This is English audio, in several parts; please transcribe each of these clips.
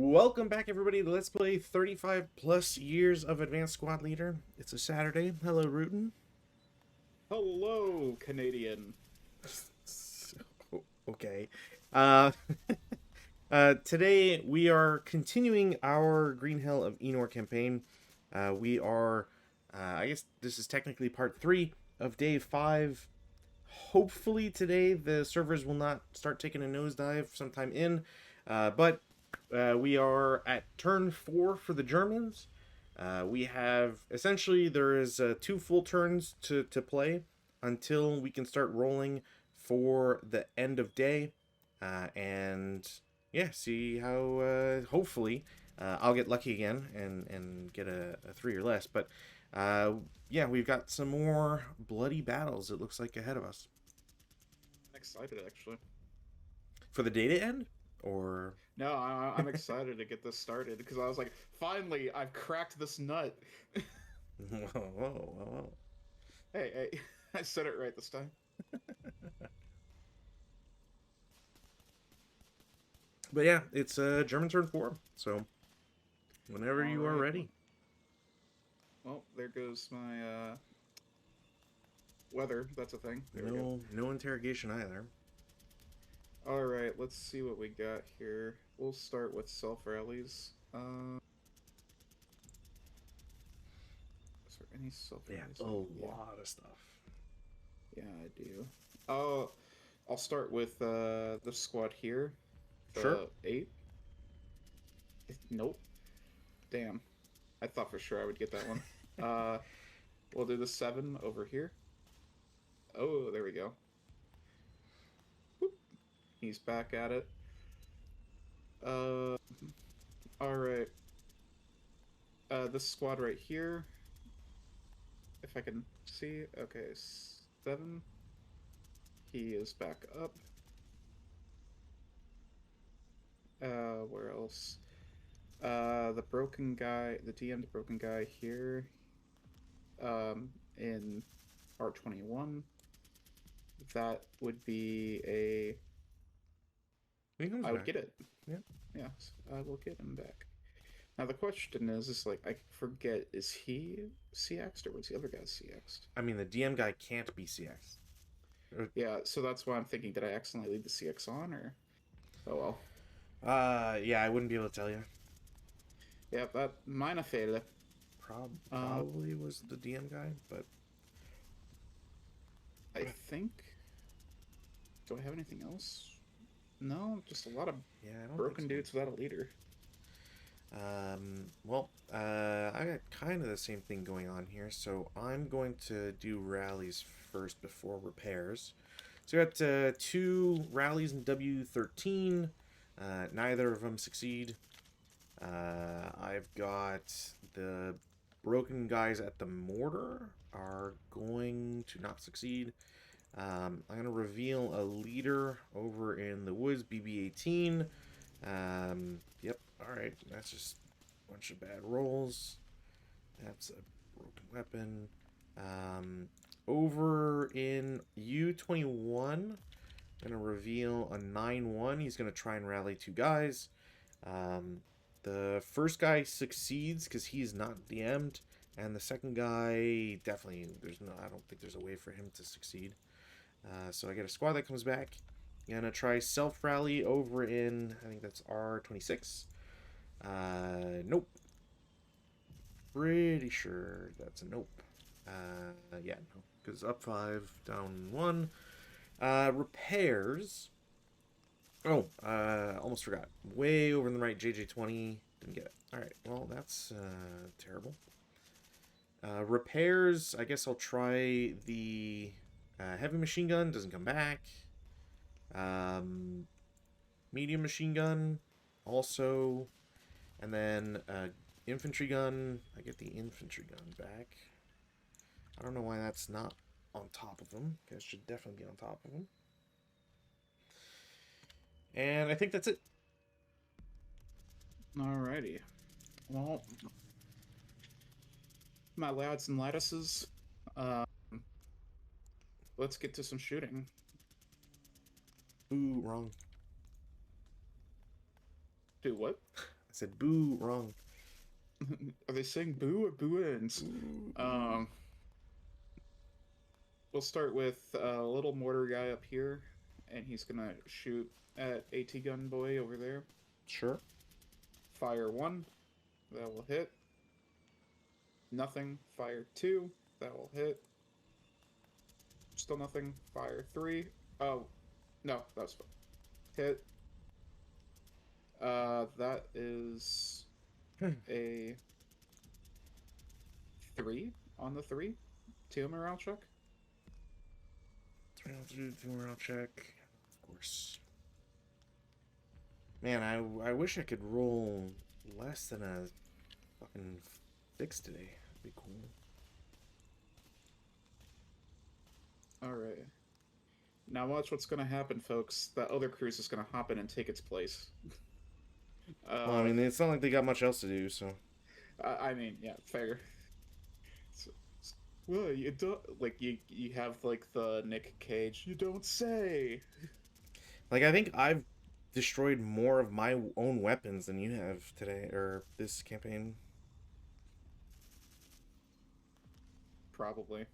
Welcome back, everybody, to Let's Play 35 plus years of Advanced Squad Leader. It's a Saturday. Hello, Rootin. Hello, Canadian. Okay. Uh, Today we are continuing our Green Hell of Inor campaign. I guess this is technically part 3 of day 5. Hopefully today the servers will not start taking a nosedive sometime in, but we are at turn 4 for the Germans. We have essentially there is 2 full turns to play until we can start rolling for the end of day, and yeah, see how hopefully I'll get lucky again and get a 3 or less. But uh, yeah, we've got some more bloody battles, it looks like, ahead of us. I'm excited, actually. For the day to end? Or. No, I'm excited to get this started because I was like, finally, I've cracked this nut. Whoa, whoa, whoa. Hey, I said it right this time. But yeah, it's German turn 4, so whenever All you are right. ready. Well, there goes my weather. That's a thing. There we go. No interrogation either. All right, let's see what we got here. We'll start with self rallies. Is there any self Yeah, rallies? a Yeah, lot of stuff. yeah, I do. Oh, I'll start with the squad here. Sure. The 8. Nope. Damn. I thought for sure I would get that one. Uh, we'll do the 7 over here. Oh, there we go. Whoop. He's back at it. Uh, all right. This squad right here. If I can see. Okay, 7. He is back up. Where else? The broken guy, the DM'd broken guy here. In R21. That would be a. He comes I would back. get it. Yeah. Yes, I will get him back. Now the question is like I forget, is he CX'd or was the other guy CX'd? I mean, the DM guy can't be CX. Yeah, so that's why I'm thinking, did I accidentally leave the CX on or? Oh well. Yeah, I wouldn't be able to tell you. Yeah, that mine a fade. Uh, Probably was the DM guy, but I think. Do I have anything else? No, just a lot of yeah, I don't think broken so. dudes without a leader. I got kind of the same thing going on here, so I'm going to do rallies first before repairs. So I got 2 rallies in W13. Neither of them succeed. I've got the broken guys at the mortar are going to not succeed. I'm going to reveal a leader over in the woods, BB18. Yep, alright, that's just a bunch of bad rolls. That's a broken weapon. Over in U21, I'm going to reveal a 9-1. He's going to try and rally 2 guys. The first guy succeeds because he's not DM'd, and the second guy definitely, I don't think there's a way for him to succeed. So I get a squad that comes back. Gonna try self rally over in, I think that's R26. Nope. Pretty sure that's a nope. Yeah, no, because up 5, down 1. Repairs. Oh, almost forgot. Way over in the right, JJ20. Didn't get it. Alright, well, that's terrible. Repairs, I guess I'll try the heavy machine gun. Doesn't come back. Medium machine gun, also. And then infantry gun. I get the infantry gun back. I don't know why that's not on top of them. It should definitely be on top of them. And I think that's it. Alrighty. Well, my lads and lattices, uh, let's get to some shooting. Ooh, wrong. Do what? said boo, wrong. Are they saying boo or boo-ins? Boo, boo. Um, we'll start with a little mortar guy up here, and he's gonna shoot at AT gun boy over there. Sure. Fire 1, that will hit. Nothing. Fire 2, that will hit. Still nothing. Fire 3. Oh, no, that was hit. That is a 3 on the 3. 2 morale check. 3 morale check. Of course. Man, I wish I could roll less than a fucking 6 today. That'd be cool. Alright. Now watch what's gonna happen, folks. That other cruise is gonna hop in and take its place. Well, I mean, it's not like they got much else to do, so. I mean, yeah, fair. So, well, you don't like you have like the Nick Cage. You don't say. Like, I think I've destroyed more of my own weapons than you have today, or this campaign. Probably.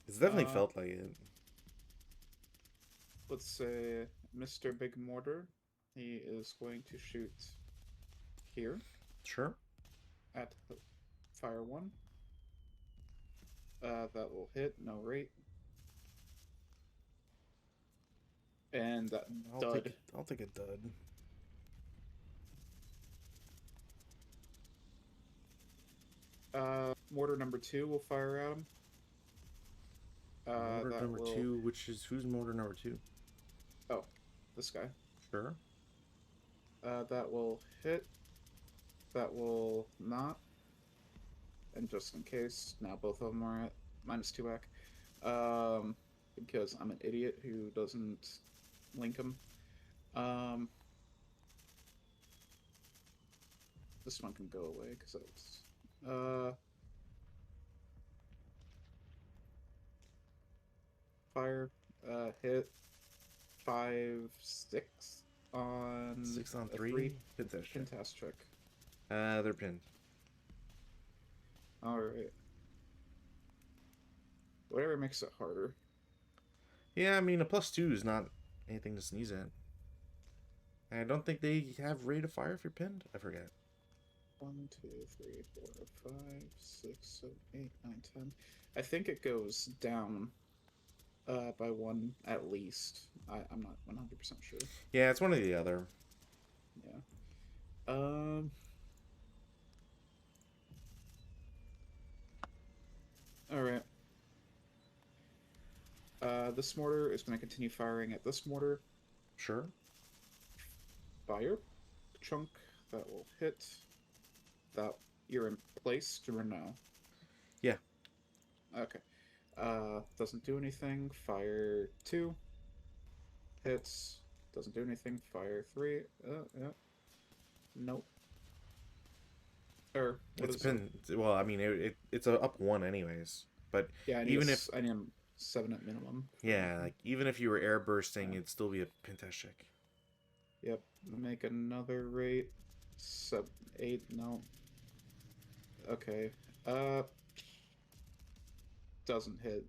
It's definitely felt like it. Let's say Mr. Big Mortar. He is going to shoot here Sure. at fire 1. That will hit. No rate. And that dud. I'll take a dud. Mortar number 2 will fire at him. Mortar number 2, which is who's mortar number 2? Oh, this guy. Sure. That will hit. That will not. And just in case, now both of them are at -2 AC. Because I'm an idiot who doesn't link them. This one can go away because it's fire hit 5, 6 on 6 on 3. Fantastic. They're pinned. All right. Whatever makes it harder. Yeah, I mean, a +2 is not anything to sneeze at. I don't think they have rate of fire if you're pinned. I forget. 1, 2, 3, 4, 5, 6, 7, 8, 9, 10. I think it goes down by 1 at least. I'm not 100% sure. Yeah, it's one or the other. Yeah. All right. This mortar is going to continue firing at this mortar. Sure. Fire. Chunk. That will hit. That you're in place or no? Yeah. Okay. Doesn't do anything. Fire 2. Hits. Doesn't do anything. Fire 3. Yeah. Nope. Or what It's is been well. I mean, it's a up 1 anyways. But yeah, even if I need 7 at minimum. yeah, like even if you were air bursting, it'd still be a pentest check. Yep. Make another rate. 8. No. Okay. Doesn't hit.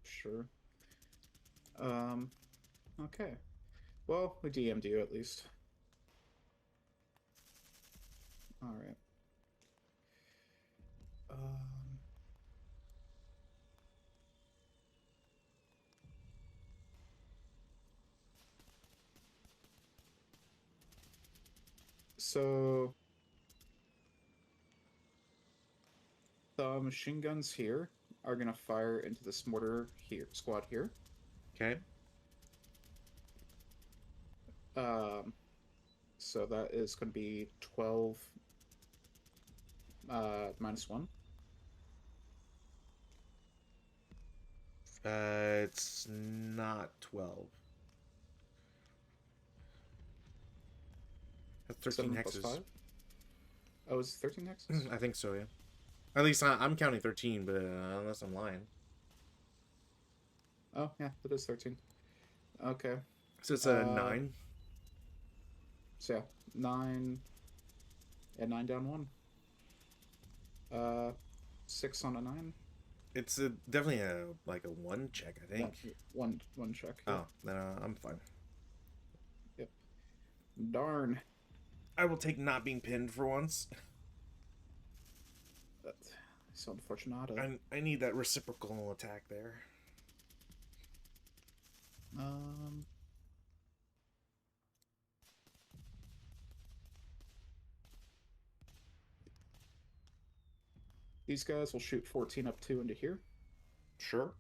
Sure. Okay. Well, we DM'd you at least. Alright. So the machine guns here are gonna fire into this mortar here, squad here. Okay. So that is gonna be 12 -1. It's not 12. That's 13 7 + hexes. 5? Oh, is it 13 hexes? I think so, yeah. At least I'm counting 13, but unless I'm lying. Oh, yeah, it is 13. Okay. So it's a 9. So yeah, 9 and 9 down 1. 6 on a 9. It's definitely a like a one check, I One, think. one check. Yep. Oh, then I'm fine. Yep. Darn. I will take not being pinned for once. That's so unfortunate. I need that reciprocal attack there. Um. These guys will shoot 14 up 2 into here. Sure.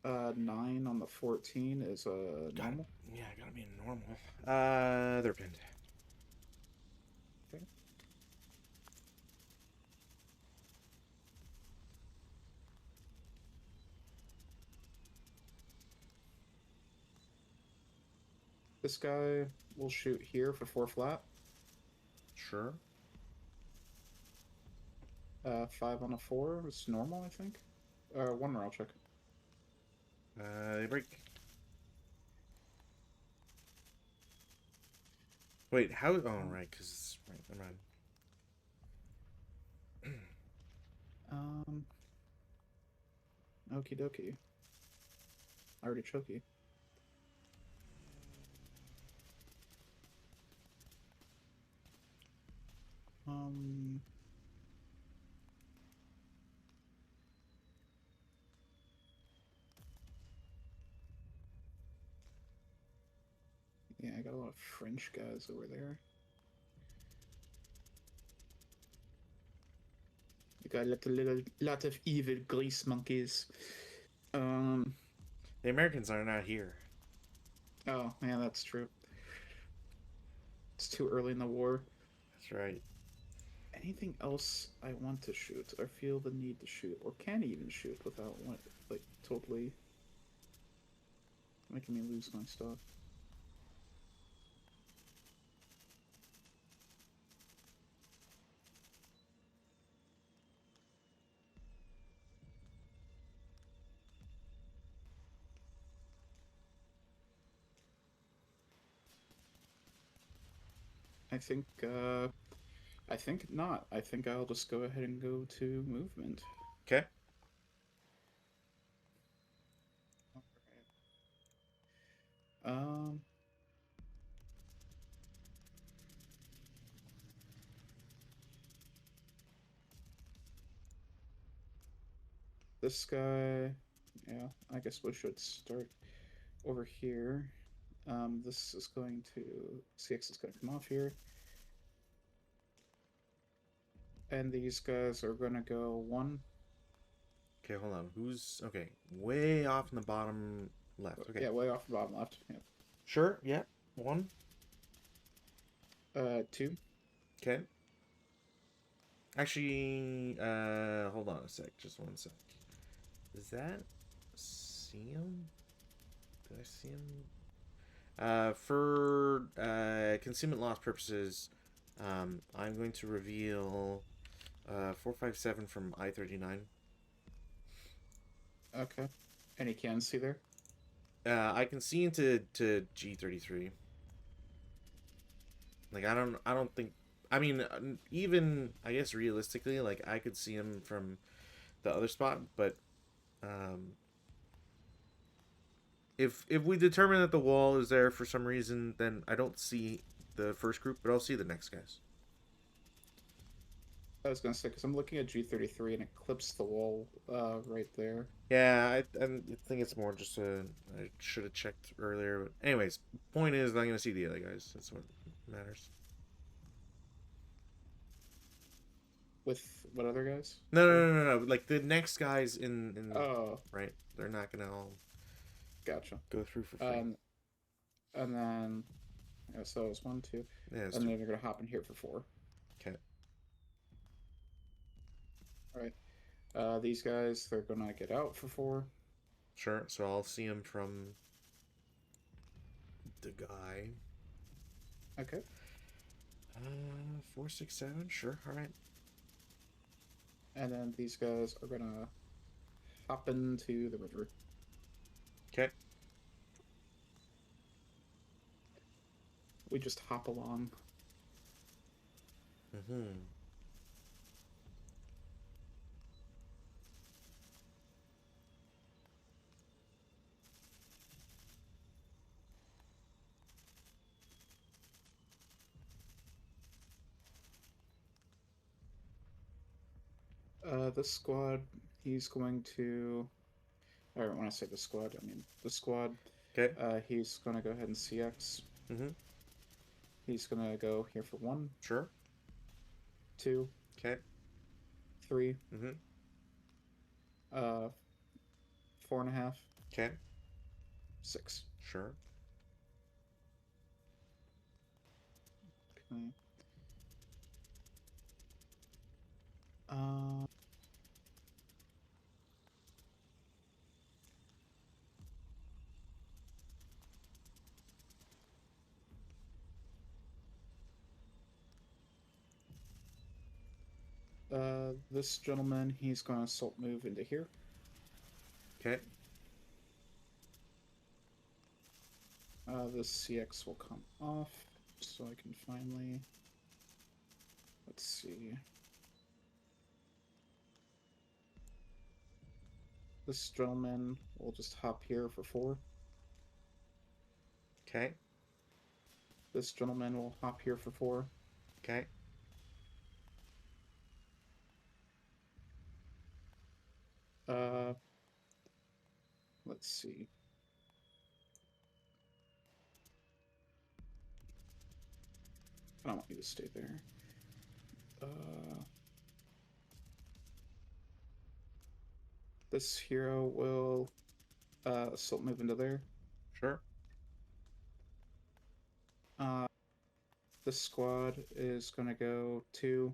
9 on the 14 is normal. Yeah, gotta be normal. They're pinned. Okay. This guy will shoot here for 4 flat. Sure. 5 on a 4 is normal, I think. 1 morale check. They break. Wait, how? Oh, right, because right, never mind. Okie dokie. Already chokey. Um. Yeah, I got a lot of French guys over there. You got a lot of evil grease monkeys. The Americans are not here. Oh, yeah, that's true. It's too early in the war. That's right. Anything else I want to shoot, or feel the need to shoot, or can even shoot without like totally making me lose my stuff? I think I think not. I think I'll just go ahead and go to movement. Okay. Um this guy, yeah, I guess we should start over here. This is going to CX is going to come off here. And these guys are going to go 1. Okay, hold on. Who's okay? Way off in the bottom left. Okay. Yeah, way off the bottom left. Yeah. Sure. Yeah. 1. 2. Okay. Actually, hold on a sec. Just 1 sec. Is that see him? Did I see him? For concealment loss purposes, I'm going to reveal 457 from I-39. Okay. And he can see there? I can see into G33. Like I don't think. I mean, even I guess realistically, like I could see him from the other spot, but if we determine that the wall is there for some reason, then I don't see the first group, but I'll see the next guys. I was going to say, because I'm looking at G33 and it clips the wall right there. Yeah, I think it's more just I should have checked earlier. But anyways, point is, I'm gonna see the other guys. That's what matters. With what other guys? No. Like the next guys in Oh, right, they're not gonna all gotcha. go through for free. And then, yeah, so it's 1, 2. Yeah, And then they're going to hop in here for 4. okay. All right. These guys, they're going to get out for 4. Sure. So I'll see him from the guy. Okay. 467. Sure. All right. And then these guys are going to hop into the river. Okay. we just hop along. Mm-hmm. This squad, he's going to. Or when I say the squad, I mean the squad. Okay. He's going to go ahead and CX. Mm-hmm. He's going to go here for 1, Sure. 2, Okay. 3, Mm-hmm. 4.5, Okay. 6. Sure. Okay. Uh, this gentleman, he's going to assault move into here. Okay. This CX will come off, so I can finally. Let's see. This gentleman will just hop here for 4. Okay. This gentleman will hop here for 4. Okay. Uh, let's see. I don't want you to stay there. This hero will assault move into there. Sure. Uh, this squad is gonna go 2,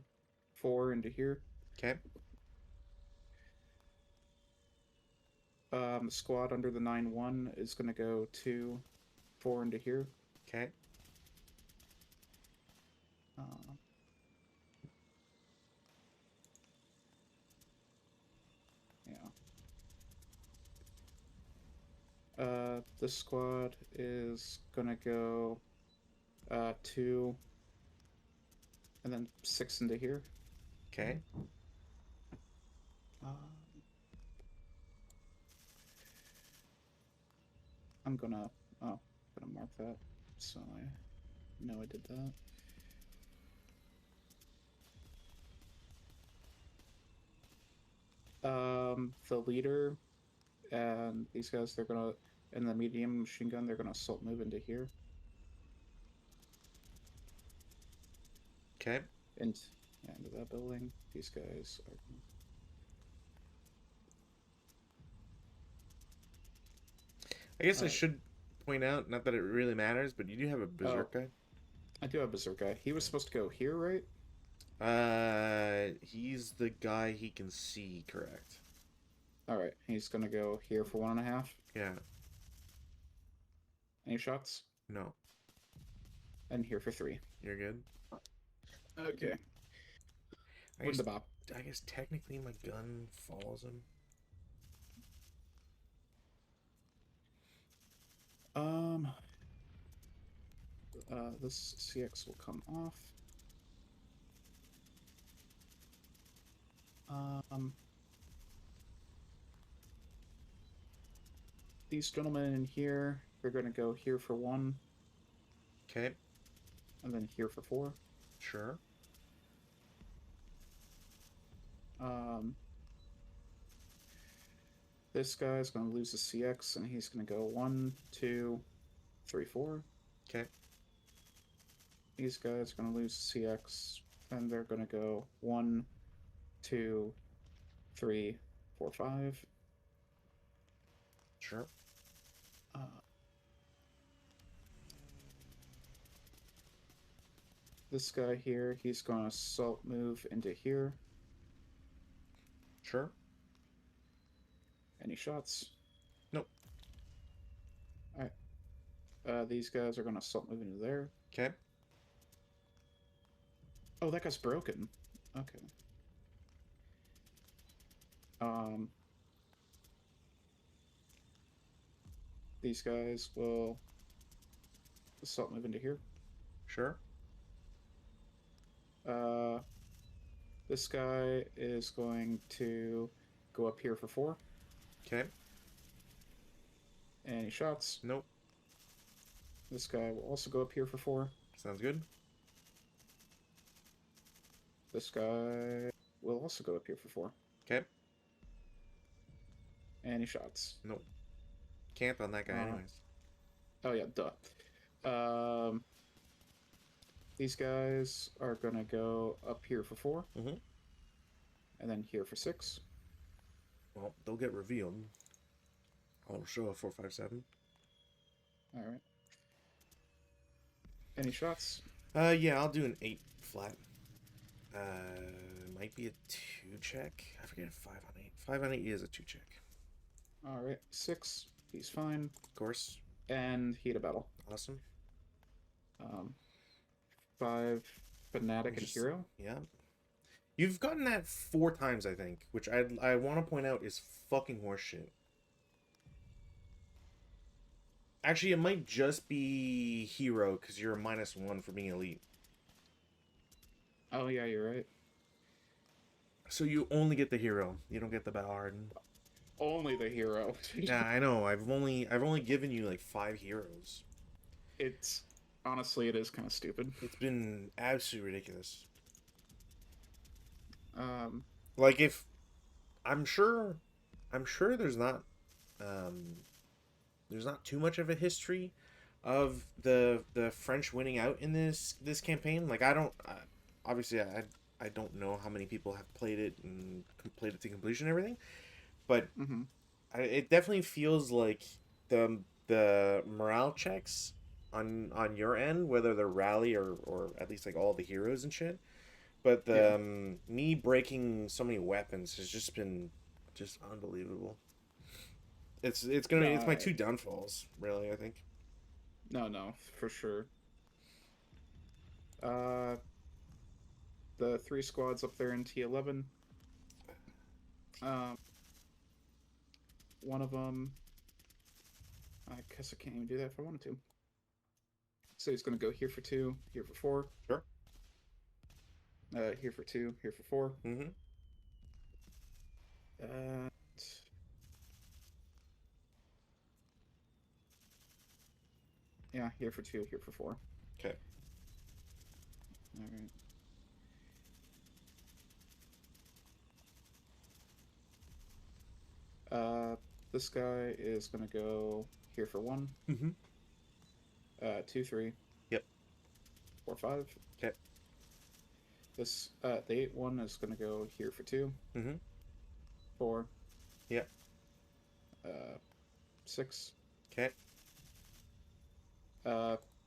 4 into here. Okay. The squad under the 9-1 is gonna go 2, 4 into here. Okay. Uh, yeah. This squad is gonna go 2 and then 6 into here. Okay. I'm gonna mark that so I know I did that. The leader and these guys, they're gonna, in the medium machine gun, they're gonna assault move into here. Okay. Into that building. These guys are. I guess I should point out, not that it really matters, but you do have a berserk guy. I do have berserk guy. He was supposed to go here, right? He's the guy he can see, correct? All right, he's gonna go here for 1.5. Yeah. Any shots? No. And here for 3. You're good. Okay. I guess, I guess technically my gun follows him. This CX will come off. These gentlemen in here, they're gonna go here for 1. Okay. And then here for 4. Sure. This guy's gonna lose the CX and he's gonna go 1, 2, 3, 4. Okay. These guys are gonna lose CX and they're gonna go 1, 2, 3, 4, 5. Sure. This guy here, he's gonna assault move into here. Sure. Any shots? Nope. Alright. These guys are gonna assault move into there. Okay. Oh, that guy's broken. Okay. These guys will assault move into here. Sure. Uh, this guy is going to go up here for 4. Okay. Any shots? Nope. This guy will also go up here for 4. Sounds good. This guy will also go up here for 4. Okay. Any shots? Nope. Can't on that guy, Uh, anyways. oh yeah, duh. Um, these guys are gonna go up here for 4, Mm-hmm. and then here for 6. Well, they'll get revealed. I'll show a 4-5-7. All right. Any shots? Yeah, I'll do an 8 flat. Might be a 2 check. I forget 5 on 8. 5 on 8 is a 2 check. All right, 6. He's fine, Of course. and heat a battle. Awesome. 5 fanatic and hero. Yeah. You've gotten that 4 times, I think, which I want to point out is fucking horseshit. Actually, it might just be hero because you're a -1 for being elite. Oh yeah, you're right. So you only get the hero. You don't get the Ballard. Only the hero. Yeah, I know. I've only given you like 5 heroes. It's honestly, it is kind of stupid. It's been absolutely ridiculous. Um, Like if I'm sure there's not too much of a history of the French winning out in this campaign. Like obviously I don't know how many people have played it and played it to completion and everything, but mhm. it definitely feels like the morale checks on your end, whether they're rally or at least like all the heroes and shit. But Yeah. me breaking so many weapons has just been just unbelievable. It's my 2 downfalls, really, I think. No, for sure. Uh, the 3 squads up there in T11. Um, one of them. I guess I can't even do that if I wanted to. So he's gonna go here for 2, here for 4. Sure. Here for 2, here for 4. Mm-hmm. Uh, yeah, here for 2, here for 4. Okay. All right. This guy is gonna go here for 1. Mm-hmm. 2, 3. Yep. 4, 5. Okay. This the 8-1 is gonna go here for 2. Mm-hmm. 4. Yep. 6. Okay.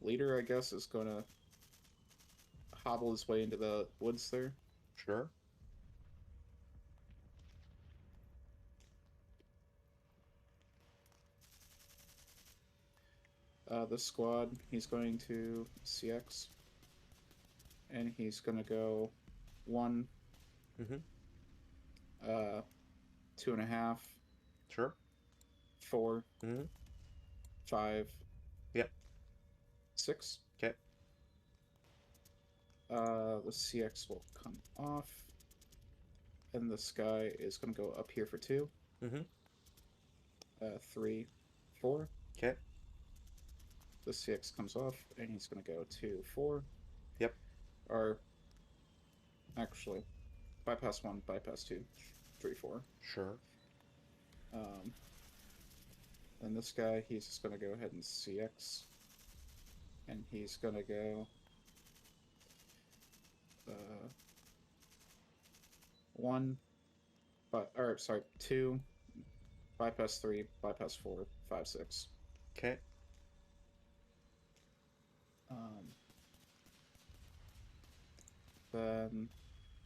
Leader, I guess, is gonna hobble his way into the woods there. Sure. This squad, he's going to CX, and he's gonna go 1, Mm-hmm. 2.5, Sure. 4, Mm-hmm. 5, Yep. 6. Okay. The CX will come off, and this guy is gonna go up here for 2. Mm-hmm. 3, 4. Okay. The CX comes off, and he's gonna go 2, 4. Yep. Or actually, bypass 1, bypass 2, 3, 4. Sure. And this guy, he's just gonna go ahead and CX, and he's gonna go 1, or sorry, 2, bypass 3, bypass 4, 5, 6. Okay. Then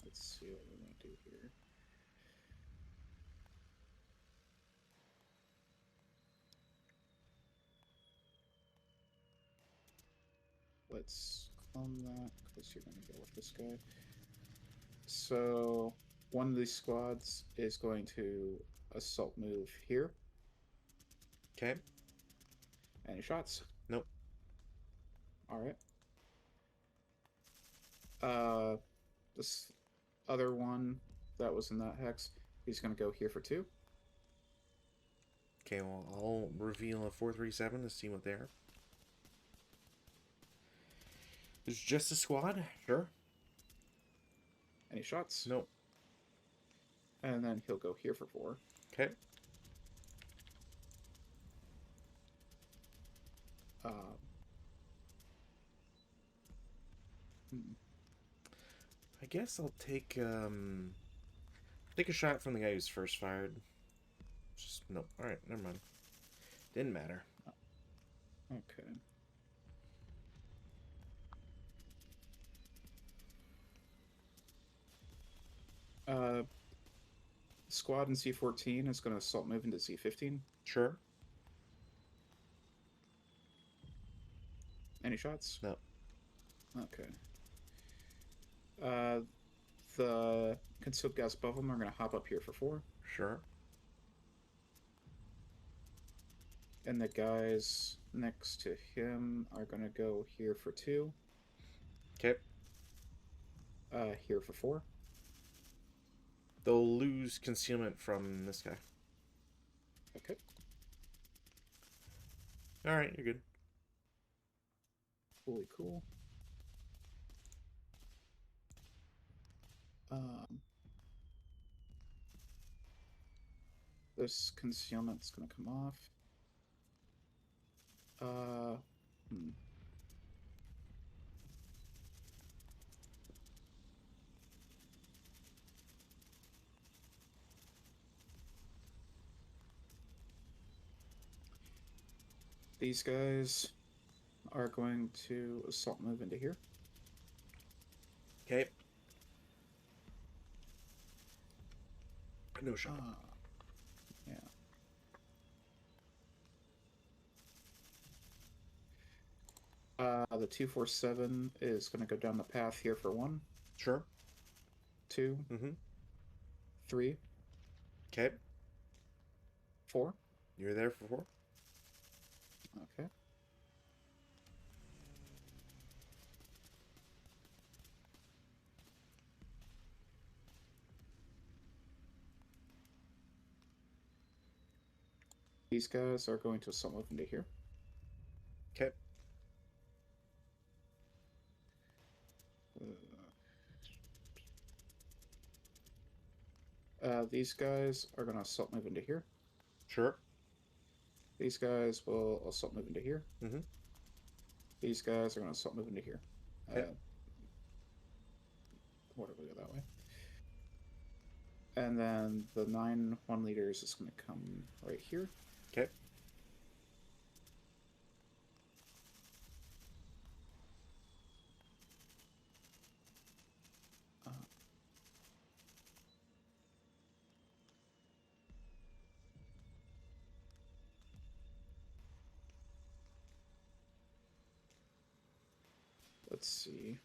let's see what we're gonna do here. Let's clone that because you're gonna go with this guy. So one of these squads is going to assault move here. Okay. Any shots? Nope. All right. Uh, this other one that was in that hex, he's gonna go here for 2. Okay, well, I'll reveal a 437 to see what they are. It's just a squad? Sure. Any shots? Nope. And then he'll go here for 4. Okay. Um, hmm. I guess I'll take a shot from the guy who's first fired. Just nope. Alright, never mind. Didn't matter. Okay. Squad in C14 is gonna assault move into C15. Sure. Any shots? No. Okay. The concealed gas above them are gonna hop up here for 4. Sure. And the guys next to him are gonna go here for 2. Okay. Here for 4. They'll lose concealment from this guy. Okay. Alright, you're good. Cool. This concealment's gonna come off. Hmm. These guys are going to assault move into here. Okay. No shot. Yeah. The 247 is going to go down the path here for 1, Sure. 2, Mm-hmm. 3, Okay. 4. You're there for 4? Okay. These guys are going to assault move into here. Okay. These guys are going to assault move into here. Sure. These guys will assault move into here. Mm-hmm. These guys are going to assault move into here. Okay. What do we go that way? And then the 9 1-liters is going to come right here. Okay. Let's see.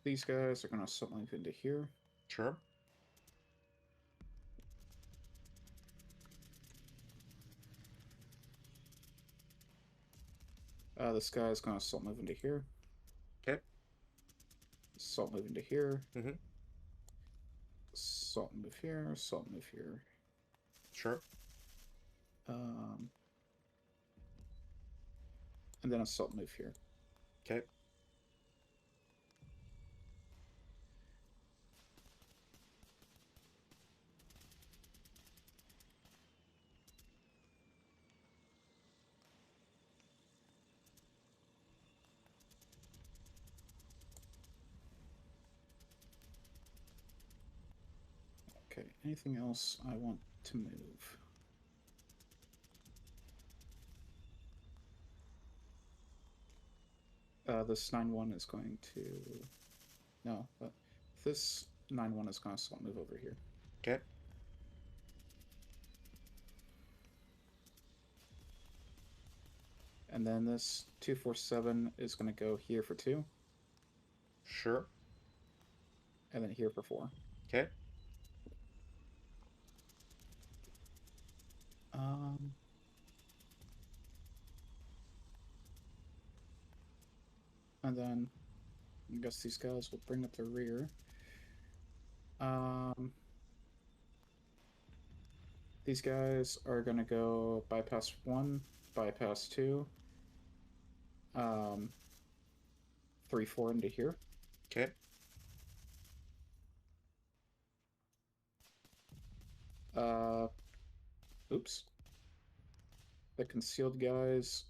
These guys are going to assault move into here. Sure. This guy is going to assault move into here. Okay. Assault move into here. Mm-hmm. Assault move here. Assault move here. Sure. And then assault move here. Okay. Okay, anything else I want to move? This 9-1 is going to... No, but this 9-1 is going to assault move over here. Okay. And then this 247 is going to go here for 2. Sure. And then here for 4. Okay. And then I guess these guys will bring up the rear. Um, these guys are gonna go bypass 1, bypass 2, um, 3, 4 into here. Okay. Uh, oops. The concealed guys,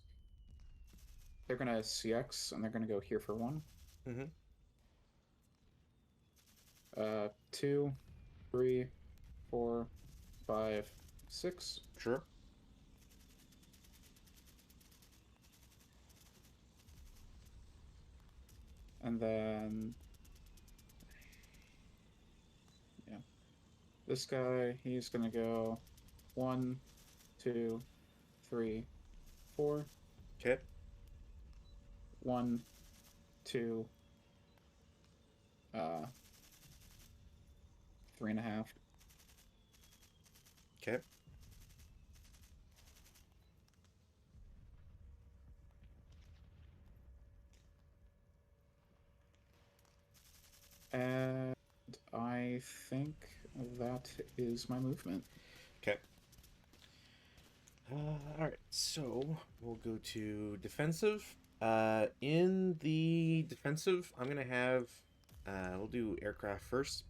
they're gonna CX and they're gonna go here for 1. Mm-hmm. 2, 3, 4, 5, 6. Sure. And then, yeah, this guy, he's gonna go 1, 2, 3, 4. Okay. 1, 2, 3.5. Okay. And I think that is my movement. Okay. All right. So we'll go to defensive. In the defensive, I'm gonna have. We'll do aircraft first.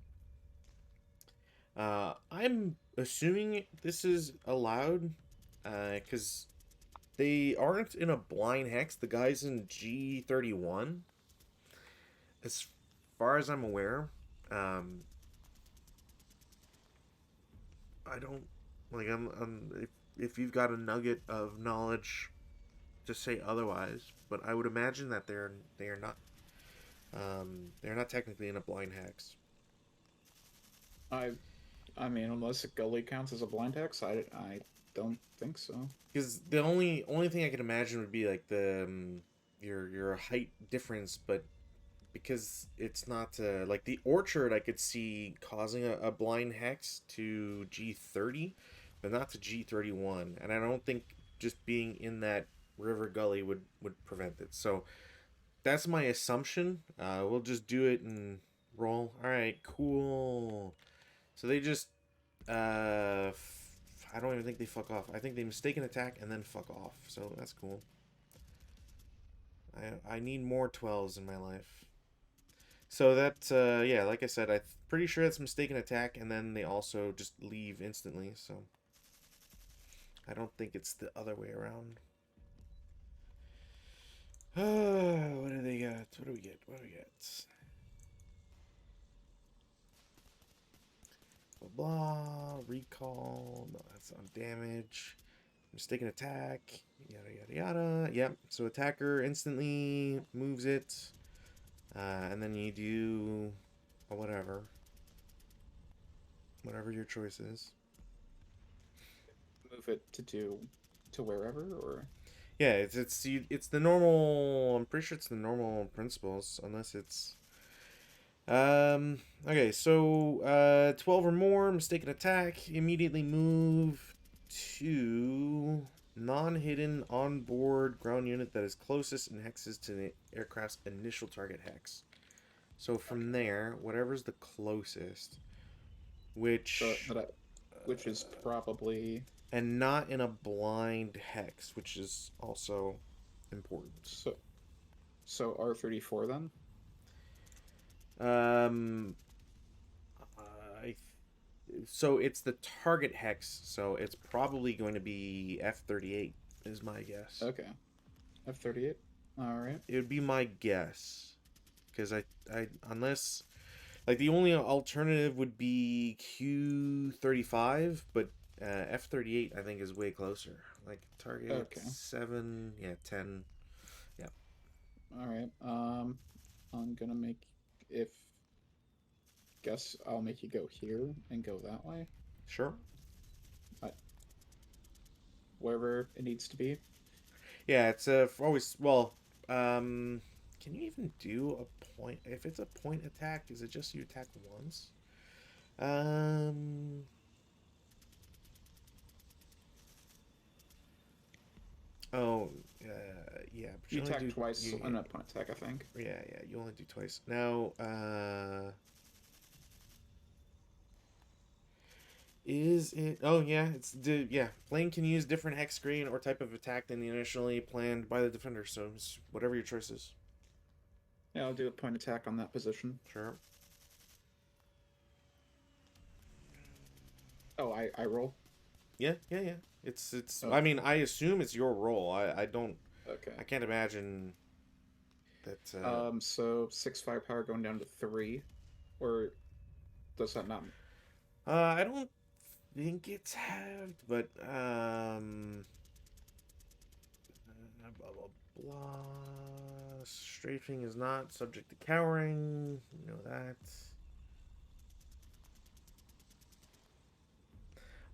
I'm assuming this is allowed, because they aren't in a blind hex. The guy's in G31, as far as I'm aware. Um, I don't like. If you've got a nugget of knowledge, just say otherwise. But I would imagine that they are not. They're not technically in a blind hex. I I mean, unless a gully counts as a blind hex, I don't think so. Because the only thing I could imagine would be like the your height difference, but because it's not like the orchard, I could see causing a blind hex to G30, but not to G31, and I don't think just being in that river gully would prevent it. So that's my assumption. We'll just do it and roll. All right, cool. So they just I don't even think they fuck off. I think they mistake an attack and then fuck off. So that's cool. I need more 12s in my life. So that yeah, like I said, I'm pretty sure that's mistaken attack, and then they also just leave instantly. So I don't think it's the other way around. What do they got? What do we get? What do we get? Blah blah. Recall. No, that's on damage. Mistaken attack. Yada yada yada. Yep. So attacker instantly moves it, and then you do whatever. Whatever your choice is. Move it to wherever, or Yeah, it's the normal. I'm pretty sure it's the normal principles, unless it's okay. So 12 or more, mistaken attack. Immediately move to non-hidden onboard ground unit that is closest in hexes to the aircraft's initial target hex. So from there, whatever's the closest, so which which is probably and not in a blind hex, which is also important. so R34 then. Um, I so it's the target hex, so it's probably going to be F38 is my guess. Okay, F38. All right. It would be my guess because I unless like the only alternative would be Q35, but F38 I think is way closer. Like target Okay. 7, yeah, 10. Yeah. All right. I'm gonna make if guess I'll make you go here and go that way. Sure. I, wherever it needs to be. Yeah, it's always well. Can you even do a point? If it's a point attack, is it just you attack once? Um. Oh, yeah, but You you only attack do twice you, on an opponent attack, I think. yeah, yeah, you only do twice. Now, is it? Oh yeah, yeah. Playing can use different hex screen or type of attack than the initially planned by the defender. So it's whatever your choice is. Yeah, I'll do a point attack on that position. Sure. Oh, I roll. Yeah, yeah, yeah. It's. I Okay. mean, I assume it's your role. I don't. Okay. I can't imagine that. So 6 firepower going down to 3, or does that not? I don't think it's halved, but blah blah blah. Strafing is not subject to cowering. You know that.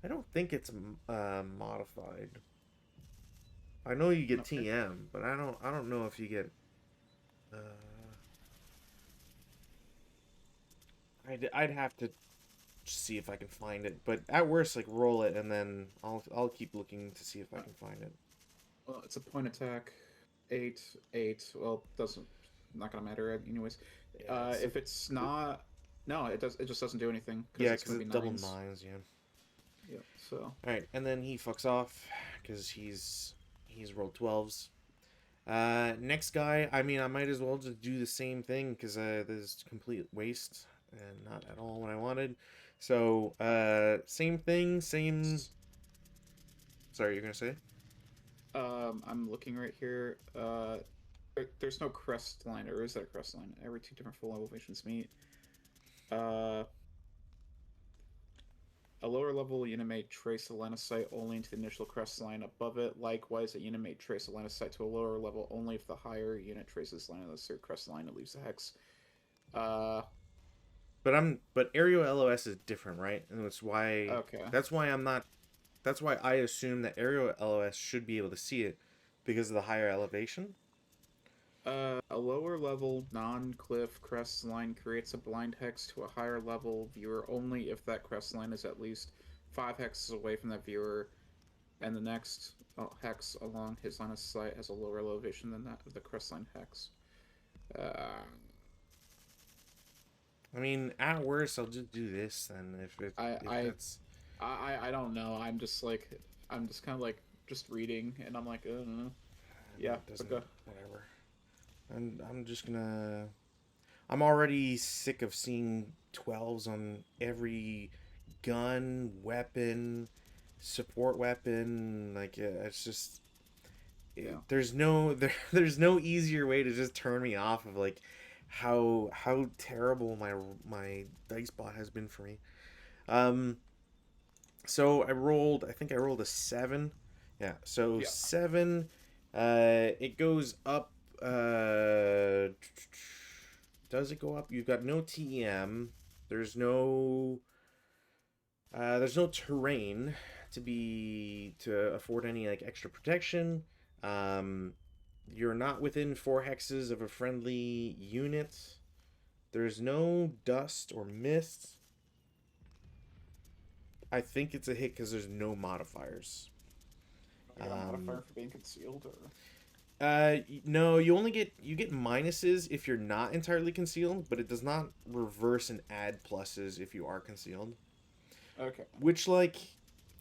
I don't think it's modified. I know you get Okay. TM, but I don't know if you get. Uh, I'd have to see if I can find it, but at worst, like roll it, and then I'll keep looking to see if I can find it. Well, it's a point attack. 8, 8. Well, doesn't not gonna matter anyways. Yeah, If it's not, no, it does. It just doesn't do anything because yeah, it's because gonna be it's double nines. nines. Yeah. Yep. So All right, and then he fucks off because he's rolled 12s. Next guy, I mean, I might as well just do the same thing because this is complete waste and not at all what I wanted. So, same thing, same. Sorry, you're gonna say? I'm looking right here. There's no crest line, or is there a crest line? Every 2 different full elevations meet. Uh, a lower level unit may trace a line of sight only into the initial crest line above it. Likewise, a unit may trace a line of sight to a lower level only if the higher unit traces line of the third crest line and leaves the hex. Uh, But aerial LOS is different, right? And okay. that's why I'm not. That's why I assume that aerial LOS should be able to see it because of the higher elevation. A lower level non-cliff crest line creates a blind hex to a higher level viewer only if that crest line is at least 5 hexes away from that viewer, and the next hex along his line of sight has a lower elevation than that of the crest line hex. Uh, I mean, at worst, I'll just do this then. I If I that's I don't know. I'm just kind of like just reading, and I'm like, I mean, yeah, it doesn't okay. whatever. I'm just gonna. I'm already sick of seeing 12s on every gun, weapon, support weapon. Like it's just Yeah. there's no easier way to just turn me off of like how terrible my dice bot has been for me. Um, so I think I rolled a 7. Yeah, so Yeah. 7. It goes up. Does it go up? You've got no TM. There's no. There's no terrain to afford any like extra protection. Um, you're not within 4 hexes of a friendly unit. There's no dust or mist. I think it's a hit because there's no modifiers. I got a modifier for being concealed, or No, you get minuses if you're not entirely concealed, but it does not reverse and add pluses if you are concealed. okay. Which like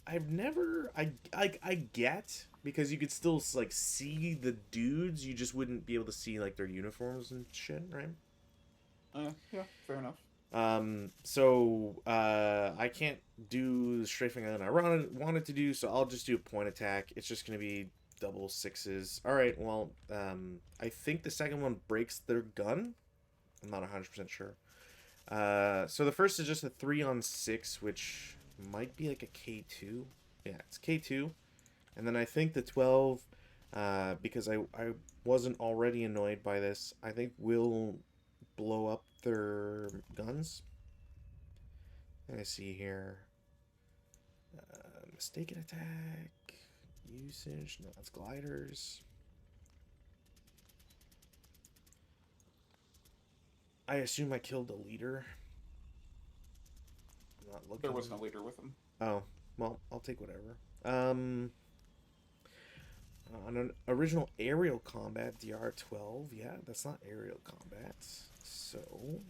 I've never I get because you could still like see the dudes, you just wouldn't be able to see like their uniforms and shit, right? Yeah, fair enough. So I can't do the strafing that I wanted to do, so I'll just do a point attack. It's just gonna be double 6s. All right. Well, I think the second one breaks their gun. I'm not 100% sure. So the first is just a 3 on 6, which might be like a K2. Yeah, it's K2. And then I think the 12, because I wasn't already annoyed by this, I think will blow up their guns. Let me see here. Mistaken attack. Usage. No, that's gliders. I assume I killed the leader. I'm not looking. There was no leader with him. Oh, well, I'll take whatever. On an original aerial combat, DR-12. Yeah, that's not aerial combat. So,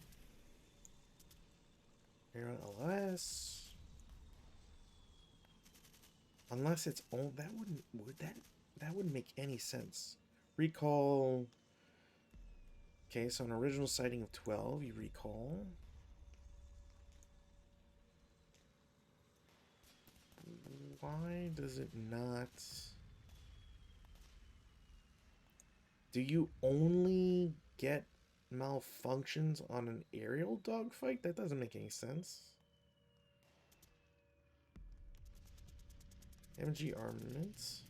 aerial LS. Unless it's all that that wouldn't make any sense. Recall. Okay, so an original sighting of 12, you recall. Why does it not? Do you only get malfunctions on an aerial dogfight? That doesn't make any sense. MG armaments.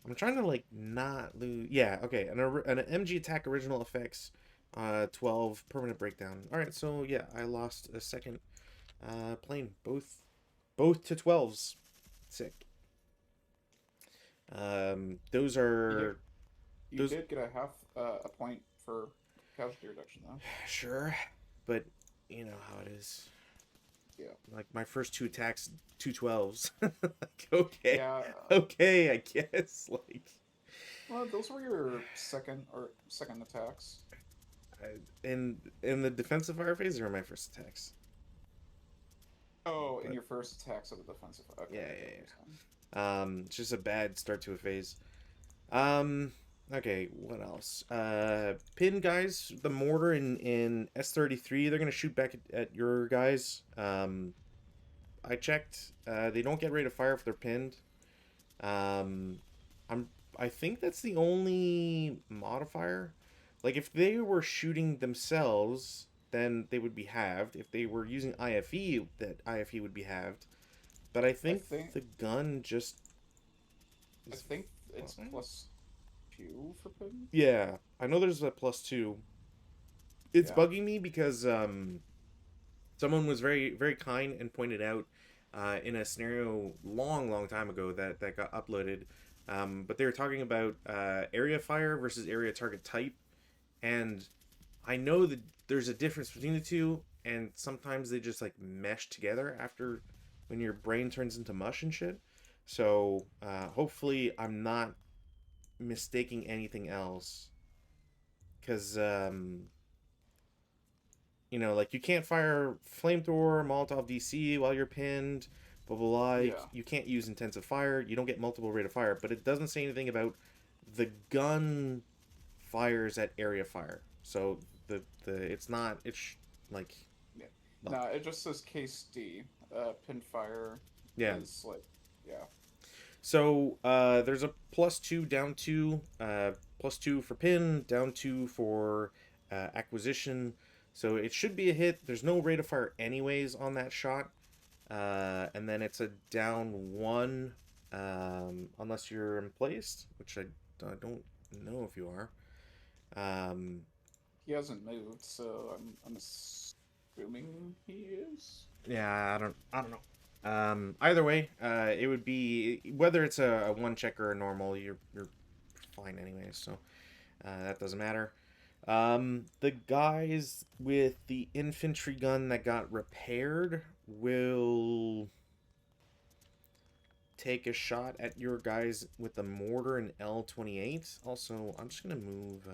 I'm trying to like not lose. Yeah, okay. An MG attack original effects, 12 permanent breakdown. All right, so yeah, I lost a second plane, both to 12s. Sick. Those You did, are you those did get a point for casualty reduction though. sure, but you know how it is. Yeah. Like my first two attacks, two 12s. Like okay, Yeah. okay, I guess. Like Well, those were your second attacks. in the defensive fire phase or my first attacks. Oh, in But your first attacks of the defensive. Okay, yeah, I get what yeah, you're saying. yeah. It's just a bad start to a phase. Um, okay, what else? Pin guys, the mortar in S33, they're gonna shoot back at your guys. I checked. They don't get rate of fire if they're pinned. Um, I'm I think that's the only modifier. Like if they were shooting themselves, then they would be halved. If they were using IFE, that IFE would be halved. But I I think think the gun just I is think it's fine. +2 for pin. Yeah, I know there's a +2. It's Yeah. bugging me because someone was very kind and pointed out in a scenario long time ago that got uploaded. But they were talking about area fire versus area target type, and I know that there's a difference between the two, and sometimes they just like mesh together after when your brain turns into mush and shit. So hopefully I'm not mistaking anything else, because like you can't fire flamethrower, Molotov DC while you're pinned, blah blah blah. Yeah. You can't use intensive fire. You don't get multiple rate of fire, but it doesn't say anything about the gun fires at area fire. So the it's not like Yeah. no. No, it just says case D. Pin fire Yeah. is like, yeah. So there's a +2 down 2, +2 for pin, down 2 for acquisition. So it should be a hit. There's no rate of fire anyways on that shot. And then it's a down 1 unless you're emplaced, which I don't know if you are. Um, He hasn't moved, so I'm assuming he is. yeah, I don't know. Either way, it would be whether it's a one check or a normal, you're fine anyways, so that doesn't matter. The guys with the infantry gun that got repaired will take a shot at your guys with the mortar and L28. Also, I'm just gonna move.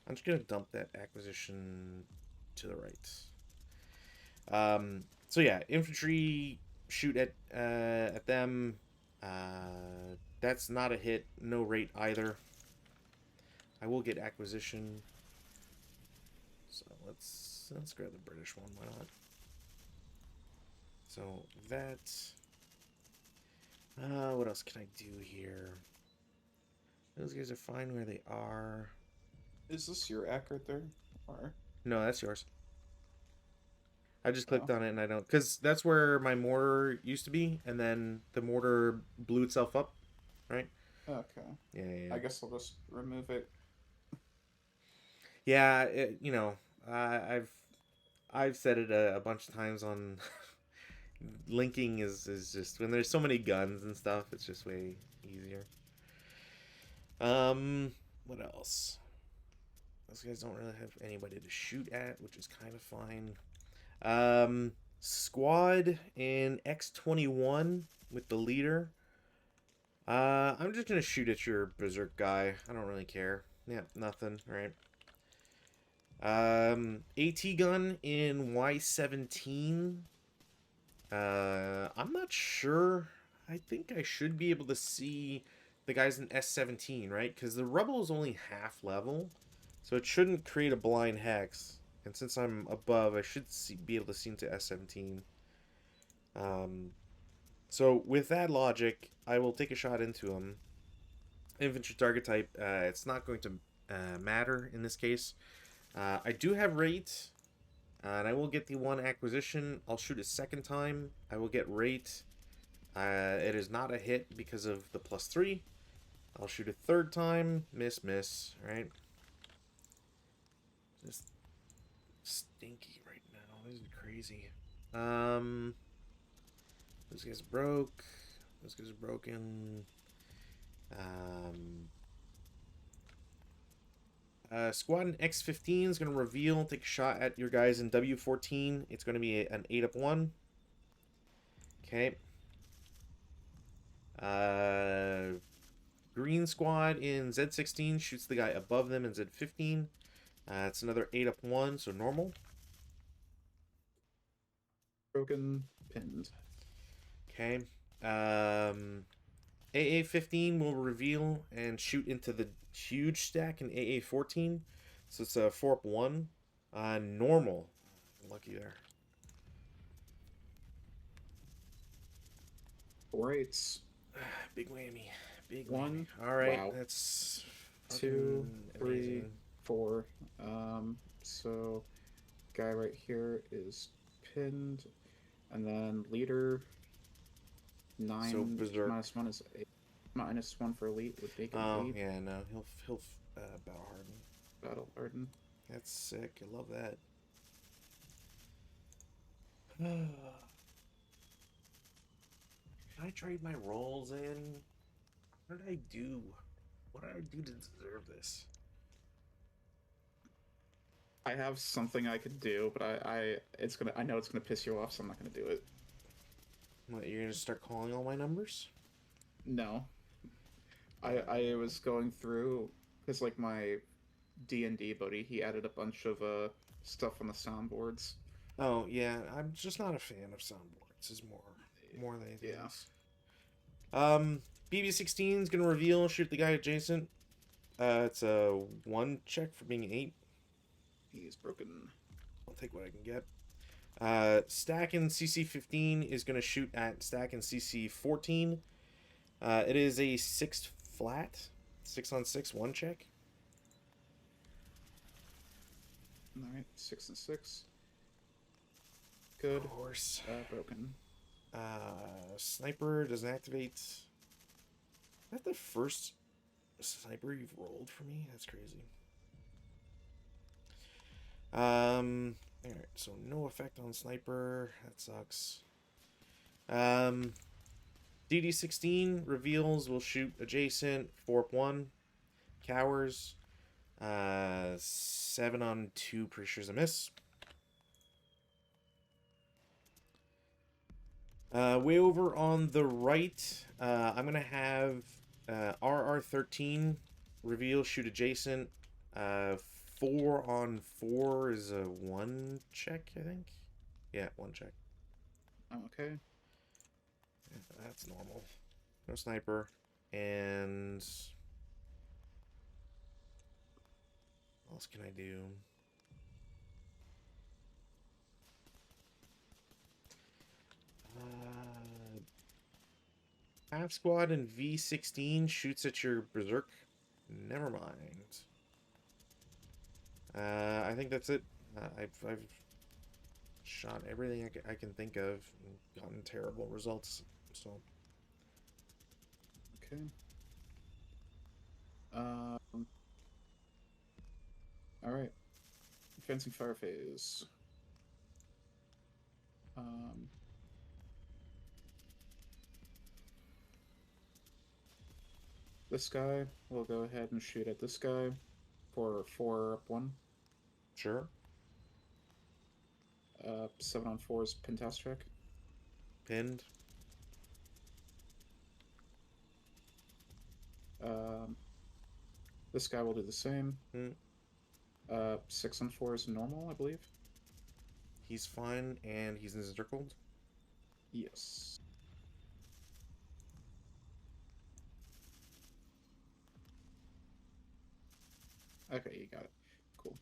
I'm just gonna dump that acquisition to the right. So yeah, infantry shoot at them. That's not a hit. No rate either. I will get acquisition. So let's grab the British one. Why not? So that. What else can I do here? Those guys are fine where they are. Is this your act right there? Or No, that's yours. I just clicked oh, on it and I don't, because that's where my mortar used to be, and then the mortar blew itself up, right? okay. Yeah, yeah, yeah. I guess I'll just remove it. Yeah, I've said it a bunch of times on linking is just when there's so many guns and stuff, it's just way easier. What else? Those guys don't really have anybody to shoot at, which is kind of fine. Squad in X21 with the leader. I'm just gonna shoot at your berserk guy. I don't really care. Yeah, nothing. Right. AT gun in Y17. I'm not sure. I think I should be able to see the guys in S17, right? Because the Rebel is only half level, so it shouldn't create a blind hex. And since I'm above, I should be able to see into S17. Um, so with that logic, I will take a shot into him. Infantry target type, it's not going to matter in this case. I do have rate, and I will get the one acquisition. I'll shoot a second time. I will get rate. It is not a hit because of the +3. I'll shoot a third time. Miss, miss. Right? Just stinky right now. This is crazy. This guy's broke. This guy's broken. Um, Squadron X15 is going to reveal. Take a shot at your guys in W14. It's going to be an 8-up-1. Okay. Green squad in Z16 shoots the guy above them in Z15. It's another 8-up-1, so normal. Broken, pinned. Okay. AA15 will reveal and shoot into the huge stack in AA14. So it's a 4-up-1. Normal. Lucky there. 4/8. Big whammy. Big One. whammy. All right. Wow. That's 2, 3, amazing. 4. So guy right here is pinned, and then leader 9 So berserk. -1 is 8. -1 for elite would make it Oh, 8. yeah, no. He'll battle harden. Battle harden. That's sick. I love that. Can I trade my rolls in? What did I do? What did I do to deserve this? I have something I could do, but I know it's gonna piss you off, so I'm not gonna do it. What, you're gonna start calling all my numbers? No. I was going through, because like my D&D buddy, he added a bunch of stuff on the soundboards. Oh yeah, I'm just not a fan of soundboards. Is more than anything Yeah. else. BB16 is gonna reveal, shoot the guy adjacent. It's a 1 check for being 8. He's broken. I'll take what I can get. Stack in CC15 is gonna shoot at stack in CC14. It is a 6 flat, 6-on-6 1 check. All right, 6 and 6. Good. Of course. Broken. Sniper doesn't activate. Is that the first sniper you've rolled for me? That's crazy. Alright, so no effect on sniper. That sucks. DD16 reveals, will shoot adjacent, 4-1. Cowers. 7-on-2, pretty sure is a miss. Way over on the right, I'm going to have RR13 reveal, shoot adjacent. 4-on-4 is a 1 check, I think. Yeah, 1 check. Okay. Yeah, that's normal. No sniper. And what else can I do? Half squad and V16 shoots at your berserk. Never mind. I think that's it. I've shot everything I can think of and gotten terrible results. So. Okay. All right. Fencing fire phase. This guy, we'll go ahead and shoot at this guy for 4-up-1. Sure. 7-on-4 is pentast check. Pinned. Um, this guy will do the same. Hmm. 6 on 4 is normal, I believe. He's fine, and he's encircled. Yes. Okay, you got it. Cool.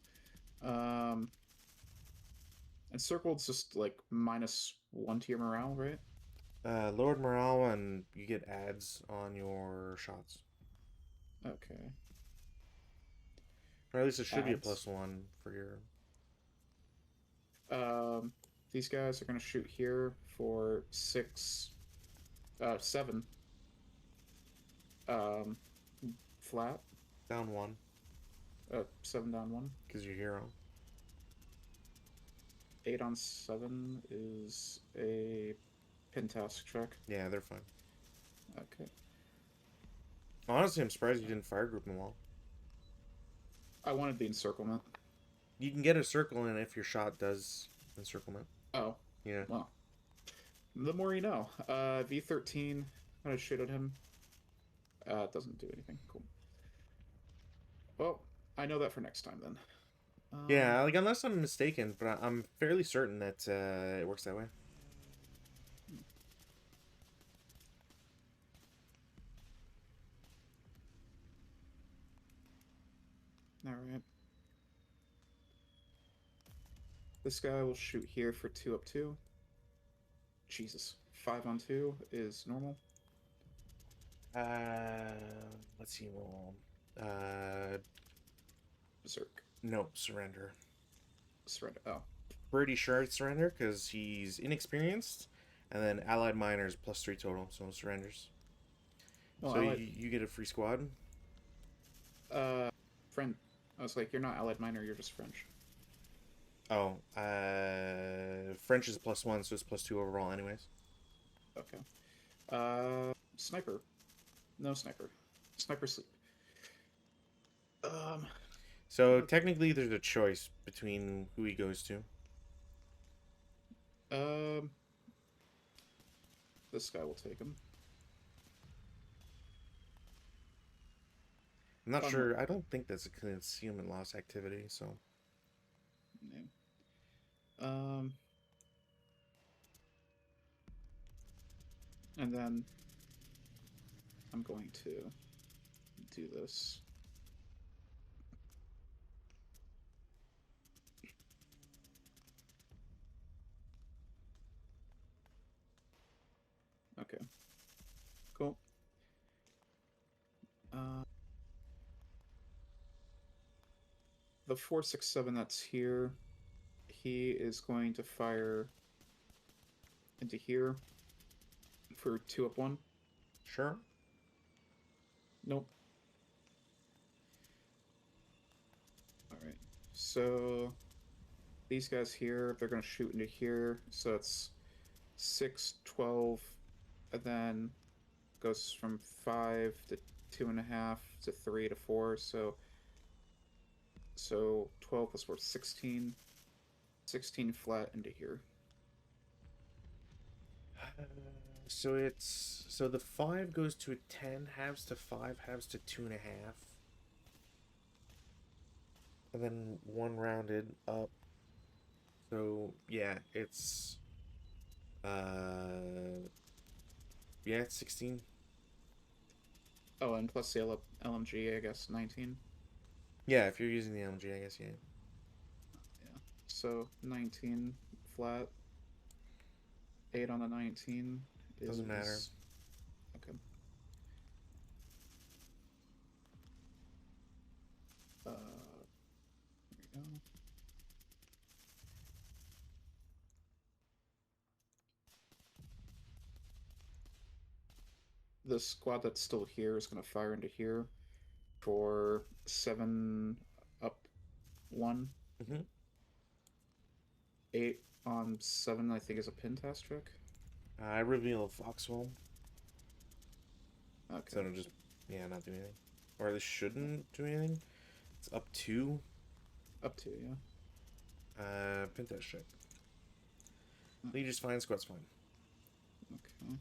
Encircled's just like -1 to your morale, right? Lowered morale, and you get adds on your shots. Okay. Or at least it should be a Adds. +1 for your. Um, these guys are gonna shoot here for 7. Um, flat. Down 1, 7 down 1. because you're hero. 8 on 7 is a pin task check. Yeah, they're fine. Okay. Honestly, I'm surprised you didn't fire group them all. I wanted the encirclement. You can get a circle in if your shot does encirclement. Oh, Yeah. well. The more you know. V13. I'm gonna shoot at him. It doesn't do anything. Cool. Well, I know that for next time then. Yeah, like unless I'm mistaken, but I'm fairly certain that it works that way. All right. This guy will shoot here for 2 up 2. Jesus. 5 on 2 is normal. Let's see. Well, Berserk. nope, surrender. Surrender. Oh. Pretty sure it's surrender because he's inexperienced, and then allied miners +3 total, so surrenders. Well, So allied, you get a free squad. friend. I was like, you're not allied minor, you're just French. Oh, French is +1, so it's +2 overall, anyways. Okay. Sniper. No sniper. Sniper sleep. So technically, there's a choice between who he goes to. Um, this guy will take him. I'm not sure. I don't think that's a concealment loss activity, so. Yeah. Um, and then I'm going to do this. Okay. Cool. The 467 that's here, he is going to fire into here for 2 up 1. Sure. Nope. Alright. So these guys here, they're going to shoot into here. So it's 6, 12, and then goes from 5 to 2.5 to 3 to 4. So 12 plus 4, 16. 16 flat into here. So the 5 goes to a 10, halves to 5, halves to 2.5. And then 1 rounded up. So yeah, it's it's 16. Oh, and plus the LMG, I guess 19. Yeah, if you're using the LMG, I guess, yeah. Yeah. So 19 flat. 8 on the 19 Doesn't matter. Okay. There we go. The squad that's still here is going to fire into here for 7 up 1. Mm-hmm. 8 on 7, I think, is a pin task check. I reveal Foxhole. Okay. So it'll just, not do anything. Or this shouldn't do anything. It's up 2. Up 2, yeah. Pin test check. Lead just fine, squad's fine. Okay.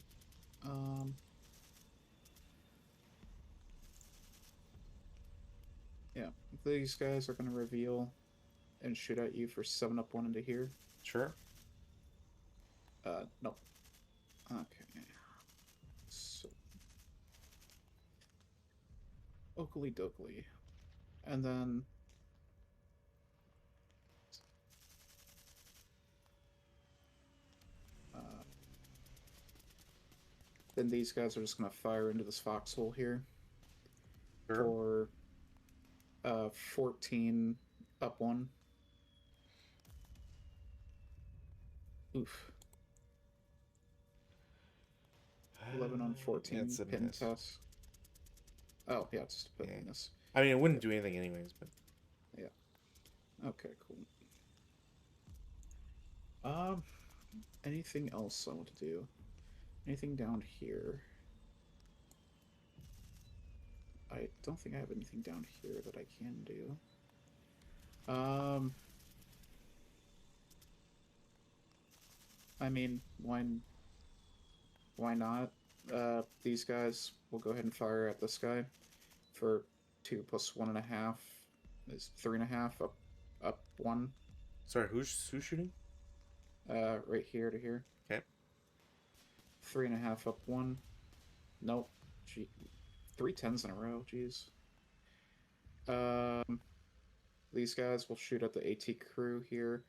These guys are gonna reveal and shoot at you for 7 up 1 into here. Sure. No. Okay. So, Oakley Dokley. And then uh, then these guys are just gonna fire into this foxhole here Sure. for 14 up 1. Oof. 11 on 14 It's a pin miss. test. Oh, yeah, it's just a pin Yeah. miss. I mean, it wouldn't do anything anyways, but Yeah. Okay, cool. Um, anything else I want to do? Anything down here? I don't think I have anything down here that I can do. I mean, why not? These guys will go ahead and fire at this guy for 2 plus 1.5 is 3.5 up 1. sorry, who's shooting? Right here to here. Okay. 3.5 up 1. Nope. Gee, 3 10s in a row. Jeez. Um, these guys will shoot at the AT crew here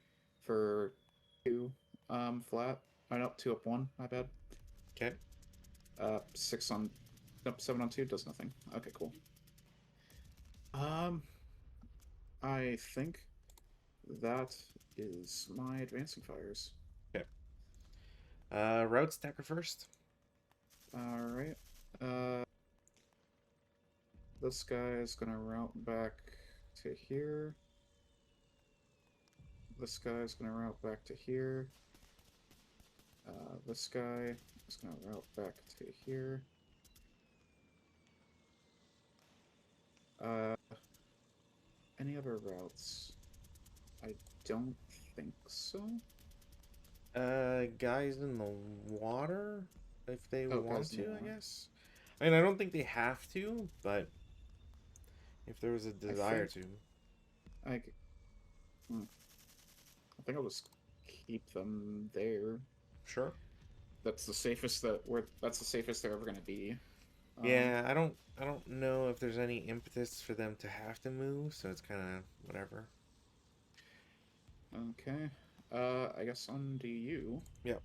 for 2 flat. Oh no, 2 up 1. My bad. Okay. 6 on. Nope, 7 on 2 does nothing. Okay, cool. I think that is my advancing fires. Okay. Route stacker first. All right. Uh, this guy is gonna route back to here. This guy is gonna route back to here. This guy is gonna route back to here. Uh, any other routes? I don't think so. Guys in the water, if they Oh, want guys in the to, I water. guess. I mean, I don't think they have to, but if there was a I desire think to. I. Hmm, I think I'll just keep them there. Sure. That's the safest that we're. That's the safest they're ever gonna be. Um, Yeah, I don't know if there's any impetus for them to have to move, so it's kind of whatever. okay. I guess on to you. Yep.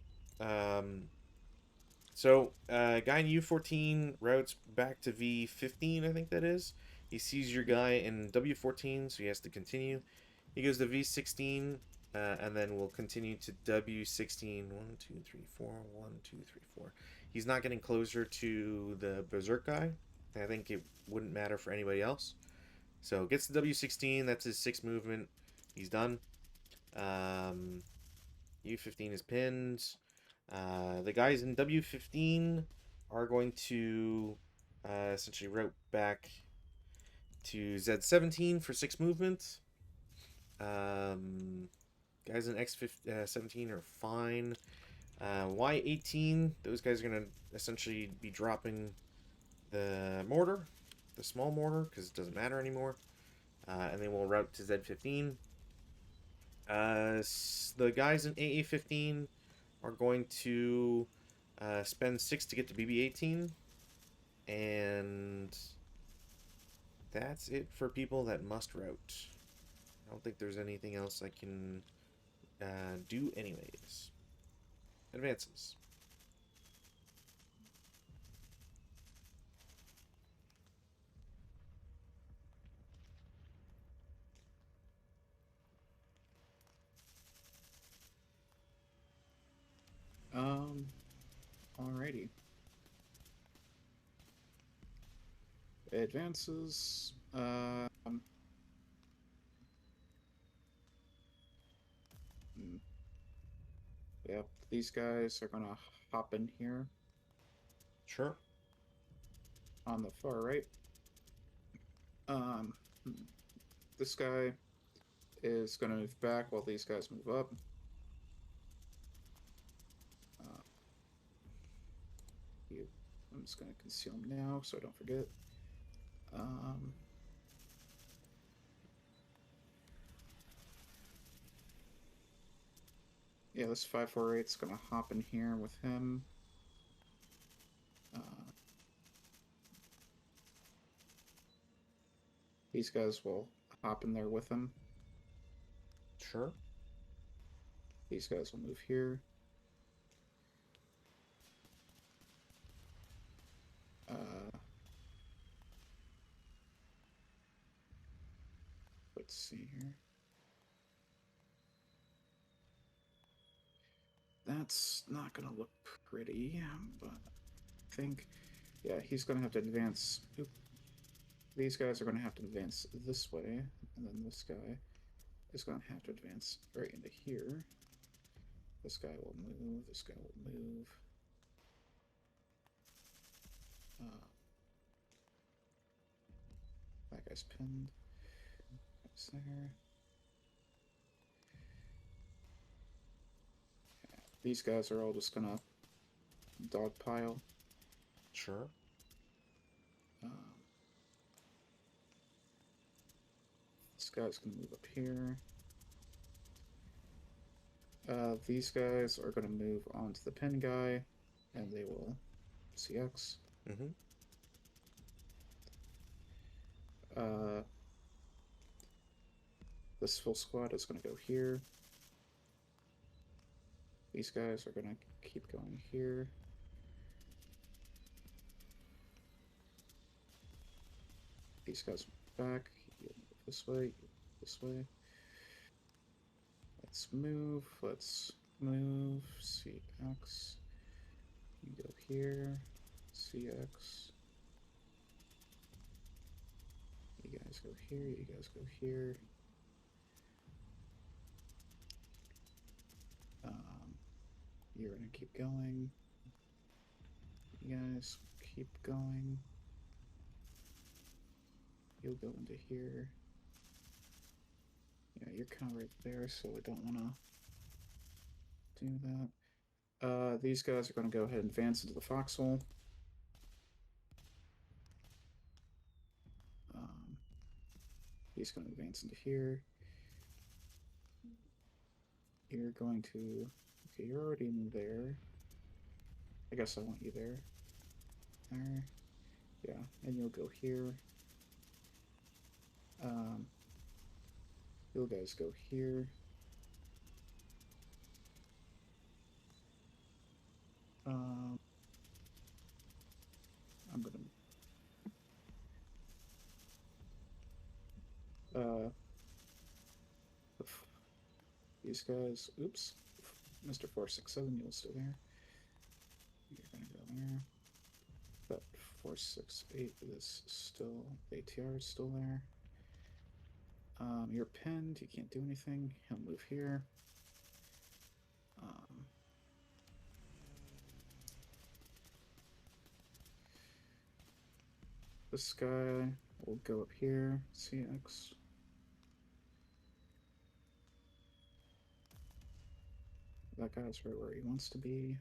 So, guy in U14 routes back to V15, I think that is. He sees your guy in W14, so he has to continue. He goes to V16, and then will continue to W16. 1, 2, 3, 4. 1, 2, 3, 4. He's not getting closer to the Berserk guy. I think it wouldn't matter for anybody else. So, gets to W16. That's his 6th movement. He's done. U15 is pinned. The guys in W15 are going to essentially route back to Z17 for 6 movement. Guys in X17 are fine. Y18, those guys are going to essentially be dropping the mortar, the small mortar, because it doesn't matter anymore. And they will route to Z15. The guys in AA15 are going to spend 6 to get to BB18. And that's it for people that must route. I don't think there's anything else I can do anyways. Advances. Alrighty. Advances. Yep, these guys are gonna hop in here Sure. on the far right. Um, this guy is gonna move back while these guys move up. Uh, I'm just gonna conceal him now so I don't forget. Um, Yeah, this 548's gonna hop in here with him. These guys will hop in there with him. Sure. These guys will move here. Let's see here. That's not gonna look pretty, but I think, yeah, he's gonna have to advance. Oop. These guys are gonna have to advance this way, and then this guy is gonna have to advance right into here. This guy will move. This guy will move. That guy's pinned. That's there. Yeah, these guys are all just gonna dogpile. Sure. This guy's gonna move up here. These guys are gonna move onto the pin guy, and they will CX. Mm-hmm. This full squad is gonna go here. These guys are gonna keep going here. These guys back. You move this way. You move this way. Let's move. Let's move. CX. You go here. CX. You guys go here. You guys go here. You're gonna keep going. You guys keep going. You'll go into here. Yeah, you're kind of right there, so I don't want to do that. These guys are going to go ahead and advance into the foxhole. He's going to advance into here. You're going to... Okay, you're already in there. I guess I want you there. There. Yeah, and you'll go here. You guys go here. I'm gonna... These guys... Oops. Mr. 467, you'll stay there. You're gonna go there. But 468 is still... ATR is still there. You're pinned, you can't do anything. He'll move here. This guy will go up here, CX. That guy's right where he wants to be.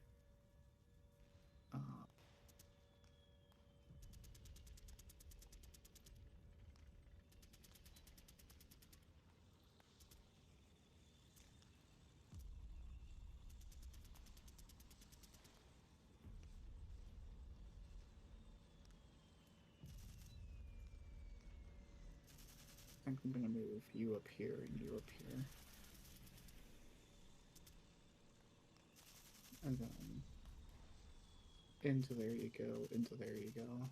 I think I'm gonna move you up here and you up here. And then into there you go, into there you go.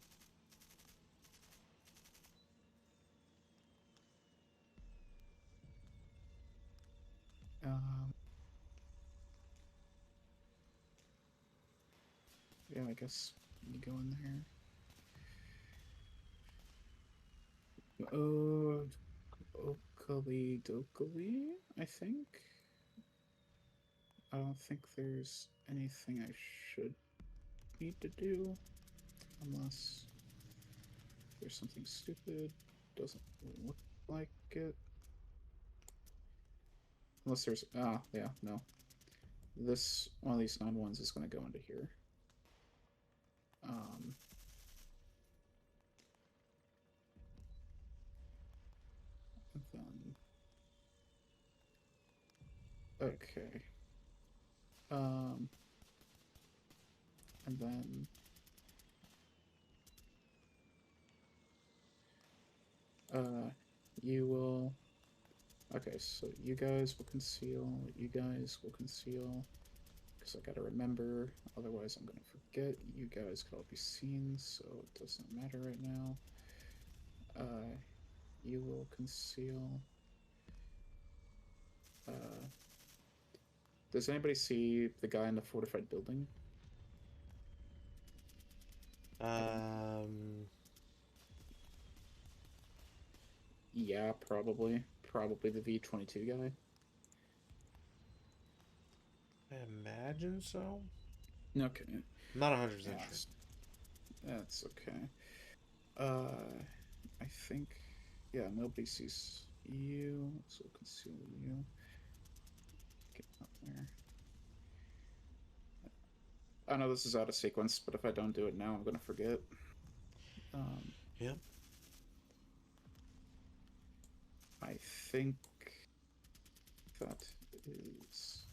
Yeah, I guess you go in there. Oh, Oakley Dokley, I think. I don't think there's anything I should need to do, unless there's something stupid. Doesn't look like it. Unless there's... Ah, yeah, no. This, one of these 9-1s is going to go into here. Then... Okay. Um, and then you will. Okay, so you guys will conceal. You guys will conceal. Because I gotta remember, otherwise I'm gonna forget. You guys can all be seen, so it doesn't matter right now. Uh, you will conceal. Uh, does anybody see the guy in the fortified building? Um, Yeah, probably. Probably the V-22 guy. I imagine so. Okay. I'm not 100% Yeah, sure. that's okay. Uh, I think, yeah, nobody sees you, so conceal you. Get up there. I know this is out of sequence, but if I don't do it now, I'm gonna forget. Um, Yep. I think that is,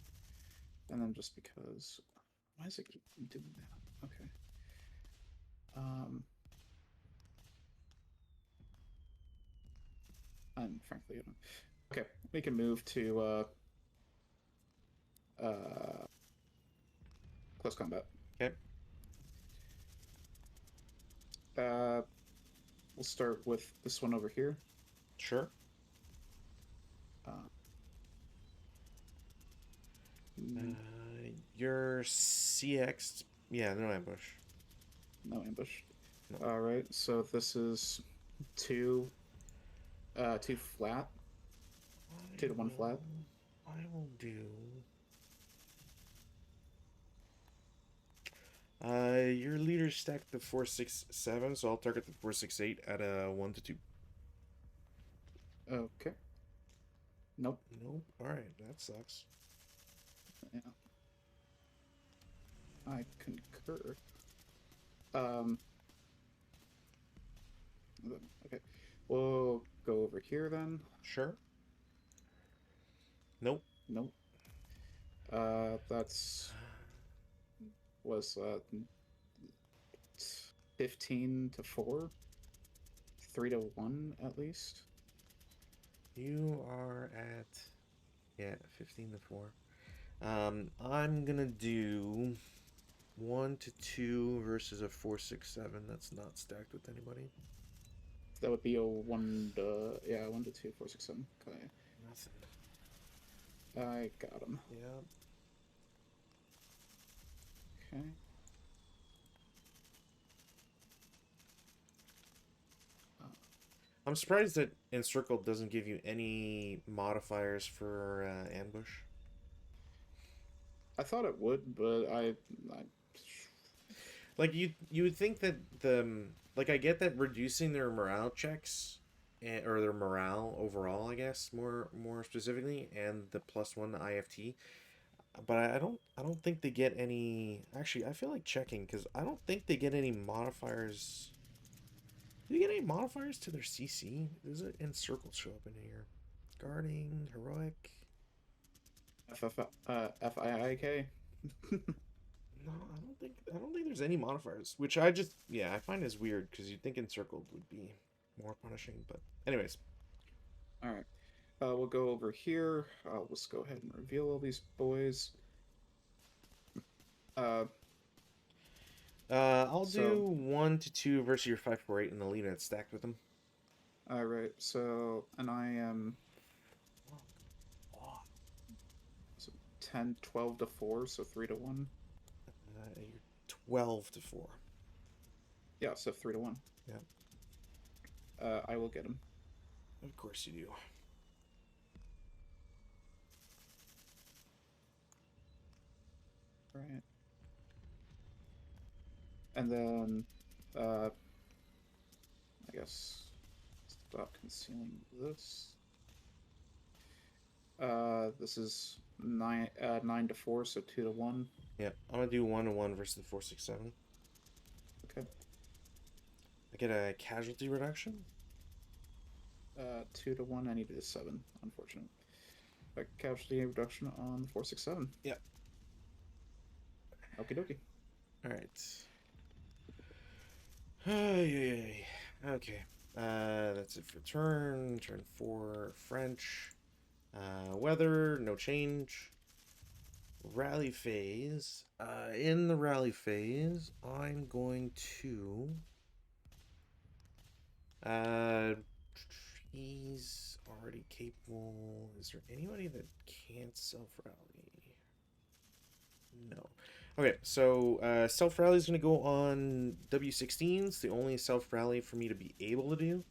and then just because, why does it keep doing that? Okay. Um, and frankly, I don't. Okay, we can move to uh, close combat. Okay. Uh, we'll start with this one over here. Sure. Uh, Your CX. Yeah, no ambush. no ambush. No. All right, so this is two, two flat, I 2 to 1 will. flat. I will do. Your leader stacked the 467, so I'll target the 468 at a 1 to 2. Okay. Nope. Nope. All right, that sucks. Yeah, I concur. Um, okay. We'll go over here then. Sure. Nope. Nope. That's was 15 to 4, 3 to 1 at least. You are at, yeah, 15 to 4. I'm gonna do 1 to 2 versus a 467 that's not stacked with anybody. That would be a 1 to, yeah, 1 to 2, 4, 6, 7. Okay. Nothing. I got him. Yeah. Okay. Uh, I'm surprised that Encircled doesn't give you any modifiers for ambush. I thought it would, but I Like you would think that like I get that reducing their morale checks or their morale overall, I guess more specifically, and the +1 IFT, but I don't think they get any. Actually, I feel like checking because I don't think they get any modifiers. Do they get any modifiers to their CC? Does it Encircled show up in here? Guarding, heroic. FIIK. No, I don't think there's any modifiers, which I just yeah, I find is weird because you'd think encircled would be more punishing, but anyways. All right. We'll go over here. Let's go ahead and reveal all these boys. Uh, I'll so, do 1 to 2 versus your 548 in the lead that's stacked with them. all right. So, and I am Oh, so 10, 12 to 4, so 3 to 1. you're 12 to 4. Yeah, so 3 to 1. Yeah, I will get him. of course you do. Right. And then, I guess, stop concealing this. This is 9 to 4, so 2 to 1. Yeah, I'm gonna do 1 to 1 versus the 467. Okay. I get a casualty reduction. 2 to 1. I needed a 7, unfortunate. A casualty reduction on 467. Yeah. Okie dokie. All right. Ay. Okay. That's it for turn. Turn 4, French. Weather, no change. Rally phase. In the rally phase, I'm going to. Uh, he's already capable. Is there anybody that can't self rally? No. Okay, so self rally is going to go on W16. It's the only self rally for me to be able to do.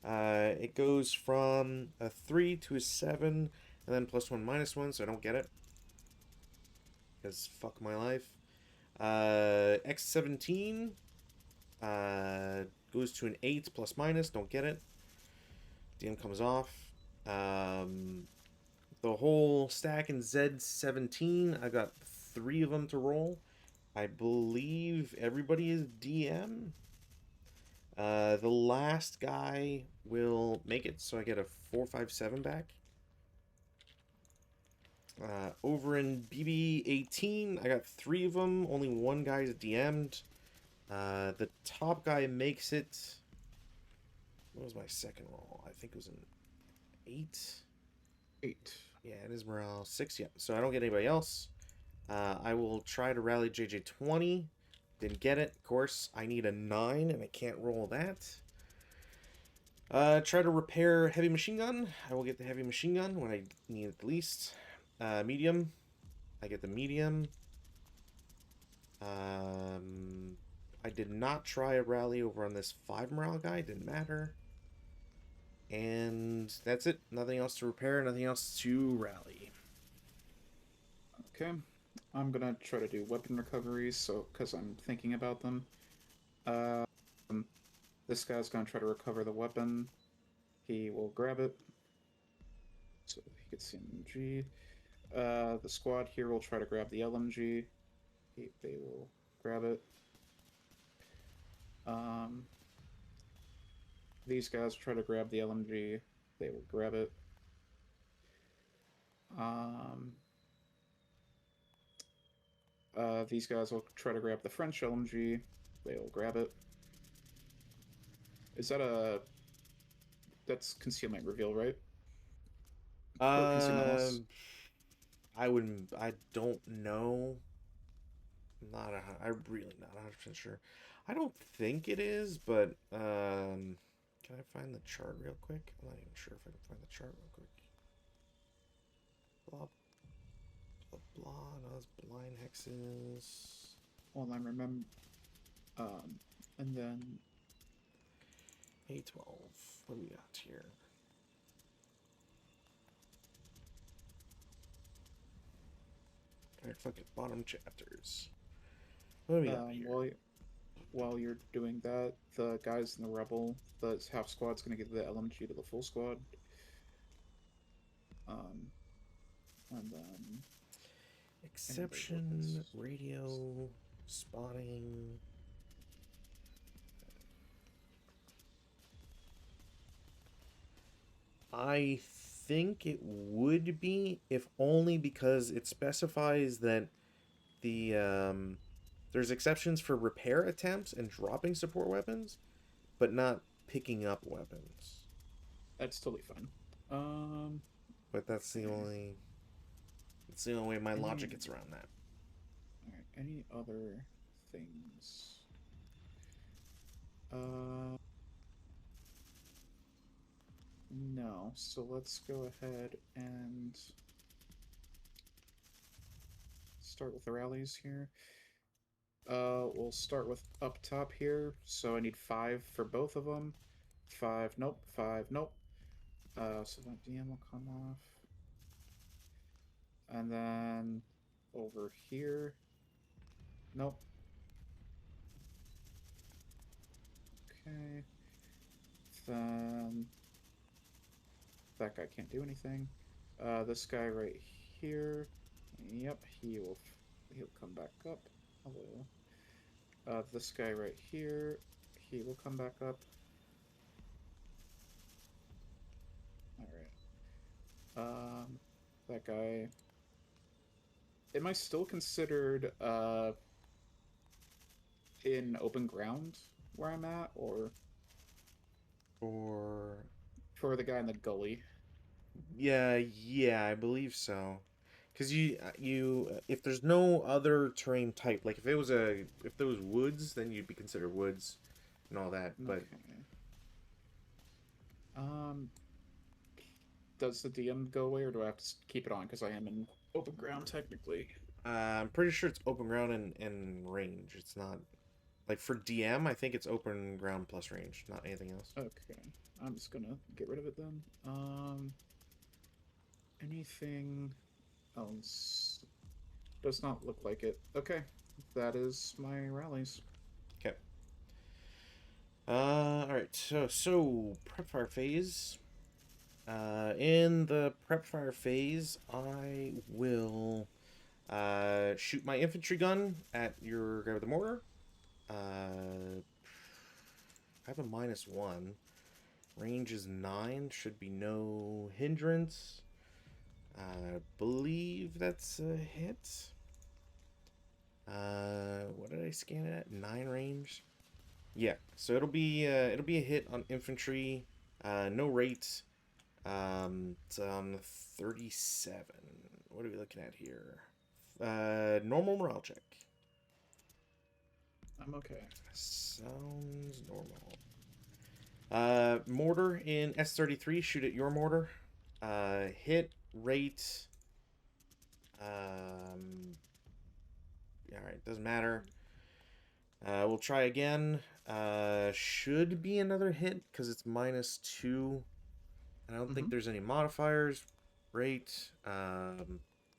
It goes from a 3 to a 7, and then +1, -1, so I don't get it. Because fuck my life. X17 goes to an 8 ±, don't get it. DM comes off. The whole stack in Z17, I got 3 of them to roll. I believe everybody is DM. The last guy will make it, so I get a 4/5/7 back. Over in BB18, I got 3 of them. Only one guy's DM'd. The top guy makes it. What was my second roll? I think it was an 8. 8. Yeah, it is morale 6. Yeah, so I don't get anybody else. I will try to rally JJ20. Didn't get it. Of course, I need a 9, and I can't roll that. Try to repair heavy machine gun. I will get the heavy machine gun when I need it the least. Medium. I get the medium. I did not try a rally over on this 5 morale guy. Didn't matter. And that's it. Nothing else to repair. Nothing else to rally. Okay. I'm gonna try to do weapon recoveries, so because I'm thinking about them. This guy's gonna try to recover the weapon. He will grab it, so he gets the MG. The squad here will try to grab the LMG. They will grab it. These guys try to grab the LMG. They will grab it. These guys will try to grab the French LMG. They will grab it. Is that a... That's concealment reveal, right? Or concealment loss? I don't know. I'm really not 100% sure. I don't think it is, but can I find the chart real quick? I'm not even sure if I can find the chart real quick. Blah blah blah. No, it's blind hexes. Well, I remember. And then A12. What do we got here? Alright, fuck it. Bottom chapters. What do we got here? while you're doing that, the guys in the rebel, the half squad's gonna give the LMG to the full squad. And then Exception, radio, spotting. I think it would be, if only because it specifies that there's exceptions for repair attempts and dropping support weapons, but not picking up weapons. that's totally fine. But that's the only way my logic gets around that. Alright, any other things? No. So let's go ahead and start with the rallies here. We'll start with up top here. So I need 5 for both of them. 5, nope. 5, nope. So that DM will come off. And then over here. Nope. Okay. Then that guy can't do anything. This guy right here. Yep, he'll come back up. Hello. This guy right here, he will come back up. Alright. That guy... Am I still considered, in open ground where I'm at, or Or for the guy in the gully? yeah, I believe so. Because if there's no other terrain type, like if there was woods, then you'd be considered woods and all that. But Okay. Um, does the DM go away, or do I have to keep it on because I am in open ground technically? I'm pretty sure it's open ground and range. It's not like for DM. I think it's open ground plus range, not anything else. Okay, I'm just gonna get rid of it then. Anything else? Does not look like it. Okay, that is my rallies. Okay. All right. So prep fire phase. In the prep fire phase, I will shoot my infantry gun at your guy with the mortar. I have a -1. Range is 9. Should be no hindrance. I believe that's a hit. What did I scan it at? 9 range. Yeah, so it'll be a hit on infantry. No rate. It's on 37. What are we looking at here? Normal morale check. I'm okay. Sounds normal. Mortar in S33. Shoot at your mortar. Hit rate. All right, doesn't matter. We'll try again. Should be another hit because it's -2. And I don't think there's any modifiers. Rate.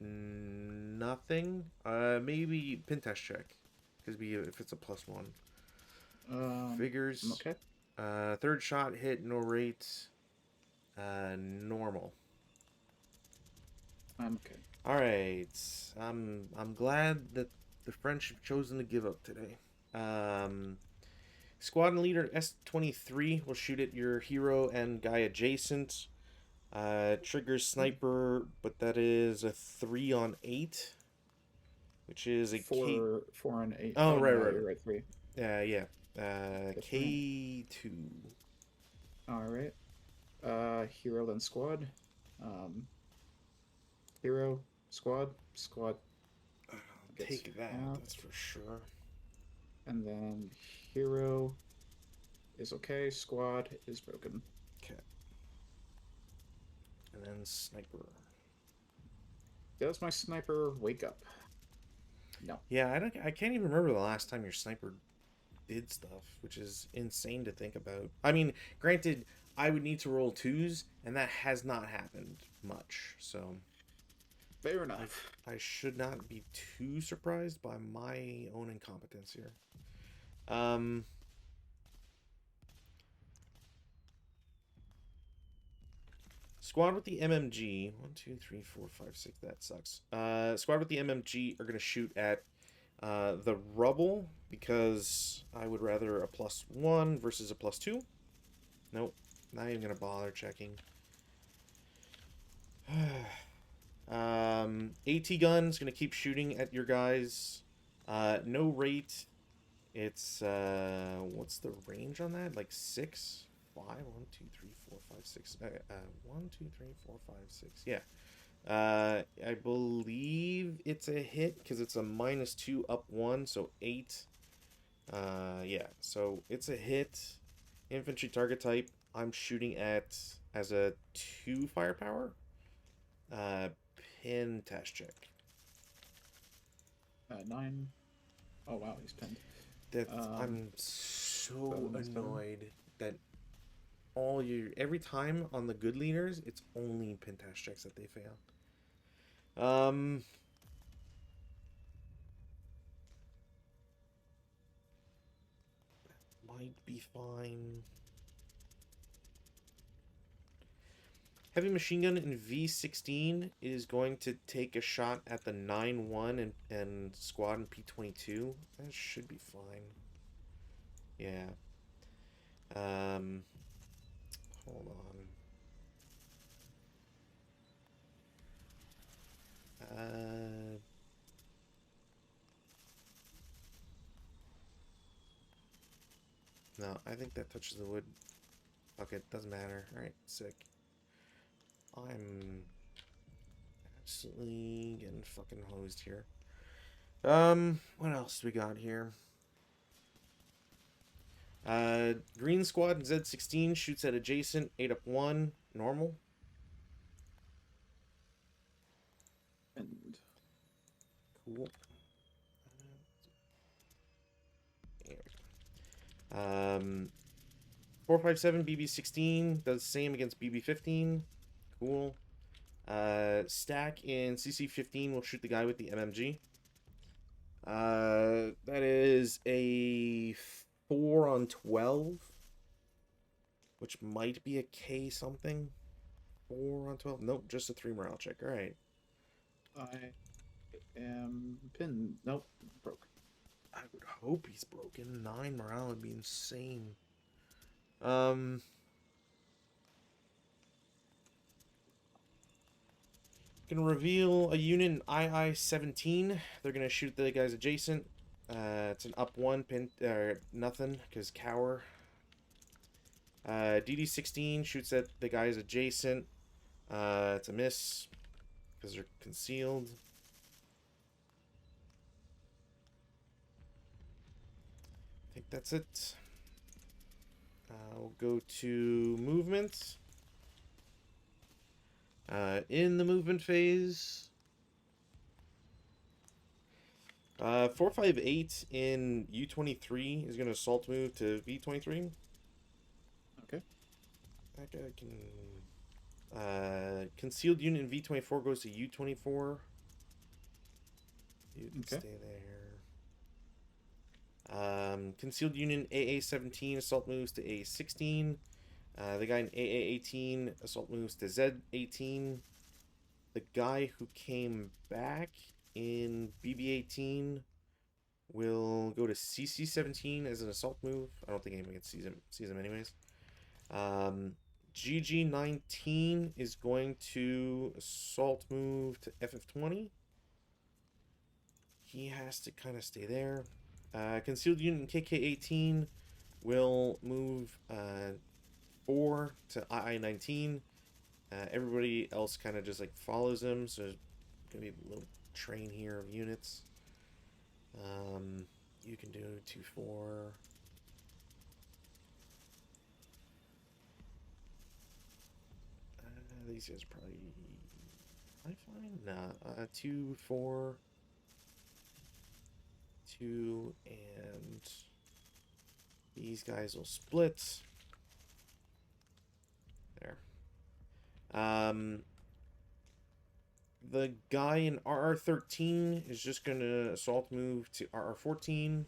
Nothing. Maybe pin test check. Because if it's a +1. Figures. I'm okay. Third shot hit, no rate. Normal. I'm okay. All right. I'm glad that the French have chosen to give up today. Squadron leader S23 will shoot at your hero and guy adjacent. Triggers sniper, but that is a 3 on 8, which is a four and 8. Oh, right, no, right, you're right. 3. yeah. Okay, K2. All right. Hero then squad. Hero squad. Take that. That's for sure. And then hero is okay. Squad is broken. Okay. And then sniper. Does my sniper wake up? No. Yeah, I can't even remember the last time your sniper did stuff, which is insane to think about. I mean, granted, I would need to roll 2s, and that has not happened much. So fair enough. I should not be too surprised by my own incompetence here. Squad with the MMG. 1, 2, 3, 4, 5, 6. That sucks. Squad with the MMG are going to shoot at the rubble because I would rather a +1 versus a +2. Nope. Not even going to bother checking. AT gun's going to keep shooting at your guys. No rate. It's, what's the range on that? Like 6? 5? 1, 2, 3, 4, 5, 6. 1, 2, 3, 4, 5, 6. Yeah. I believe it's a hit because it's a -2 up 1, so 8. Yeah, so it's a hit. Infantry target type. I'm shooting at as a 2 firepower. Pin test check. 9. Oh wow, he's pinned. I'm so annoyed that every time on the good leaders, it's only pin test checks that they fail. Might be fine. Heavy machine gun in V16 is going to take a shot at the 9-1 and squad in P22. That should be fine. Yeah. Hold on. No, I think that touches the wood. Okay, doesn't matter. Alright, sick. I'm absolutely getting fucking hosed here. What else do we got here? Green squad Z16 shoots at adjacent, 8 up 1, normal. And Cool. Um, 457 BB16 does the same against BB15. Cool. Stack in CC15 will shoot the guy with the MMG. That is a 4 on 12, which might be a K something. 4 on 12. Nope, just a 3 morale check. All right. I am pinned. Nope, broke. I would hope he's broken. 9 morale would be insane. Gonna reveal a unit in II-17. They're gonna shoot the guys adjacent. It's an up 1 pin, nothing because cower. DD16 shoots at the guys adjacent. It's a miss because they're concealed. I think that's it. We'll go to movement. In the movement phase, 458 in U23 is going to assault move to V23. Okay. That guy can. Concealed unit in V24 goes to U24. You can stay there. Concealed unit in AA17 assault moves to A16. The guy in AA18 assault moves to Z18. The guy who came back in BB18 will go to CC17 as an assault move. I don't think anyone sees him anyways. GG19 is going to assault move to FF20. He has to kind of stay there. Concealed unit in KK18 will move 4 to II-19. Everybody else kind of just like follows him, so there's gonna be a little train here of units. You can do 2-4. These guys are probably fine. Nah, 2-4, 2, and these guys will split. There. The guy in RR13 is just gonna assault move to RR14.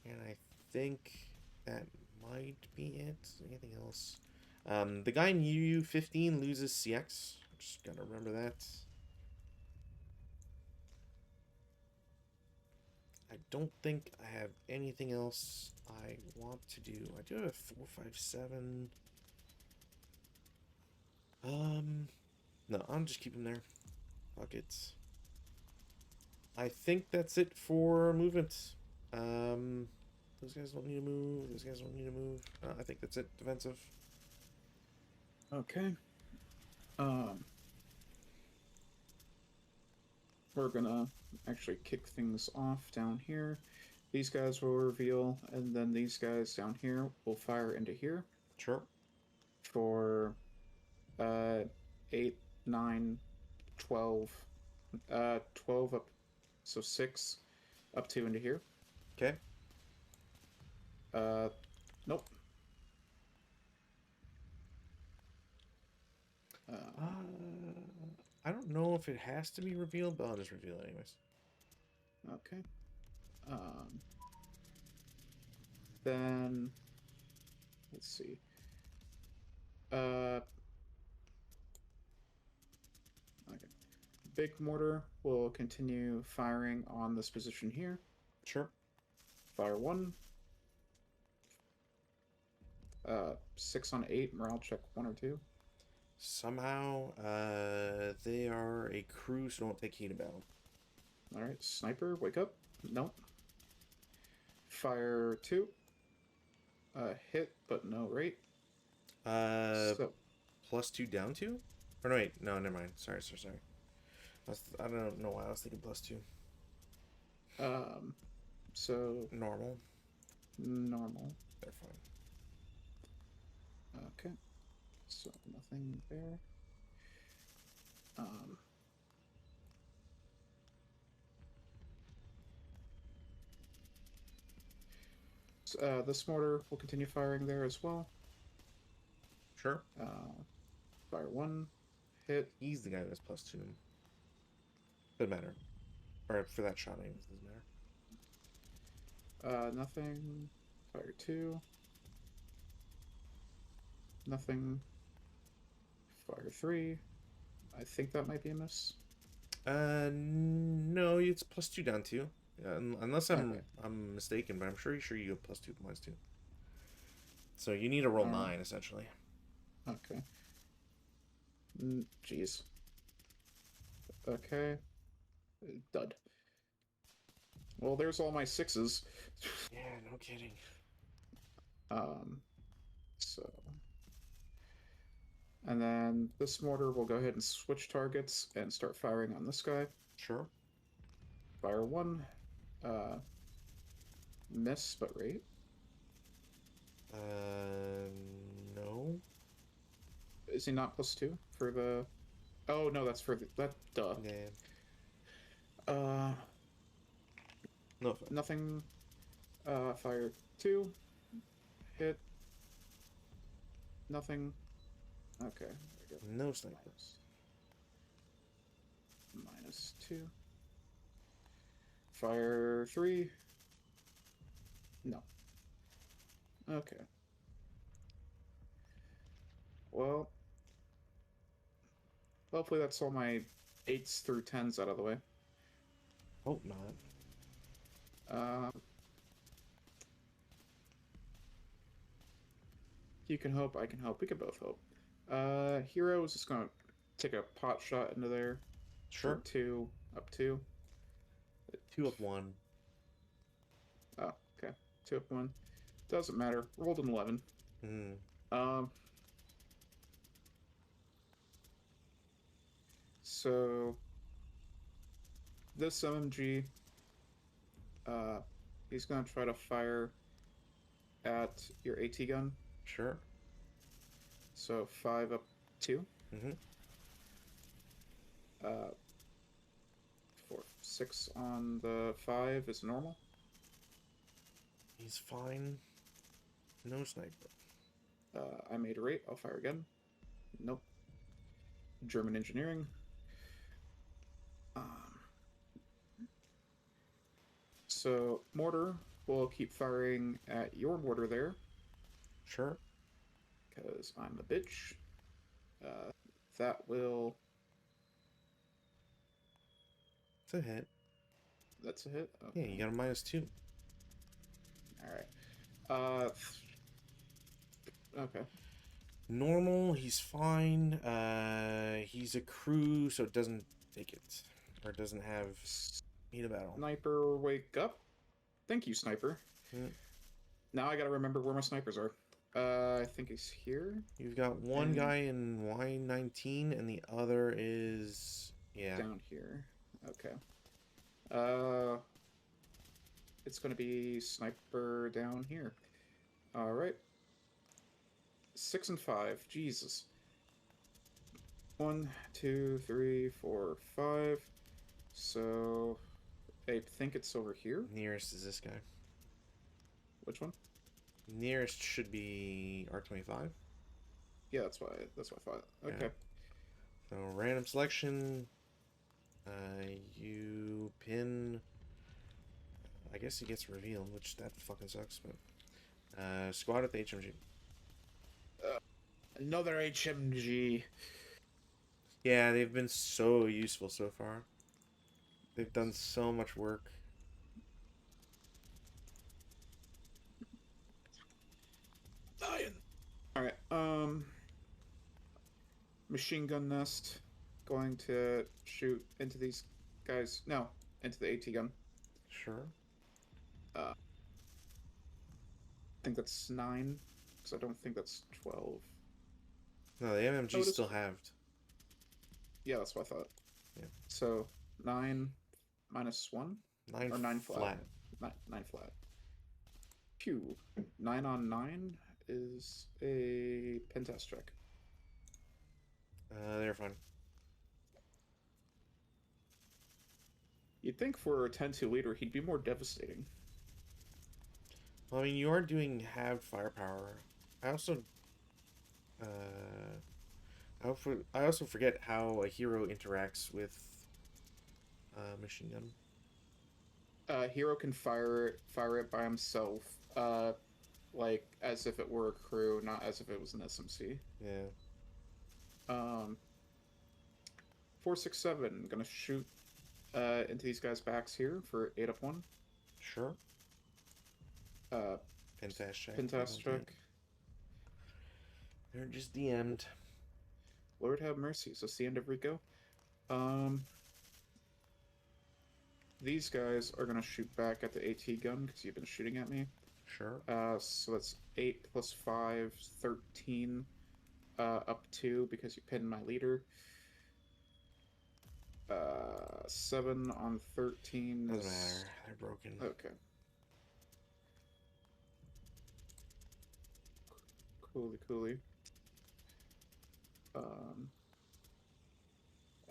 And I think that might be it. Anything else? The guy in UU15 loses CX. Just gotta remember that. I don't think I have anything else I want to do. I do have a 457. No, I'm just keeping there. Fuck it. I think that's it for movement. Those guys don't need to move. Those guys don't need to move. I think that's it. Defensive. Okay. We're gonna actually kick things off down here. These guys will reveal, and then these guys down here will fire into here. Sure. For 8, 9, 12. 12 up, so 6 up 2 into here. Okay. Nope. I don't know if it has to be revealed, but I'll just reveal it anyways. Okay. Then let's see. Okay. Big mortar will continue firing on this position here. Sure. Fire 1. 6 on 8, morale check 1 or 2. Somehow, they are a crew, so don't take heat of battle. Alright, sniper, wake up. Nope. Fire 2. Hit, but no rate. Uh, So, +2 down 2? Or no, wait, no, never mind. Sorry. I don't know why I was thinking +2. um, so Normal. normal. They're fine. Okay. So nothing there. Um, this mortar will continue firing there as well. Sure. Fire 1. Hit. He's the guy that's +2. Doesn't matter. Or for that shot, anyways, doesn't matter. Nothing. Fire 2. Nothing. Fire 3. I think that might be a miss. No, it's +2 down 2. Unless Okay. I'm mistaken, but I'm sure you have +2 +2. So you need to roll 9 essentially. Okay. Jeez. Okay. Dud. Well, there's all my 6s. Yeah, no kidding. So. And then this mortar will go ahead and switch targets and start firing on this guy. Sure. Fire 1. Miss, but rate. No. Is he not +2 for the... Oh, no, that's for the... That, duh. Yeah. No. Nothing. Fire 2. Hit. Nothing. Okay. There we go. No sniper. -2. Fire 3. No. Okay. Well, hopefully that's all my 8s through 10s out of the way. Hope not. You can hope, I can hope, we can both hope. Hero is just gonna take a pot shot into there. Sure. 2, up 2. 2 up 1. Oh, okay. 2 up 1. Doesn't matter. Rolled an 11. So this MMG, he's gonna try to fire at your AT gun. Sure. So 5 up 2. 4, 6 on the 5 is normal. He's fine. No sniper. I made a rate. I'll fire again. Nope. German engineering. So mortar will keep firing at your mortar there. Sure. Because I'm a bitch. That will... It's a hit. That's a hit? Okay. Yeah, you got a -2. Alright. Okay. Normal, he's fine. He's a crew, so it doesn't take it. Or doesn't have need a battle. Sniper, wake up. Thank you, Sniper. Now I gotta remember where my snipers are. I think he's here. You've got one guy in Y19, and the other is... Yeah. Down here. Okay. It's gonna be Sniper down here. Alright. 6 and 5. Jesus. 1, 2, 3, 4, 5. So I think it's over here. Nearest is this guy. Which one? Nearest should be R25. Yeah, that's what I thought. Okay. Yeah. So random selection. You pin. I guess he gets revealed, which that fucking sucks. But squad at the HMG. Another HMG. Yeah, they've been so useful so far. They've done so much work. Dying. Alright, machine gun nest. Going to shoot into these guys. No, into the AT gun. Sure. think that's 9, because I don't think that's 12. No, the Oh, MMG it is. still halved. Yeah, that's what I thought. Yeah. So 9 minus 1? Nine Or 9 flat. flat. 9 flat. Pew. 9 on 9 is a pentest check. They're fine. You'd think for a 10-2 leader, he'd be more devastating. Well, I mean, you are doing halved firepower. I also, I also forget how a hero interacts with machine gun. Hero can fire it by himself, like as if it were a crew, not as if it was an SMC. Yeah. 467, gonna shoot into these guys' backs here for 8 up 1. Sure. Uh, Pentast check. Pentest check. They're just DM'd. Lord have mercy. So it's the end of Rico. These guys are gonna shoot back at the AT gun because you've been shooting at me. Sure. So that's 8 plus 5, 13. Up 2 because you pinned my leader. 7 on 13 Doesn't is... matter. They're broken. Okay. Coolly.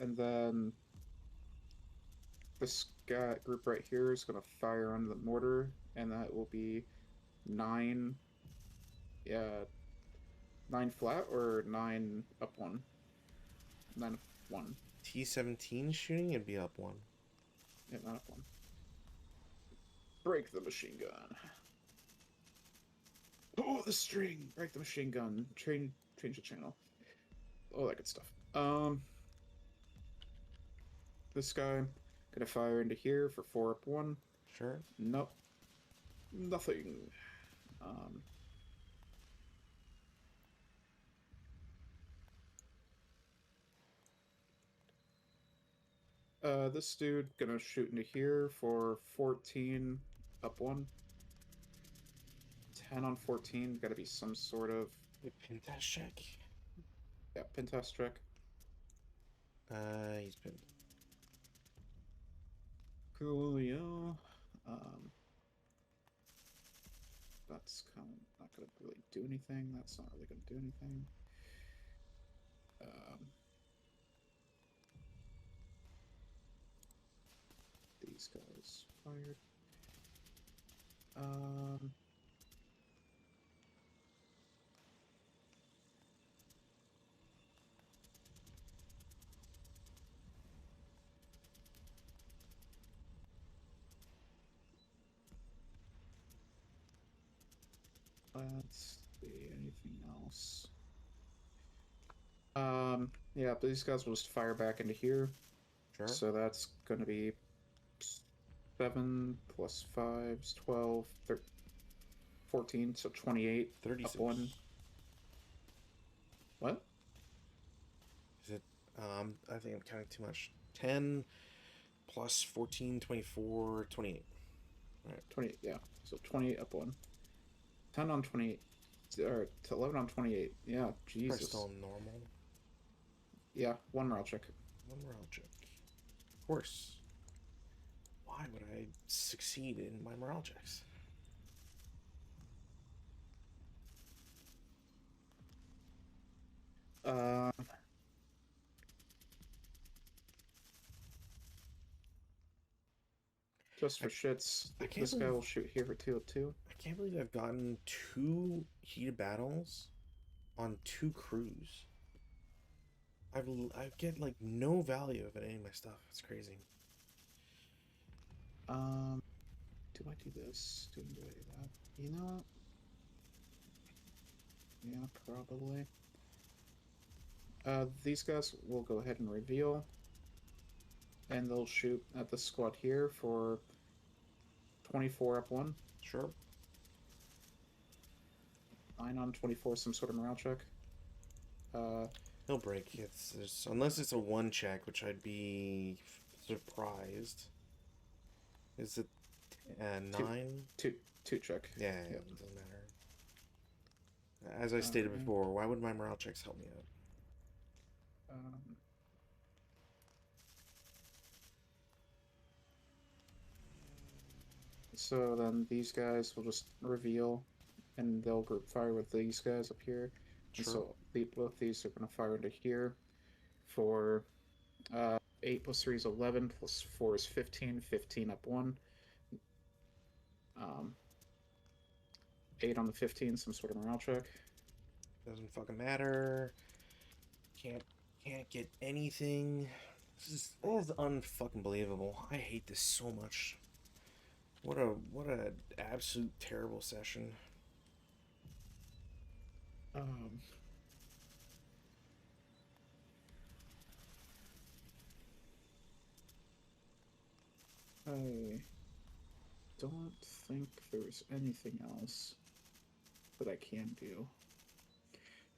And then this guy group right here is gonna fire on the mortar, and that will be 9. Yeah, 9 flat or 9 up 1. 9 up 1. T-17 shooting and be up 1. Yeah, 9 up 1. Break the machine gun. Oh, the string! Break the machine gun. Change the channel. All that good stuff. This guy gonna fire into here for 4 up 1. Sure. Nope. Nothing. This dude gonna shoot into here for 14 up 1. 10 on 14. Gotta be some sort of... Pentast check. Yeah, pentest check. He's pinned. Coolio. That's kind of not gonna really do anything. That's not really gonna do anything. These guys fired. Let's see, anything else? Yeah, but these guys will just fire back into here. Sure. So that's gonna be 7 plus 5 is 12, 13, 14, so 28. 36. Up 1. What? Is it? I think I'm counting too much. 10 plus 14, 24, 28. All right, 28, yeah. So 28 up 1. 10 on 28. Or 11 on 28. Yeah, Jesus. Probably still normal. Yeah, 1 morale check. 1 morale check. Of course. Why would I succeed in my morale checks? Just for shits, this guy will shoot here for 2 up 2. I can't believe I've gotten 2 heated battles on 2 crews. I get like no value of any of my stuff. It's crazy. Do I do this? Do I do that? You know what? Yeah, probably. These guys will go ahead and reveal. And they'll shoot at the squad here for 24 up 1. Sure. 9 on 24, some sort of morale check. He'll break. It's unless it's a 1 check, which I'd be surprised. Is it 9? Two check. Yeah, it doesn't matter. As I stated Alright. before, why would my morale checks help me out? Um, so then these guys will just reveal, and they'll group fire with these guys up here. And Sure. so both these are going to fire into here for 8 plus 3 is 11, plus 4 is 15, 15 up 1. Um, 8 on the 15, some sort of morale check. Doesn't fucking matter. Can't can't get anything. This is unfucking believable. I hate this so much. What a absolute terrible session. Um, I don't think there's anything else that I can do.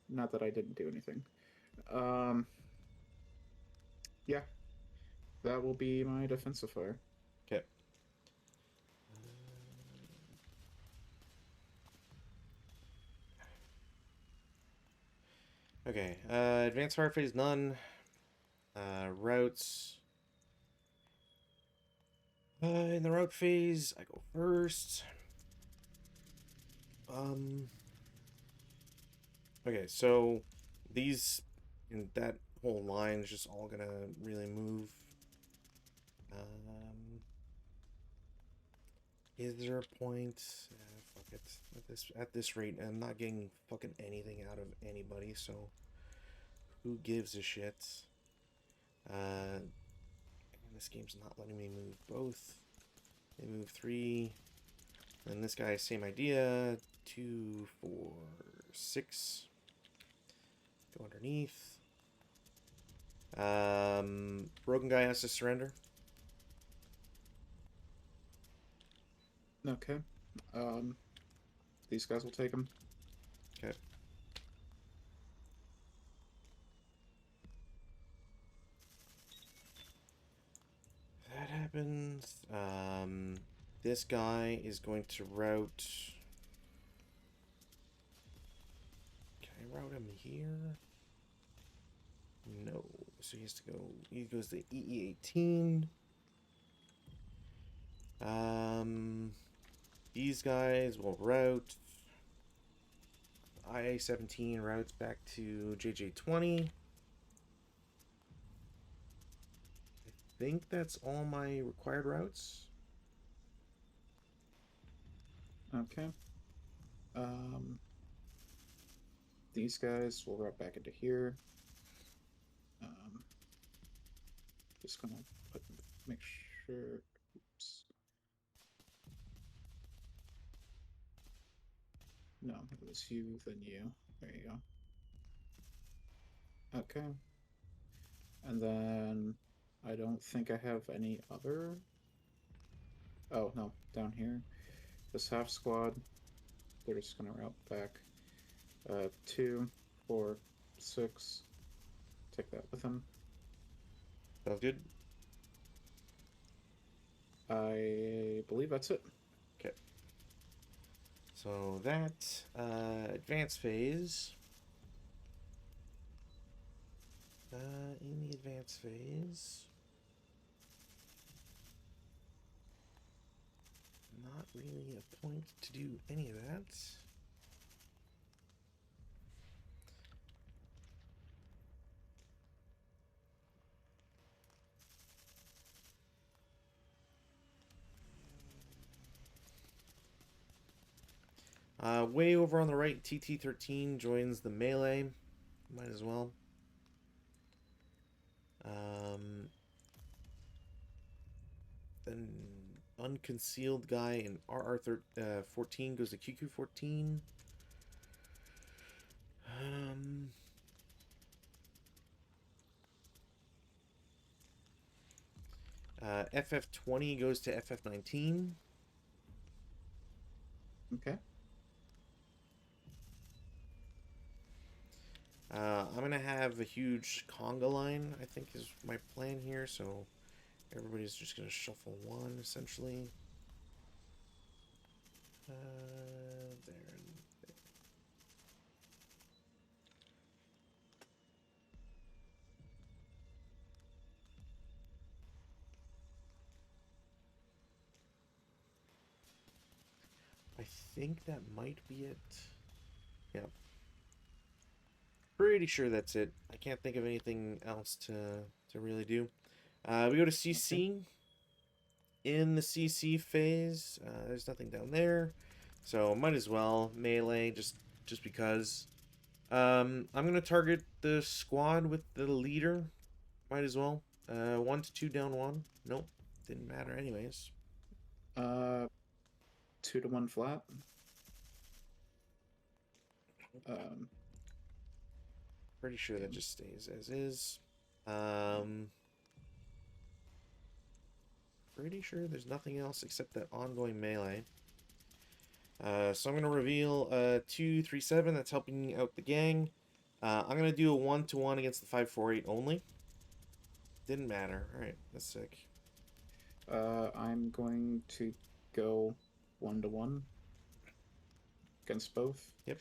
Not that I didn't do anything. Um, yeah, that will be my defensive fire. Okay. Okay. Advanced fire phase none. Routes. In the route phase, I go first. Okay, so these in that whole line is just all gonna really move. Is there a point? Fuck it. At this rate, I'm not getting fucking anything out of anybody, so who gives a shit? And this game's not letting me move both. They move 3. And this guy, same idea. 2, 4, 6. Go underneath. Broken guy has to surrender. Okay. These guys will take them. Okay. That happens. This guy is going to route. Can I route him here? No. So he has to go. He goes to EE18. These guys will route. IA17 routes back to JJ20. I think that's all my required routes. Okay. These guys will route back into here. Just gonna make sure. Oops. No, it was you, then you. There you go. Okay. And then I don't think I have any other. Oh, no, down here. This half squad, they're just gonna route back. 2, 4, 6. Take that with them. Sounds good. I believe that's it. Okay. So that advanced phase. In the advanced phase, not really a point to do any of that. Way over on the right, TT13 joins the melee. Might as well. Then unconcealed guy in RR14 goes to QQ14. FF20 goes to FF19. Okay. I'm going to have a huge conga line, I think is my plan here. So everybody's just going to shuffle one, essentially. There and there. I think that might be it. Yeah. Pretty sure that's it. I can't think of anything else to really do. We go to Okay. CC. In the CC phase, there's nothing down there, so might as well melee just because. I'm gonna target the squad with the leader. Might as well. 1 to 2 down one. Nope, didn't matter anyways. 2 to 1 flat. Um, Pretty sure that damn. just stays as is. Um, Pretty sure there's nothing else except that ongoing melee. So I'm gonna reveal 237. That's helping out the gang. I'm gonna do a 1-to-1 against the 548 only. Didn't matter. All right, that's sick. I'm going to go 1 to 1 against both. Yep,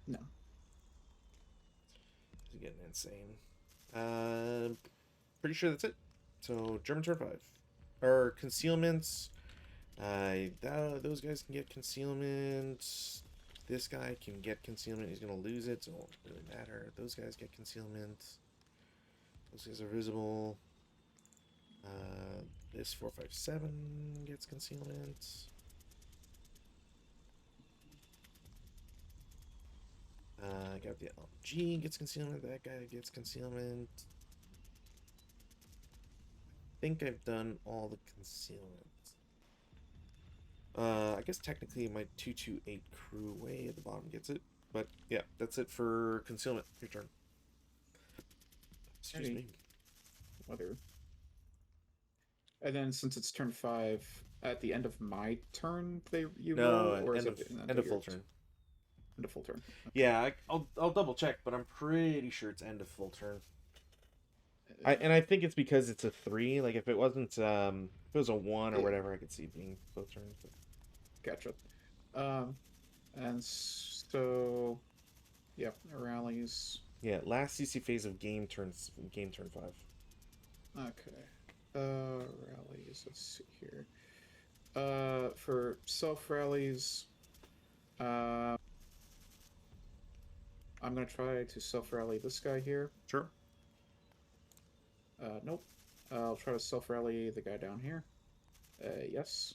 No. this is getting insane. Uh, Pretty sure that's it. So German turn 5, or concealments. Those guys can get concealment. This guy can get concealment. He's gonna lose it, so it won't really matter. Those guys get concealment. Those guys are visible. This 457 gets concealment. I got the LG gets concealment. That guy gets concealment. I think I've done all the concealment. I guess technically my 228 crew way at the bottom gets it. But yeah, that's it for concealment. Your turn. Excuse Hey, me. whether. And then since it's turn 5, at the end of my turn, you roll, No, or is it the end end of of full yours? turn. End of full turn. Okay. Yeah, I'll double check, but I'm pretty sure it's end of full turn. Uh, I think it's because it's a 3. Like if it wasn't if it was a 1 or yeah, whatever, I could see it being both turns. But... gotcha. Um, and so, yeah, rallies. Yeah, last CC phase of game turn 5. Okay. Rallies. Let's see here. For self rallies, uh, I'm gonna try to self rally this guy here. Sure. Nope. I'll try to self rally the guy down here. Yes.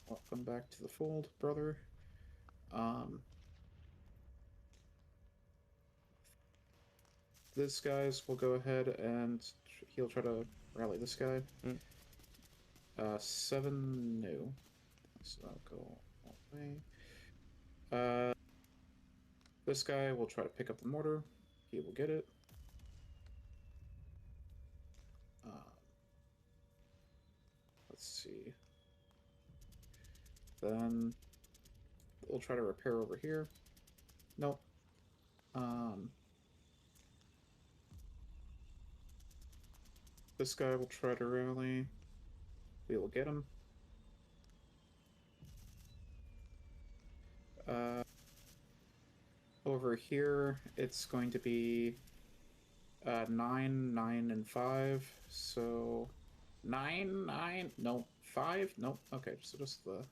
Welcome back to the fold, brother. Um, this guy's will go ahead and he'll try to rally this guy. Mm. 7 no. So I'll go all the way. Uh, this guy will try to pick up the mortar. He will get it. Let's see. Then we'll try to repair over here. Nope. This guy will try to rally. We will get him. Over here, it's going to be 9, 9, and 5. So 9, 9. No, 5. Nope. Okay, so just the.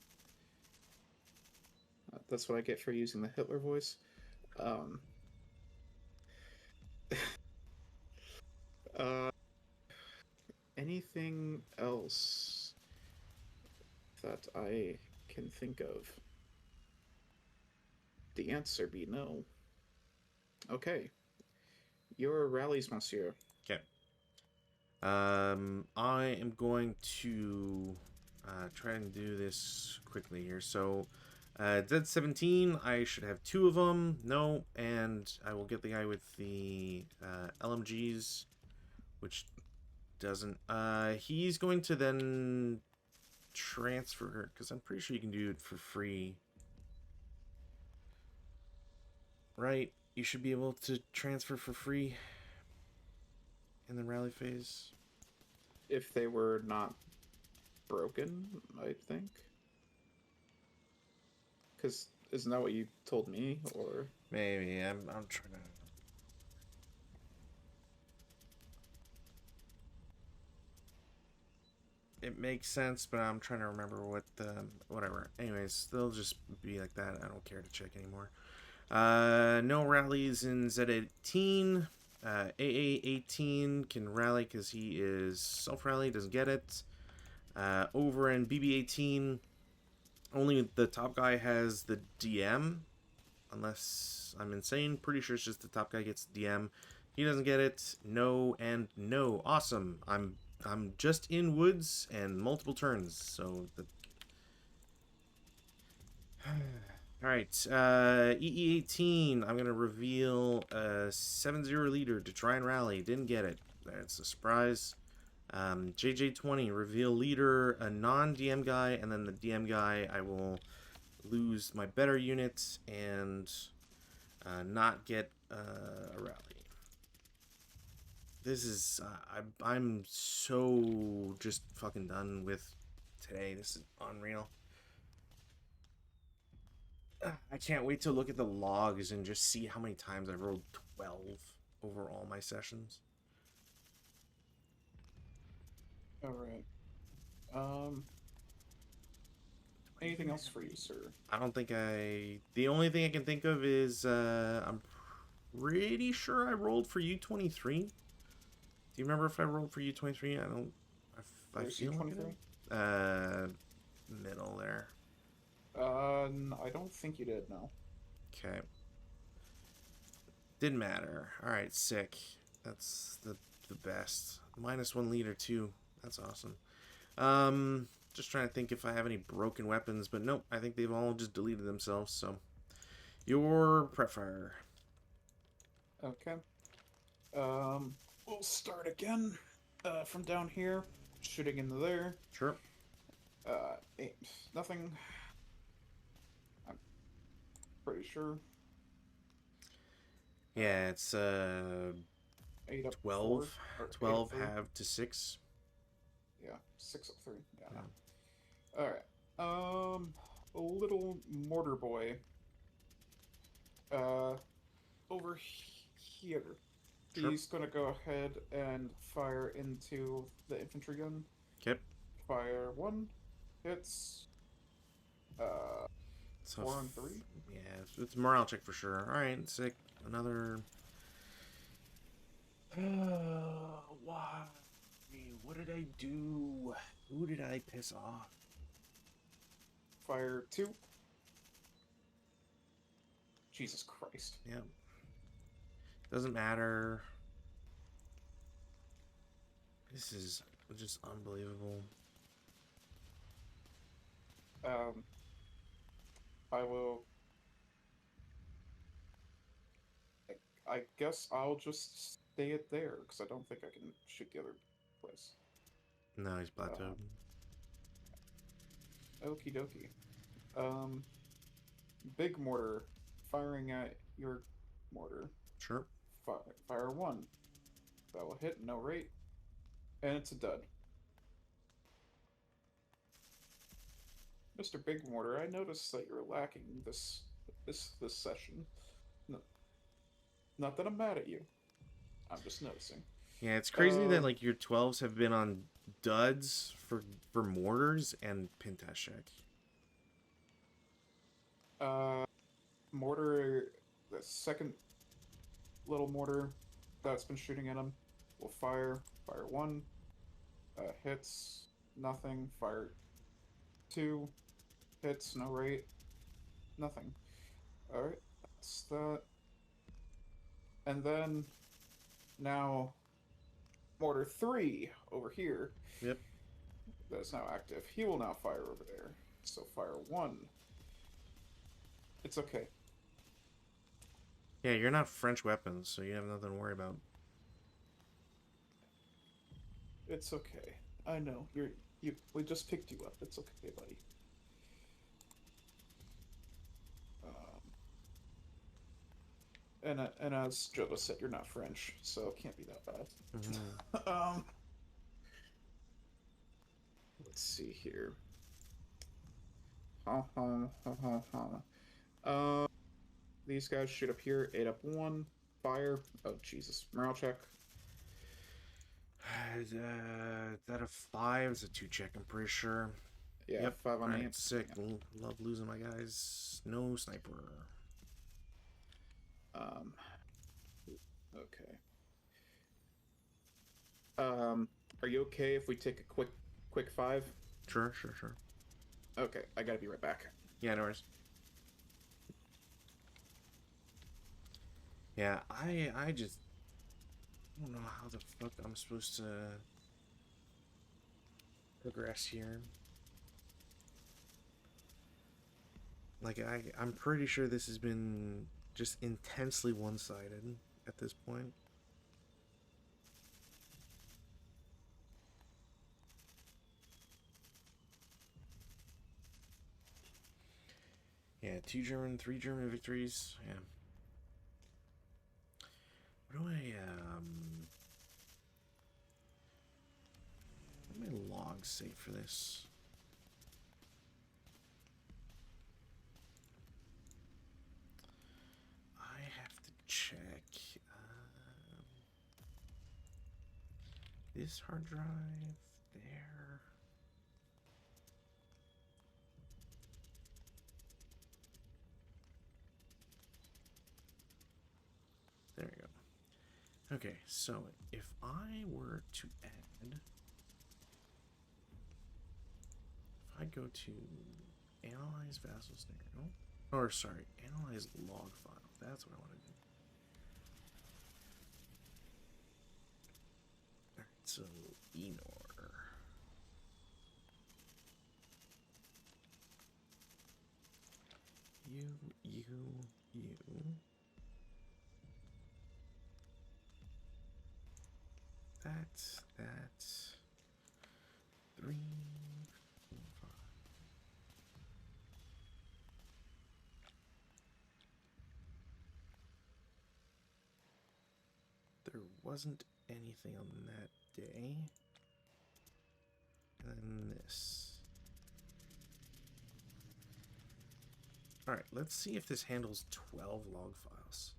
That's what I get for using the Hitler voice. Uh, Anything else that I can think of? The answer be no. Okay. Your rallies, monsieur. Okay. I am going to try and do this quickly here. So, Dead 17, I should have 2 of them. No, and I will get the guy with the LMGs, which doesn't. He's going to then transfer, because I'm pretty sure you can do it for free. Right? You should be able to transfer for free in the rally phase. If they were not broken, I think. Because isn't that what you told me? Or Maybe. I'm trying to... it makes sense, but I'm trying to remember what the whatever. Anyways, they'll just be like that. I don't care to check anymore. No rallies in Z18. AA18 can rally because he is self-rally, doesn't get it. Over in BB18, only the top guy has the DM, unless I'm insane. Pretty sure it's just the top guy gets DM. He doesn't get it. No and no. Awesome. I'm just in woods and multiple turns, so the all right, EE18, I'm going to reveal a 7-0 leader to try and rally. Didn't get it. That's a surprise. JJ20, reveal leader, a non-DM guy, and then the DM guy, I will lose my better units and not get a rally. This is, I'm so just fucking done with today. This is unreal. I can't wait to look at the logs and just see how many times I've rolled 12 over all my sessions. All right. Anything else for you, sir? I don't think I... The only thing I can think of is I'm pretty sure I rolled for U23. Do you remember if I rolled for U23? I don't... I feel like it. Middle there. I don't think you did, no. Okay. Didn't matter. Alright, sick. That's the best. -1 leader, too. That's awesome. Just trying to think if I have any broken weapons, but nope, I think they've all just deleted themselves, so. Your prep fire. Okay. We'll start again, from down here, shooting into there. Sure. Nothing. I'm pretty sure. Yeah, it's 8 up 12. 4, 12 half to 6. Yeah, 6 up 3. Yeah. Alright. A little mortar boy. Over here. Sure. He's gonna go ahead and fire into the infantry gun. Okay. Fire 1. Hits. So 4 and 3. Yeah, it's a morale check for sure. Alright, sick. Another... why? What did I do? Who did I piss off? Fire 2. Jesus Christ. Yeah. Doesn't matter. This is just unbelievable. I will... I guess I'll just stay it there, because I don't think I can shoot the other place. No, he's plateaued. Okie dokie. Big mortar, firing at your mortar. Sure. Fire 1. That will hit, no rate. And it's a dud. Mr. Big Mortar, I noticed that you're lacking this session. No, not that I'm mad at you. I'm just noticing. Yeah, it's crazy that like your 12s have been on duds for mortars and Pintash check. Mortar, the second little mortar that's been shooting at him will fire. Fire 1. Hits, nothing. Fire 2. Hits, no rate. Nothing. Alright, that's that. And then, now, Mortar 3 over here. Yep. That is now active. He will now fire over there. So fire 1. It's okay. Yeah, you're not French weapons, so you have nothing to worry about. It's okay. I know. We just picked you up. It's okay, buddy. And as Joe said, you're not French, so it can't be that bad. Mm-hmm. Let's see here. These guys shoot up here. 8 up 1. Fire. Oh Jesus. Morale check. That a 5? It's a 2 check, I'm pretty sure. Yeah, Yep. 5 on me. Alright, sick. Love losing my guys. No sniper. Okay. Are you okay if we take a quick 5? Sure, sure, sure. Okay, I gotta be right back. Yeah, no worries. Yeah, I just don't know how the fuck I'm supposed to progress here. Like, I'm pretty sure this has been just intensely one-sided at this point. Yeah, 2 German, 3 German victories. Yeah. What do what do my logs say for this? I have to check. This hard drive there. There we go. Okay, so if I were to add, if I go to analyze vassal scenario, or sorry, analyze log file, that's what I want to do. Alright, so Inor. You. That. 3, 4, 5. There wasn't anything on that day. And then this. Alright, let's see if this handles 12 log files.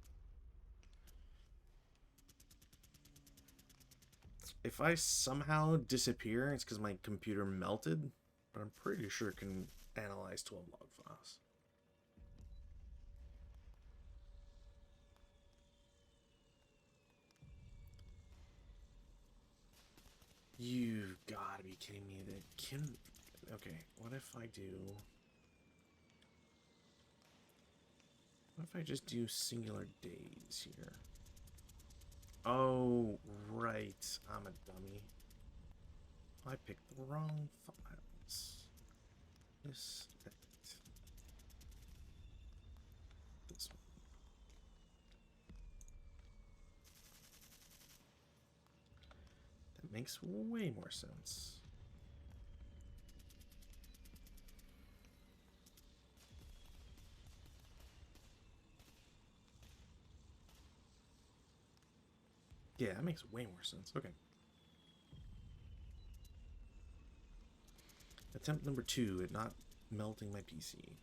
If I somehow disappear, it's because my computer melted, but I'm pretty sure it can analyze 12 log files. You've got to be kidding me. That can... Okay, what if I do... What if I just do singular days here? Oh, right. I'm a dummy. I picked the wrong files. This, that. This one. That makes way more sense. Yeah, that makes way more sense. Okay. Attempt number 2 at not melting my PC.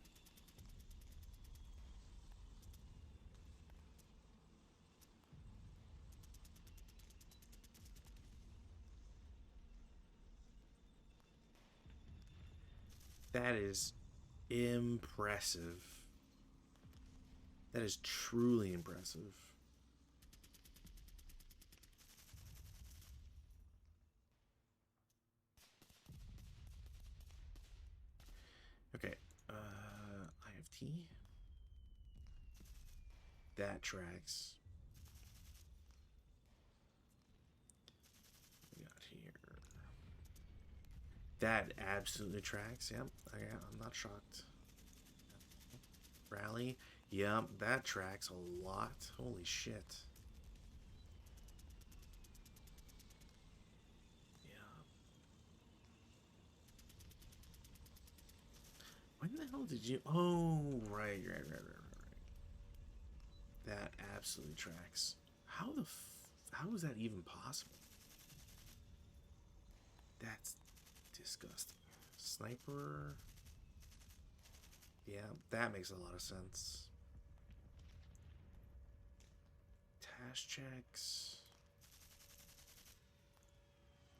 That is impressive. That is truly impressive. Okay, IFT. That tracks. What we got here? That absolutely tracks. Yep, I'm not shocked. Rally. Yep, that tracks a lot. Holy shit. When the hell did you... Oh, right. That absolutely tracks. How is that even possible? That's disgusting. Sniper... Yeah, that makes a lot of sense. Task checks...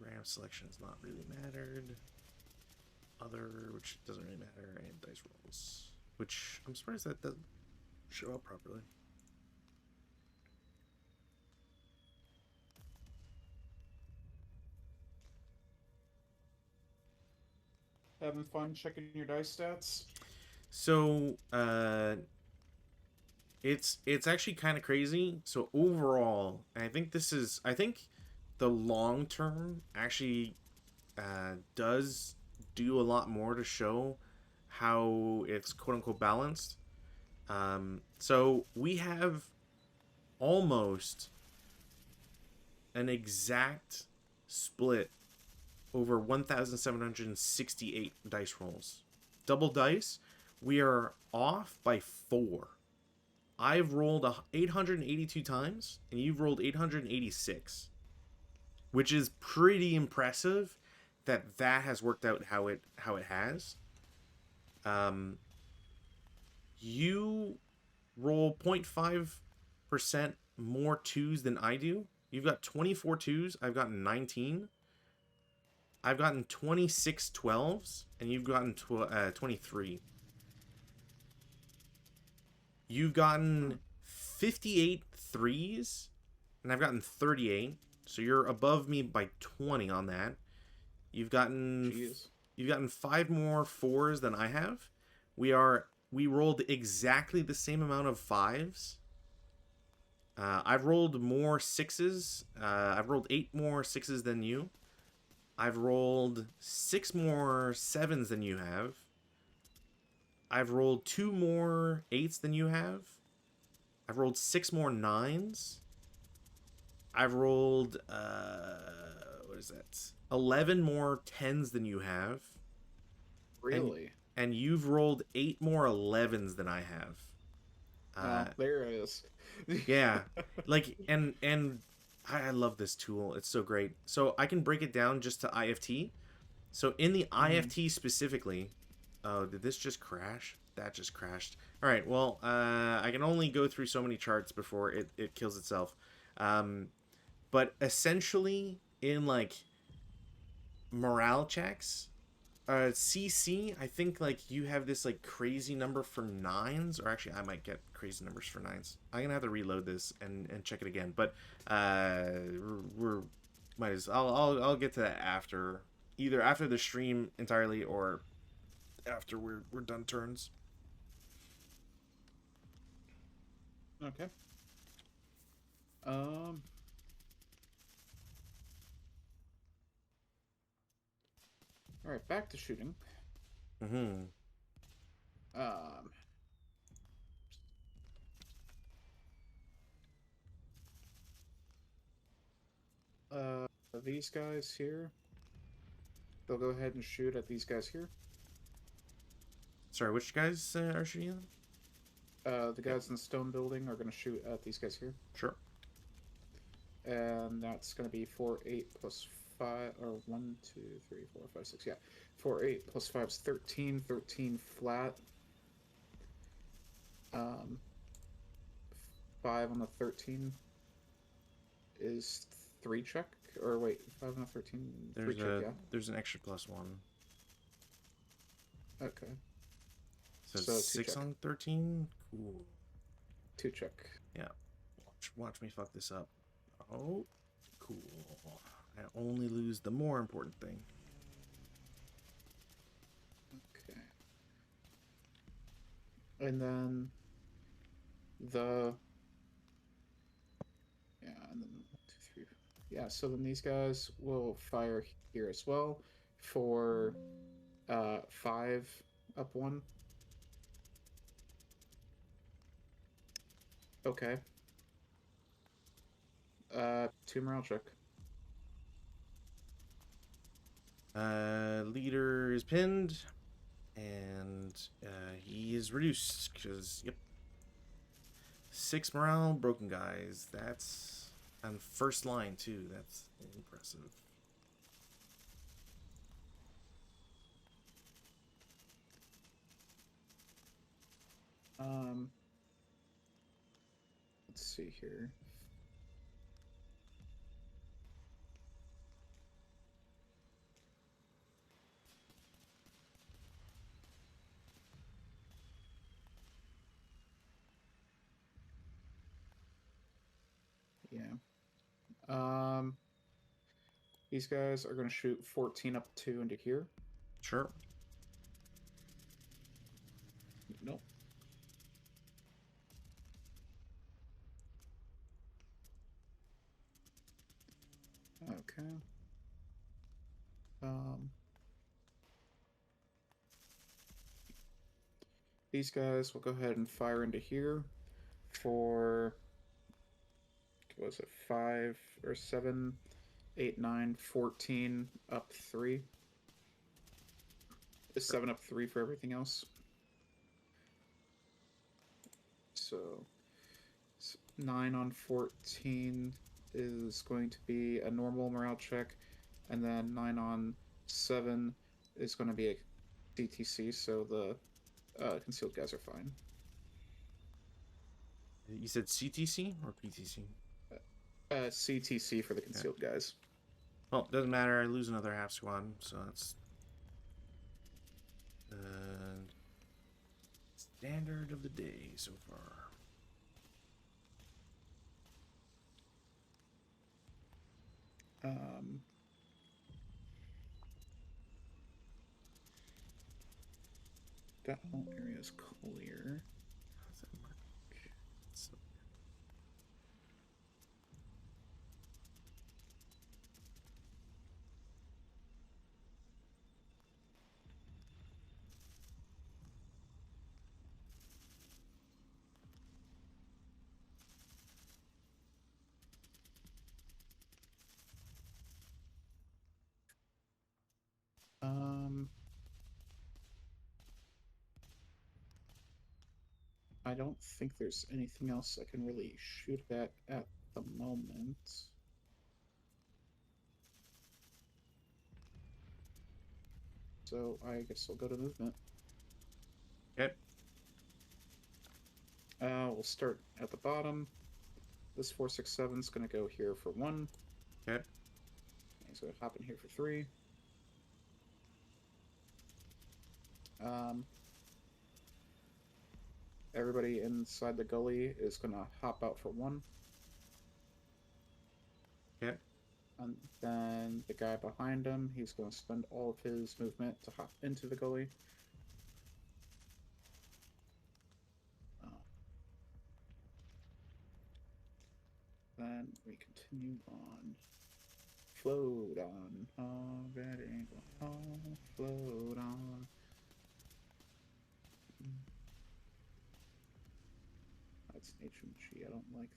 Random selection has not really mattered. Other, which doesn't really matter, and dice rolls, which I'm surprised that doesn't show up properly. Having fun checking your dice stats? So, it's actually kind of crazy. So overall, I think the long term actually does do a lot more to show how it's quote unquote balanced. So we have almost an exact split over 1,768 dice rolls. Double dice, we are off by 4. I've rolled 882 times, and you've rolled 886, which is pretty impressive that has worked out how it has. You roll 0.5% more twos than I do. You've got 24 twos. I've gotten 19. I've gotten 26 12s, and you've gotten 23. You've gotten 58 threes, and I've gotten 38. So you're above me by 20 on that. You've gotten Jeez. you've gotten 5 more 4s than I have. We rolled exactly the same amount of 5s. I've rolled more 6s. I've rolled 8 more 6s than you. I've rolled 6 more 7s than you have. I've rolled 2 more 8s than you have. I've rolled 6 more 9s. I've rolled what is that? 11 more 10s than you have. Really? And you've rolled 8 more 11s than I have. There it is. Yeah. Like and I love this tool. It's so great. So I can break it down just to IFT. So in the IFT specifically, oh, did this just crash? That just crashed. All right, well, I can only go through so many charts before it kills itself. But essentially, in like morale checks, CC, I think like you have this like crazy number for 9s, or actually I might get crazy numbers for 9s. I'm gonna have to reload this and check it again. But we're might as I'll get to that after, either after the stream entirely or after we're done turns. Okay. All right, back to shooting. Mm-hmm. Um. These guys here. They'll go ahead and shoot at these guys here. Sorry, which guys are shooting? The guys in the stone building are going to shoot at these guys here. Sure. And that's going to be 4, 8 plus 5, or 1, 2, 3, 4, 5, 6. Yeah, 4, 8 plus 5 is 13. 13 flat. 5 on the 13 is 3 check. Or wait, 5 on the 13. There's 3 check, yeah. There's an extra +1. Okay. So, So 6 check. on 13. Cool. 2 check. Yeah. Watch me fuck this up. Oh, cool. I only lose the more important thing. Okay. And then the and then 1, 2, 3. Yeah, so then these guys will fire here as well for 5 up 1. Okay. 2 morale check. Leader is pinned, and he is reduced because yep. 6 morale, broken guys. That's on first line too. That's impressive. Let's see here. These guys are going to shoot 14 up 2 into here. Sure. Nope. Okay. These guys will go ahead and fire into here for, what was it, 5 or 7, 8, 9, 14 up 3. Is 7 up 3 for everything else. So 9 on 14 is going to be a normal morale check, and then 9 on 7 is going to be a CTC, so the concealed guys are fine. You said CTC or PTC? CTC for the concealed guys. Well, doesn't matter. I lose another half squad, so that's standard of the day so far. That whole area is clear. How's that work? So, I don't think there's anything else I can really shoot at the moment. So I guess I'll go to movement. okay. We'll start at the bottom. This 467 is going to go here for 1. Okay. He's going to hop in here for 3. Everybody inside the gully is going to hop out for 1. Okay. And then the guy behind him, he's going to spend all of his movement to hop into the gully. Then we continue on. Float on, already, float on. That's HMG, I don't like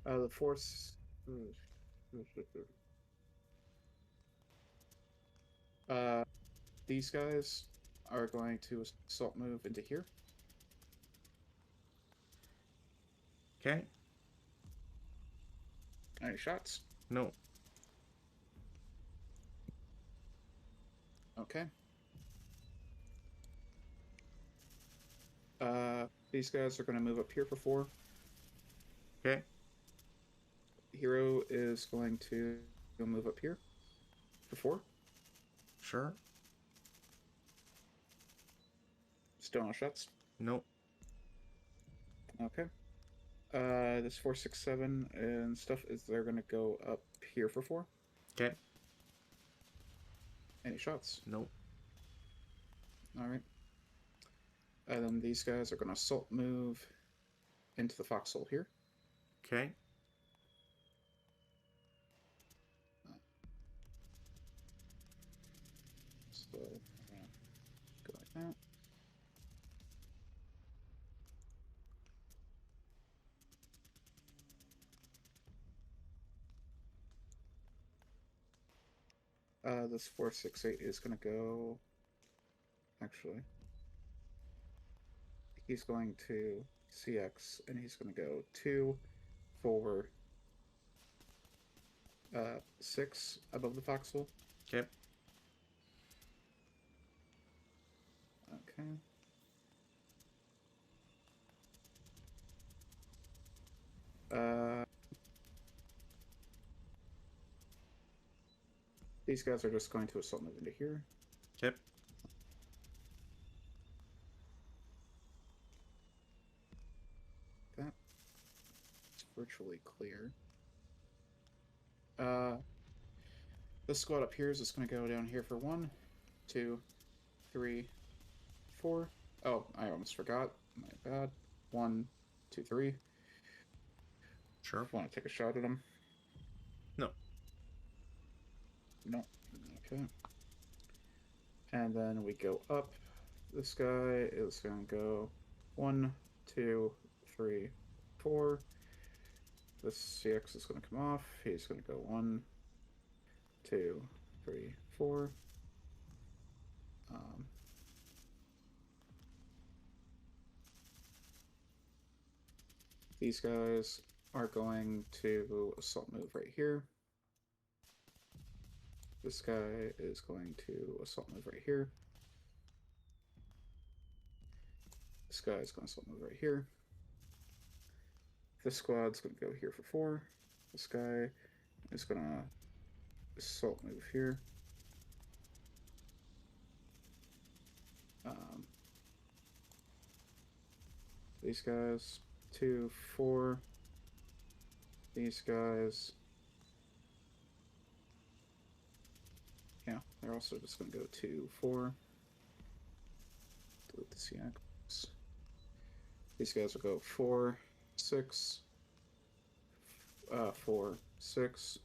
that. The force. These guys are going to assault move into here. Okay. Any shots? No. Okay. These guys are going to move up here for 4. Okay. Hero is going to move up here for 4. Sure. Still no shots? Nope. Okay. This 467 and stuff is they're going to go up here for 4. Okay. Any shots? Nope. Alright. And then these guys are going to assault move into the foxhole here. Okay. So, go like that. This 468 is going to go... Actually... He's going to CX, and he's going to go 2, 4, 6 above the foxhole. Okay. Okay. These guys are just going to assault move into here. Okay. That it's virtually clear. This squad up here is just going to go down here for 1, 2, 3, 4. Oh, I almost forgot. My bad. 1, 2, 3. Sure. Want to take a shot at him? No. No. Okay. And then we go up. This guy is going to go 1, 2, 3, 4. This CX is going to come off. He's going to go 1, 2, 3, 4. These guys are going to assault move right here. This guy is going to assault move right here. This guy is going to assault move right here. This squad's going to go here for 4. This guy is going to assault move here. These guys, 2, 4. These guys, yeah, they're also just going to go 2, 4. Delete the CX. These guys will go 4, 6, 4, 6.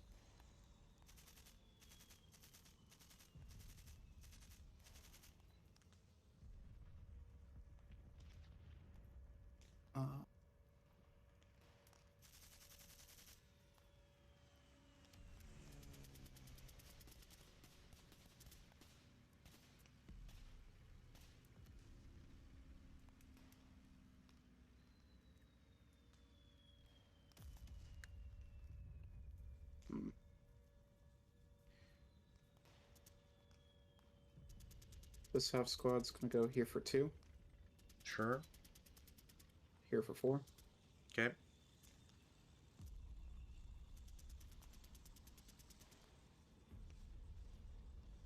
This half squad's going to go here for 2. Sure. Here for 4. Okay.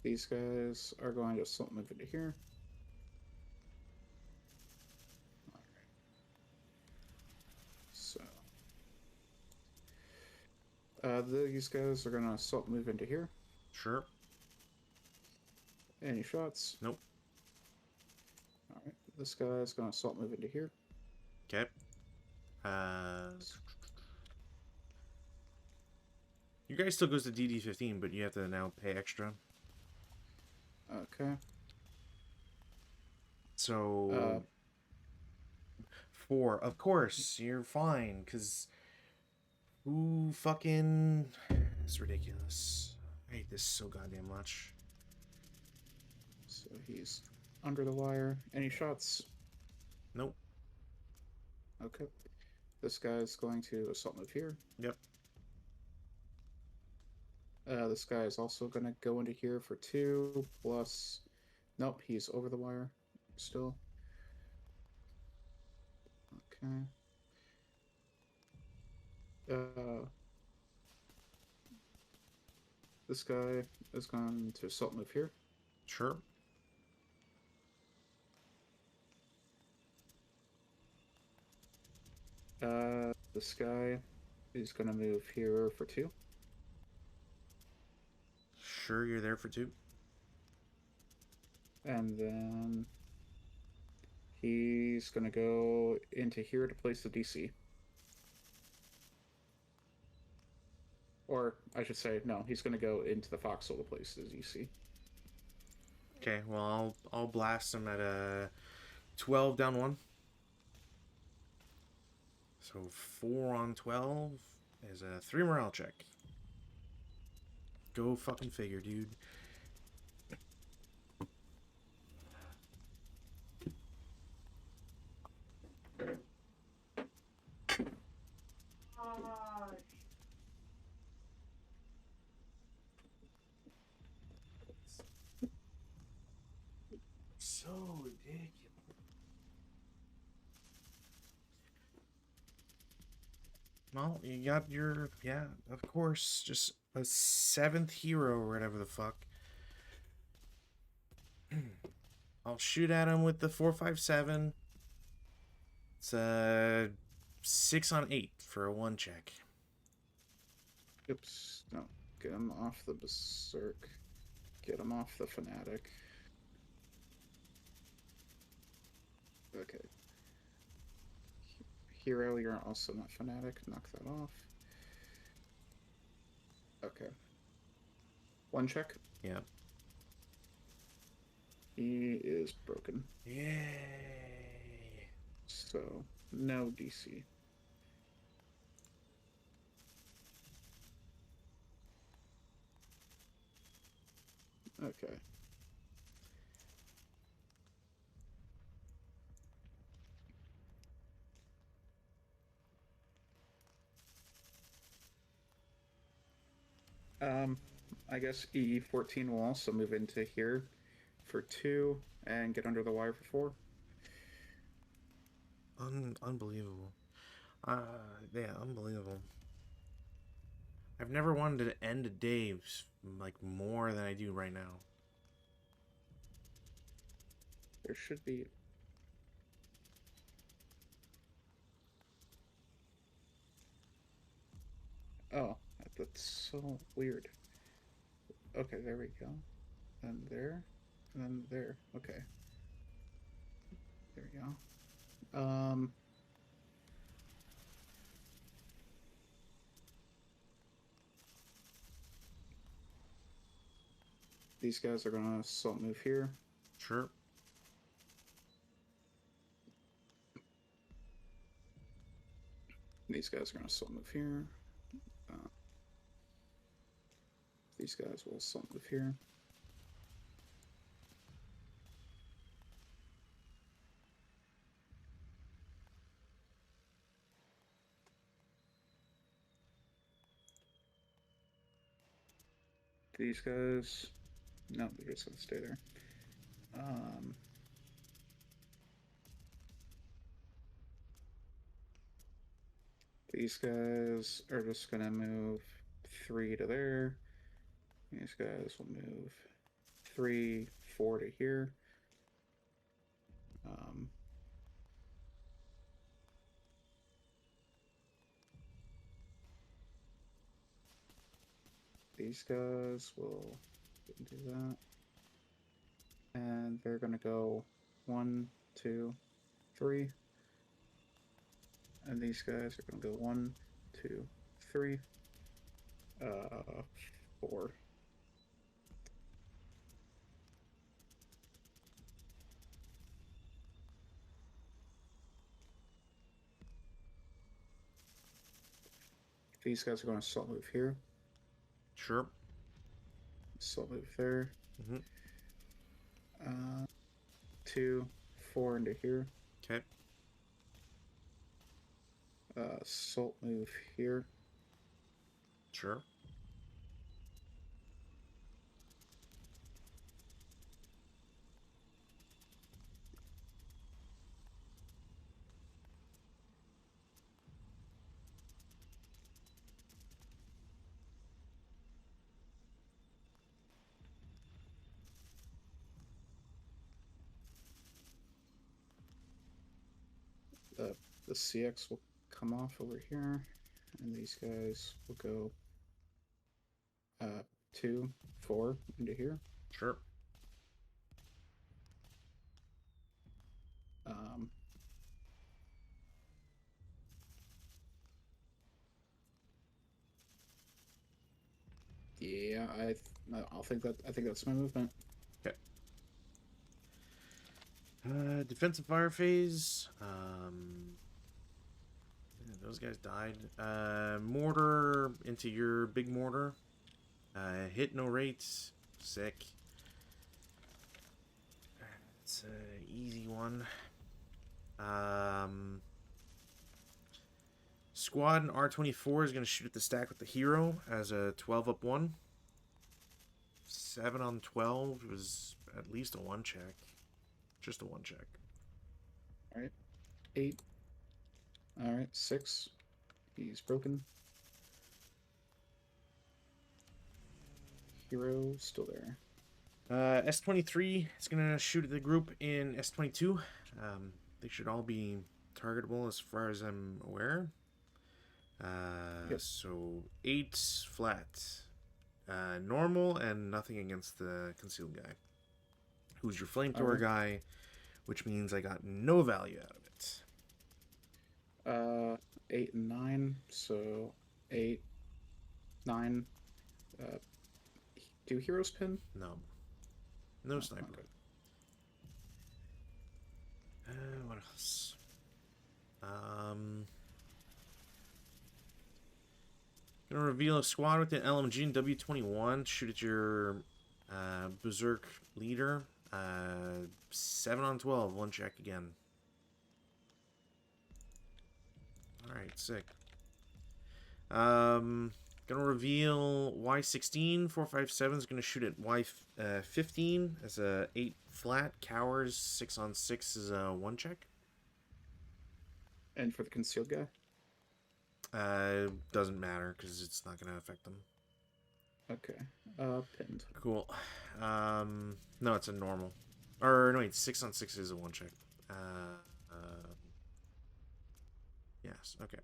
These guys are going to assault move into here. Alright. So. These guys are going to assault move into here. Sure. Any shots? Nope. Alright. This guy's going to assault move into here. Okay. You guys still goes to DD-15, but you have to now pay extra. Okay. So 4, of course, you're fine, because who fucking... It's ridiculous. I hate this so goddamn much. So he's under the wire. Any shots? Nope. Okay. This guy's going to assault move here. Yep. This guy is also going to go into here for 2, plus... Nope, he's over the wire still. Okay. This guy is going to assault move here. Sure. This guy is going to move here for 2. Sure, you're there for 2. And then he's going to go into here to place the DC. Or, I should say, no, he's going to go into the foxhole to place the DC. Okay, well, I'll blast him at a 12 down 1. So 4 on 12 is a 3 morale check. Go fucking figure, dude. So ridiculous. Well, you got your, yeah, of course, just a 7th hero or whatever the fuck. I'll shoot at him with the 4.57. It's a 6 on 8 for a 1 check. Oops, no. Get him off the Berserk. Get him off the Fanatic. Okay. Hero, you're also not Fanatic. Knock that off. Okay. One check. Yeah. He is broken. Yay. So, no DC. Okay. I guess E14 will also move into here for 2 and get under the wire for 4. Unbelievable. Yeah, unbelievable. I've never wanted to end a day like more than I do right now. There should be... Oh, that's so weird. Okay, there we go. And there. And then there. Okay. There we go. These guys are gonna assault move here. Sure. These guys are gonna assault move here. These guys will assault move here. These guys, no, they're just gonna stay there. These guys are just gonna move 3 to there. These guys will move 3, 4 to here. These guys will do that. And they're gonna go 1, 2, 3. And these guys are gonna go 1, 2, 3, 4. These guys are going to assault move here. Sure. Assault move there. Mm-hmm. 2, 4 into here. Okay. Assault move here. Sure. The CX will come off over here, and these guys will go 2, 4 into here. Sure. Yeah, I think that's my movement. Okay. Defensive fire phase. Yeah, those guys died. Mortar into your big mortar. Hit no rates. Sick. It's an easy one. Squad and R24 is going to shoot at the stack with the hero as a 12 up 1. 7 on 12 was at least a 1 check. Just a 1 check. Alright. 8. Alright, 6. He's broken. Hero still there. S23 is going to shoot at the group in S22. They should all be targetable as far as I'm aware. Yep. So 8 flat. normal, and nothing against the concealed guy. Who's your flamethrower Alright. guy, which means I got no value out of it. 8 and 9. So 8, 9. Uh, do heroes pin? No. No Oh, sniper. okay. What else? Gonna reveal a squad with an LMG and W21. Shoot at your Berserk leader. 7 on 12. One check again. Alright, sick. Gonna reveal Y16. 457 is gonna shoot at Y15 as a 8 flat. Cowers 6 on 6 is a 1 check. And for the concealed guy? Doesn't matter because it's not gonna affect them. Okay. Pinned. Cool. No, it's a normal. Or no, wait, 6 on 6 is a 1 check. Yes. Okay.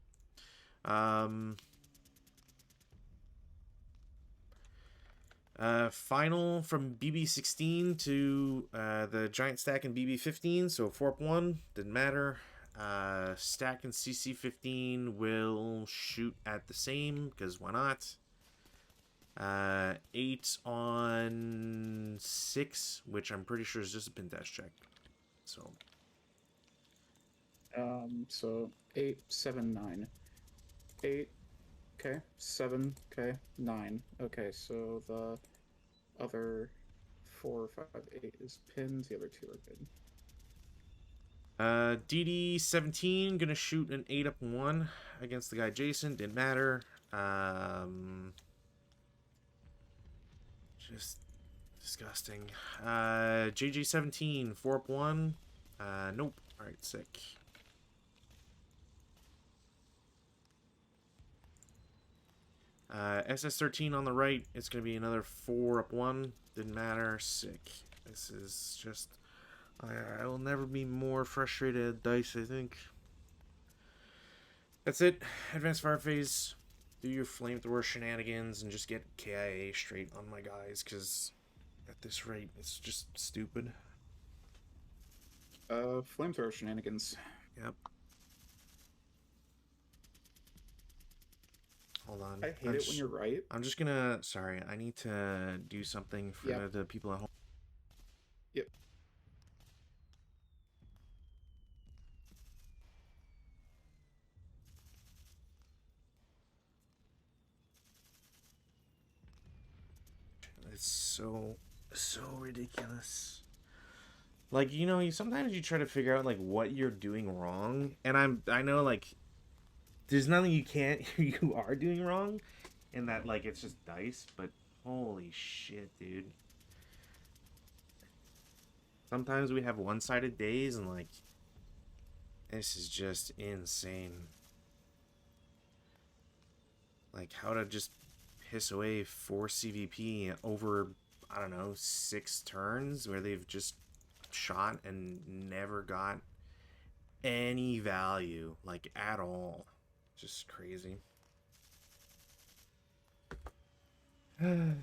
Final from BB16 to the giant stack in BB15, so 4-1, didn't matter. Stack in CC15 will shoot at the same, because why not? 8 on 6, which I'm pretty sure is just a pin dash check. So. So 8, 7, 9. 8. Okay. 7. Okay. 9. Okay, so the other 4, 5, 8 is pinned. The other 2 are good. DD17 gonna shoot an 8 up 1 against the guy Jason. Didn't matter. Just disgusting. JJ17 4 up 1. Nope. All right, sick. SS13 on the right. It's gonna be another 4 up 1. Didn't matter. Sick. This is just. I will never be more frustrated at dice, I think. That's it. Advanced fire phase. Do your flamethrower shenanigans and just get KIA straight on my guys, because at this rate, it's just stupid. Flamethrower shenanigans. Yep. Hold on. I hate it when you're right. I'm just gonna. Sorry, I need to do something for the people at home. Yep. It's so ridiculous. Like, you know, sometimes you try to figure out like what you're doing wrong, and I know like there's nothing you are doing wrong, and that like it's just dice, but holy shit, dude. Sometimes we have one-sided days, and like this is just insane. Like how to just piss away 4 CVP over, I don't know, 6 turns where they've just shot and never got any value, like at all. Just crazy. Someday.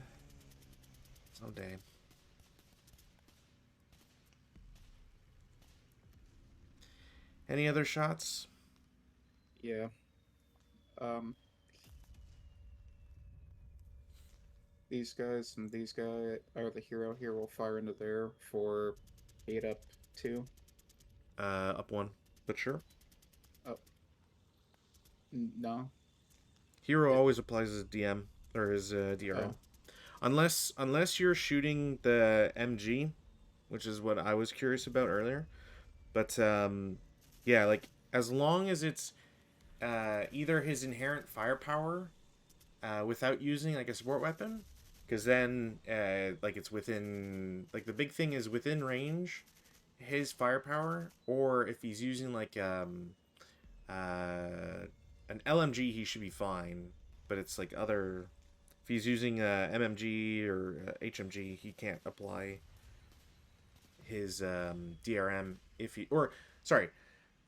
Any other shots? Yeah. These guys and these guys are the hero here. Will fire into there for 8 up 2. Up 1. But sure. Oh. No. Hero always applies his DM or his DRM. Unless you're shooting the MG, which is what I was curious about earlier. But yeah, like as long as it's either his inherent firepower without using like a support weapon, because then like it's within, like the big thing is within range his firepower, or if he's using like an LMG he should be fine, but it's like other, if he's using MMG or HMG he can't apply his DRM if he, or sorry,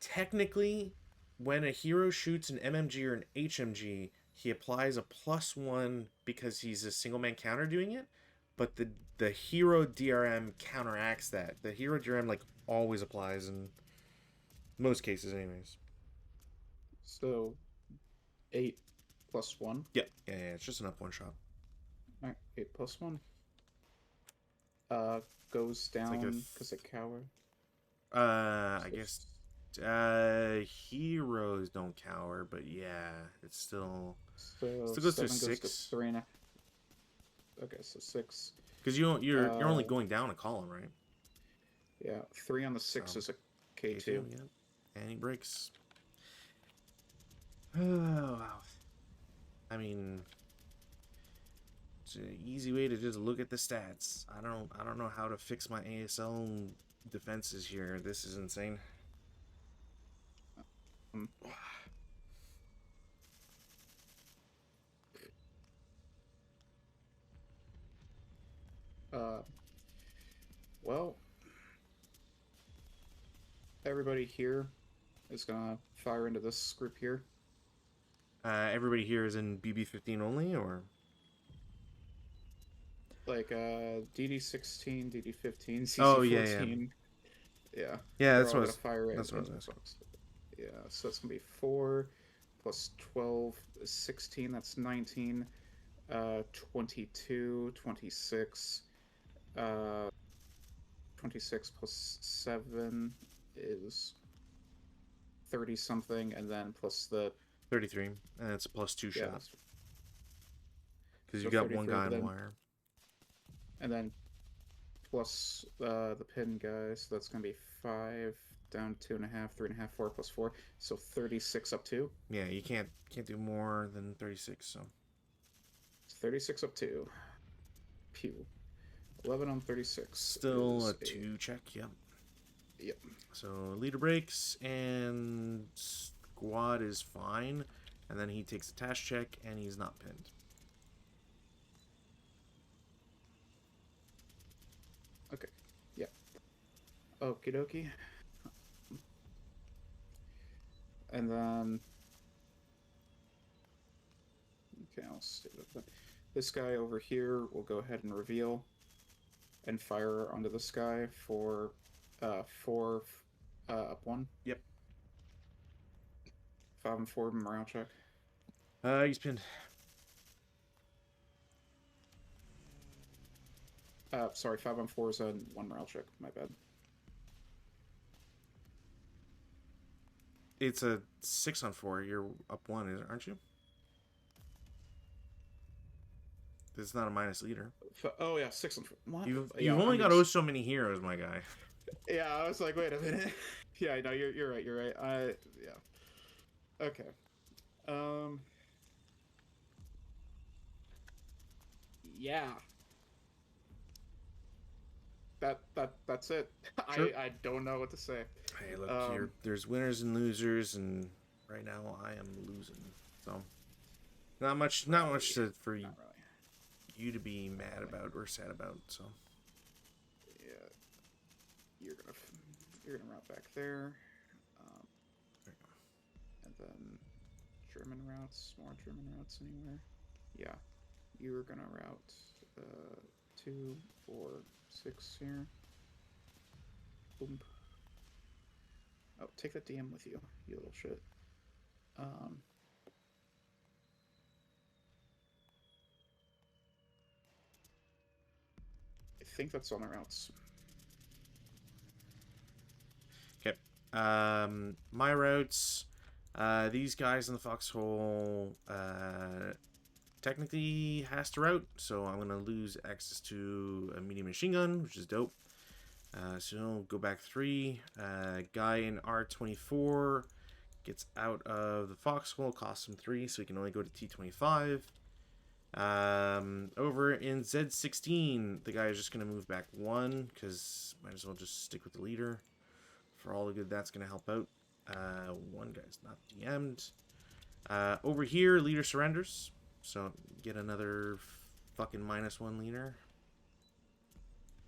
technically when a hero shoots an MMG or an HMG, he applies a +1 because he's a single man counter doing it, but the hero DRM counteracts that. The hero DRM like always applies in most cases, anyways. So 8 plus 1. Yeah, yeah, yeah. It's just an up one shot. Alright, 8 plus 1. Goes It's like a down because it cower. I So, guess heroes don't cower, but yeah, it's so still goes to 7 goes to 6 3 and a... Okay, so 6. because you're only Uh, going down a column, right? yeah, 3 on the 6 So is a K2. yeah, and he breaks. Oh wow. I mean, it's an easy way to just look at the stats. I don't know how to fix my ASL defenses here. This is insane. Um, Uh, well, everybody here is gonna fire into this group here. Everybody here is in BB-15 only, or Like DD16, DD15, oh yeah, yeah, CC14. Yeah, yeah. they're all gonna fire That's what I into was the asking. box. Yeah, so that's gonna be 4 plus 12 is 16. That's 19. 22, 26. 26 plus 7 is 30 something, and then plus the 33, and it's a +2 yeah, shot because so you got one 33, guy on then wire. and then plus the pin guy, so that's gonna be 5 down 2.5, 3.5, 4 plus 4, so 36 up 2. Yeah, you can't do more than 36. So It's 36 up 2. Pew. 11 on 36 still a is 2 check. Yep. Yep. So leader breaks and squad is fine, and then he takes a task check and he's not pinned. Okay. Yeah. Okie dokie. And then okay, I'll stay with that. This guy over here will go ahead and reveal and fire onto this guy for 4 up 1. Yep. 5 and 4 morale check. He's pinned. Sorry, 5 on 4 is a 1 morale check. My bad. It's a 6 on 4. You're up 1, aren't you? This is not a minus leader. Oh yeah, 6 on 4. What? You've Yeah, only I'm got just... oh so many heroes, my guy. Yeah, I was like, wait a minute. Yeah, no, you're right. You're right. Yeah. Okay. Yeah. That's it. Sure. I don't know what to say. Hey, look here. There's winners and losers, and right now I am losing. So not much for Not really. you to be mad about or sad about. So Yeah. You're gonna route back there. And then German routes, more German routes anywhere. Yeah. You're gonna route 2, 4, 6 here. Boom. Oh, take that DM with you, you little shit. I think that's on the routes. okay. My routes. These guys in the foxhole technically has to route, so I'm gonna lose access to a medium machine gun, which is dope. So he'll go back 3. Guy in R24 gets out of the foxhole, costs him 3, so he can only go to T25. Over in Z16, the guy is just gonna move back 1 because might as well just stick with the leader for all the good that's gonna help out. One guy's not DM'd. Over here, leader surrenders, so get another fucking -1 leader.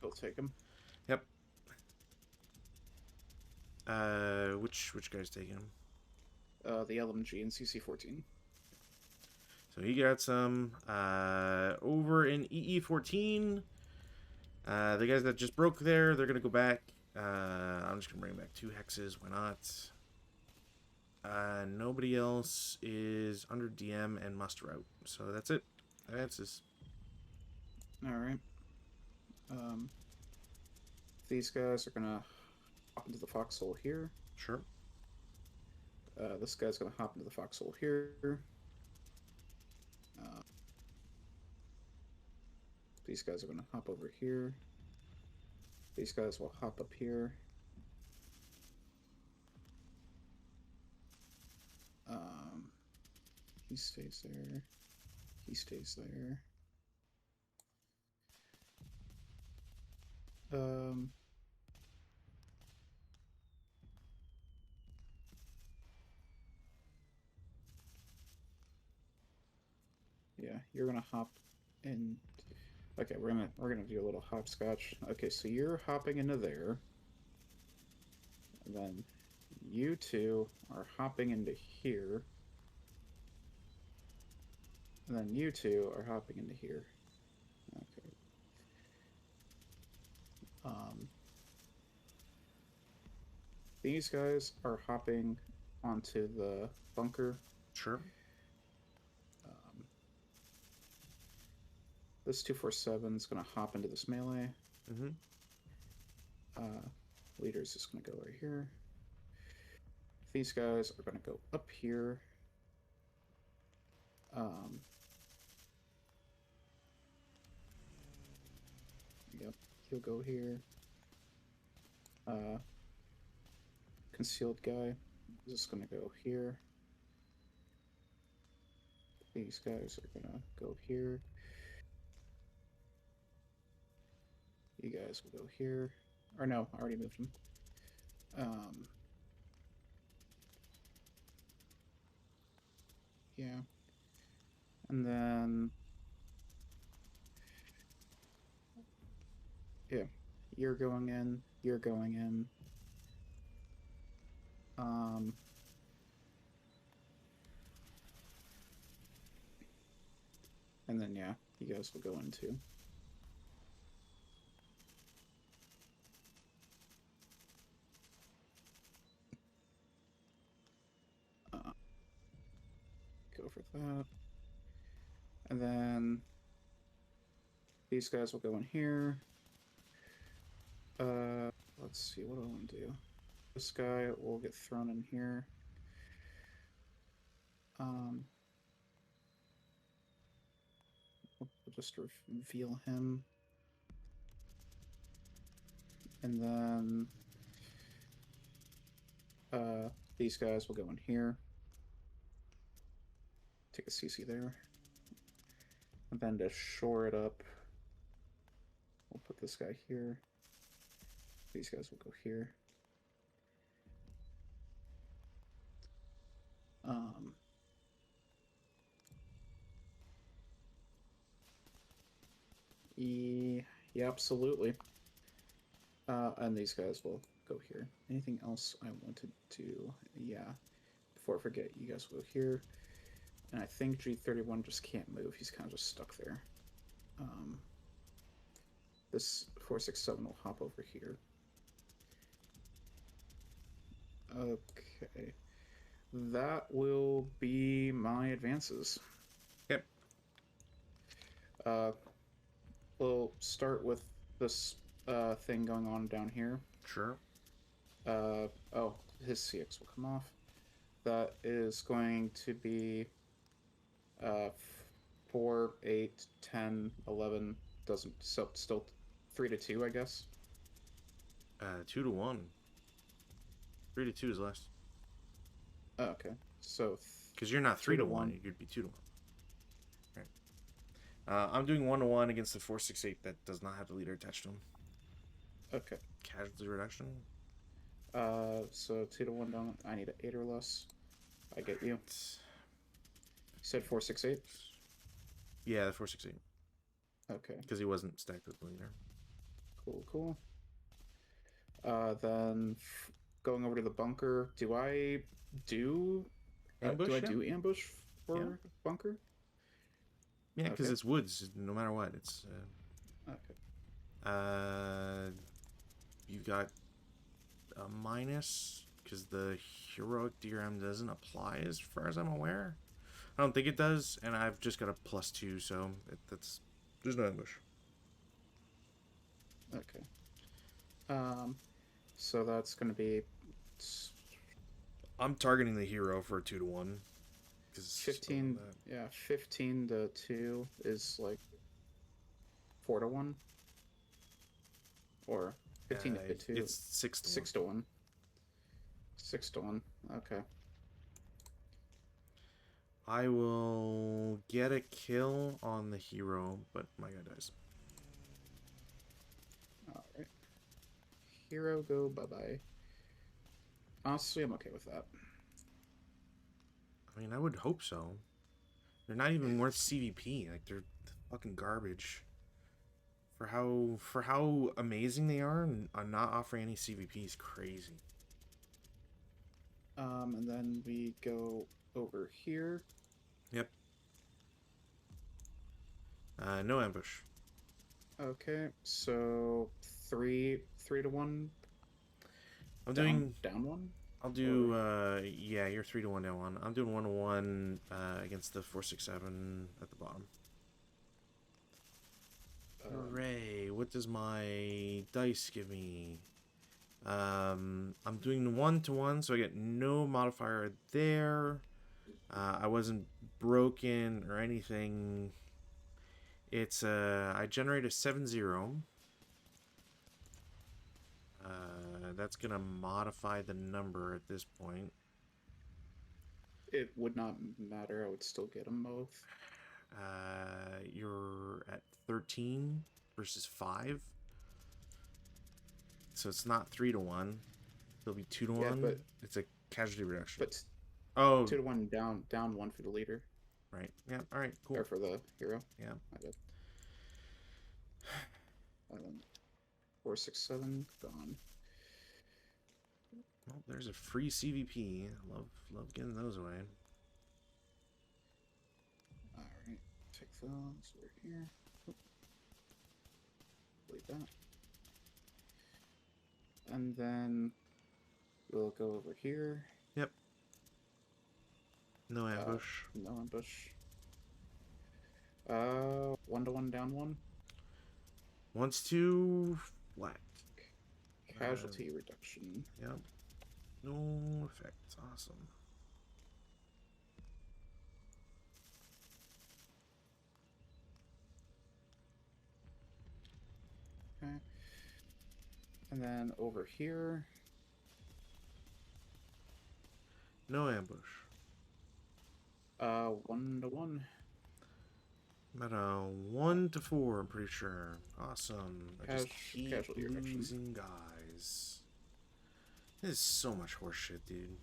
I'll take him. Yep. Which guy's taking him? The LMG and CC14. So he got some. Over in EE14, the guys that just broke there, they're going to go back. I'm just going to bring back 2 hexes. Why not? Nobody else is under DM and must route. So that's it. Advances. Alright. Um, these guys are gonna hop into the foxhole here. Sure. This guy's gonna hop into the foxhole here. These guys are gonna hop over here. These guys will hop up here. He stays there. He stays there. Yeah, you're gonna hop in. Okay, we're gonna do a little hopscotch. Okay, so you're hopping into there. And then you two are hopping into here. And then you two are hopping into here. Okay. These guys are hopping onto the bunker. Sure. This 247 is going to hop into this melee. Mm-hmm. Leader's just going to go right here. These guys are going to go up here. Yep, he'll go here. Concealed guy is just going to go here. These guys are going to go here. You guys will go here. Or no, I already moved them. Yeah. And then... yeah. You're going in. You're going in. And then, yeah, you guys will go in too. Go for that. And then these guys will go in here. Let's see, what do I want to do? This guy will get thrown in here. We'll just reveal him. And then these guys will go in here. Take a CC there. And then to shore it up, we'll put this guy here. These guys will go here. Yeah, absolutely. And these guys will go here. Anything else I wanted to... yeah. Before I forget, you guys will go here. And I think G31 just can't move. He's kind of just stuck there. This 467 will hop over here. Okay. That will be my advances. Yep. We'll start with this thing going on down here. Sure. Oh, his CX will come off. That is going to be 4, 8, 10, 11. Doesn't, so still 3 to 2, I guess. 2 to 1. 3 to 2 is less. Oh, okay. So because you're not 3 to 1, you'd be 2 to 1. Right. I'm doing 1 to 1 against the 468 that does not have the leader attached to him. Okay. Casualty reduction. So 2 to 1 down. I need an 8 or less. I get you. You said 468? Yeah, the 468. Okay. Because he wasn't stacked with the leader. Cool. Then going over to the bunker. Do I do ambush? do ambush for bunker? Yeah, because Okay. it's woods. No matter what, it's. Okay. You got a minus because the heroic DRM doesn't apply as far as I'm aware. I don't think it does, and I've just got a +2, so that's there's no ambush. Okay. So that's gonna be I'm targeting the hero for a 2-1 because 15. Yeah, 15 to 2 is like 4 to 1, or 15 to 2, it's 6-1. 6 to 1. 6 to 1. Okay. I will get a kill on the hero, but my guy dies. All right. Hero go bye bye. Honestly, I'm okay with that. I mean, I would hope so. They're not even worth CVP. Like, they're fucking garbage. For how amazing they are, and not offering any CVP is crazy. And then we go over here. Yep. No ambush. Okay, so 3 to 1. I'm doing. Down 1. I'll do. Yeah, you're 3-1 down 1. I'm doing 1-1 against the 4-6-7 at the bottom. Hooray! What does my dice give me? I'm doing 1-1, so I get no modifier there. I wasn't broken or anything. It's I generate a 7-0. That's gonna modify the number at this point. It would not matter. I would still get them both. You're at 13 versus 5. So it's not 3-1. It'll be 2-1. Yeah, but it's a casualty reduction. But oh, 2 to 1 down 1 for the leader. Right. Yeah. All right. Cool. Or for the hero. Yeah. I did. 4-6-7 gone. Well, there's a free CVP. Love getting those away. All right, take those over here. Delete that. And then we'll go over here. Yep. No ambush. No ambush. 1-1 down 1. Wants to flat. Casualty reduction. Yep. No effects. Awesome. Okay. And then over here. No ambush. 1-1. About a 1-4, I'm pretty sure. Awesome. I just keep Casualty reduction. losing guys. This is so much horseshit, dude.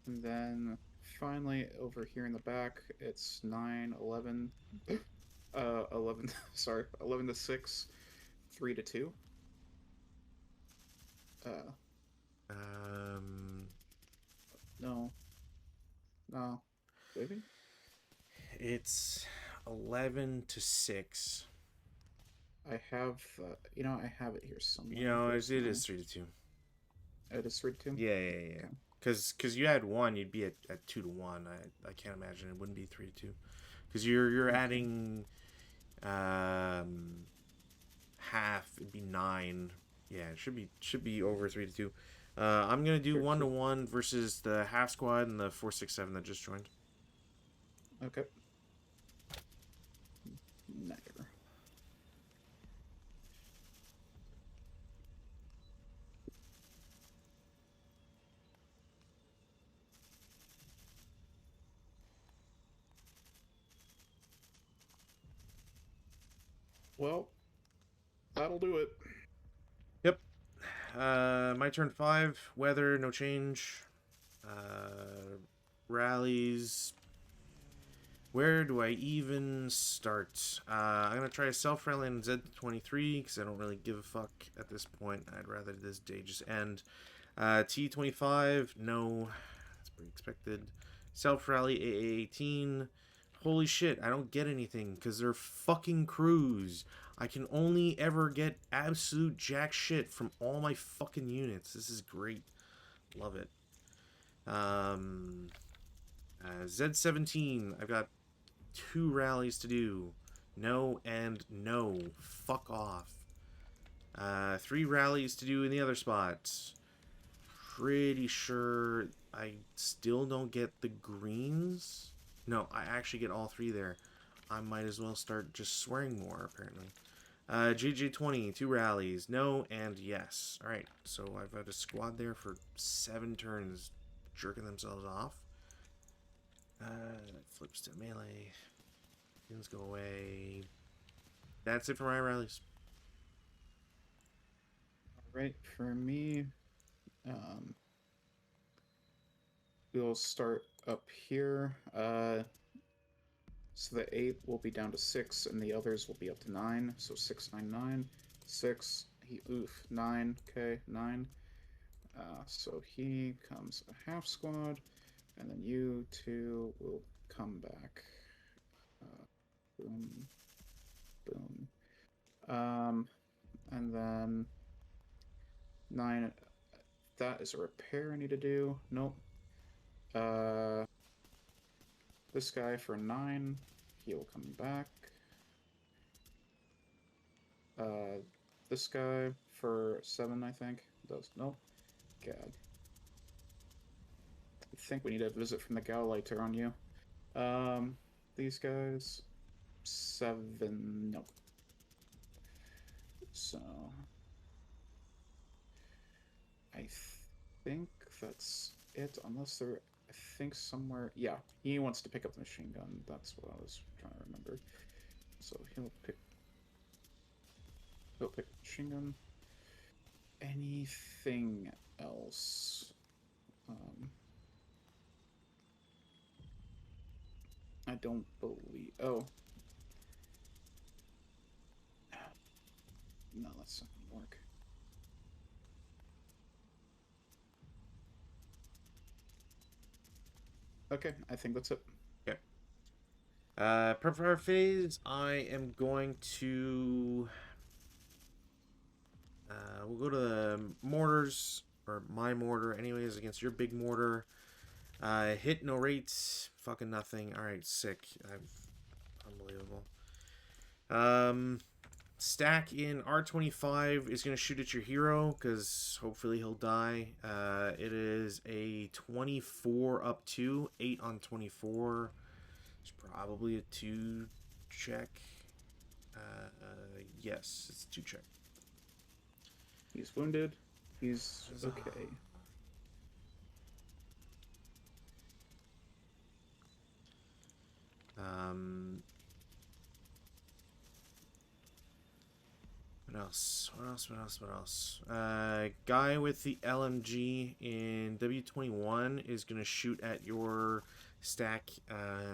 And then finally over here in the back, it's 9, 11. 11. Sorry, 11 to 6, 3 to 2. No, maybe. It's 11 to 6. I have, I have it here somewhere. You know, it is 3 to 2. It is 3 to 2. Yeah. Because you had 1, you'd be at 2 to 1. I can't imagine it wouldn't be 3 to 2. Because you're adding half. It'd be 9. Yeah, it should be over 3 to 2. I'm gonna do 1-1 versus the half squad and the 4-6-7 that just joined. Okay. Never. Well, that'll do it. Yep. My turn 5. Weather, no change. Rallies. Where do I even start? I'm going to try a self-rally on Z23 because I don't really give a fuck at this point. I'd rather this day just end. T25, no. That's expected. Self Rally AA18. Holy shit, I don't get anything because they're fucking crews. I can only ever get absolute jack shit from all my fucking units. This is great. Love it. Z17. I've got 2 rallies to do. No and no. Fuck off. 3 rallies to do in the other spots. Pretty sure I still don't get the greens. No, I actually get all 3 there. I might as well start just swearing more, apparently. JJ20, 2 rallies. No and yes. Alright, so I've had a squad there for 7 turns jerking themselves off. Flips to melee. Things go away. That's it for my rallies. Alright, for me, we'll start up here. So the 8 will be down to 6, and the others will be up to 9. So 6, 9, 9. 6, 9. Okay, 9. So he comes a half squad, and then you 2 will come back. Boom. Boom. And then 9. That is a repair I need to do. Nope. This guy for 9, he'll come back. This guy for 7, I think. Does nope. God. I think we need a visit from the Gauleiter on you. These guys 7. Nope. So I think that's it. Unless there, I think somewhere. Yeah, he wants to pick up the machine gun. That's what I was trying to remember. So he'll pick machine gun. Anything else? I don't believe. Oh. No, that's not gonna work. Okay, I think that's it. Okay. Prepare phase, I am going to... we'll go to the mortars, or my mortar anyways, against your big mortar. Hit, no rates, fucking nothing. Alright, sick. Unbelievable. Stack in R25 is going to shoot at your hero, because hopefully he'll die. It is a 24 up 2, 8 on 24. It's probably a 2 check. Yes, it's a 2 check. He's wounded. He's okay. What else? Guy with the LMG in W21 is going to shoot at your stack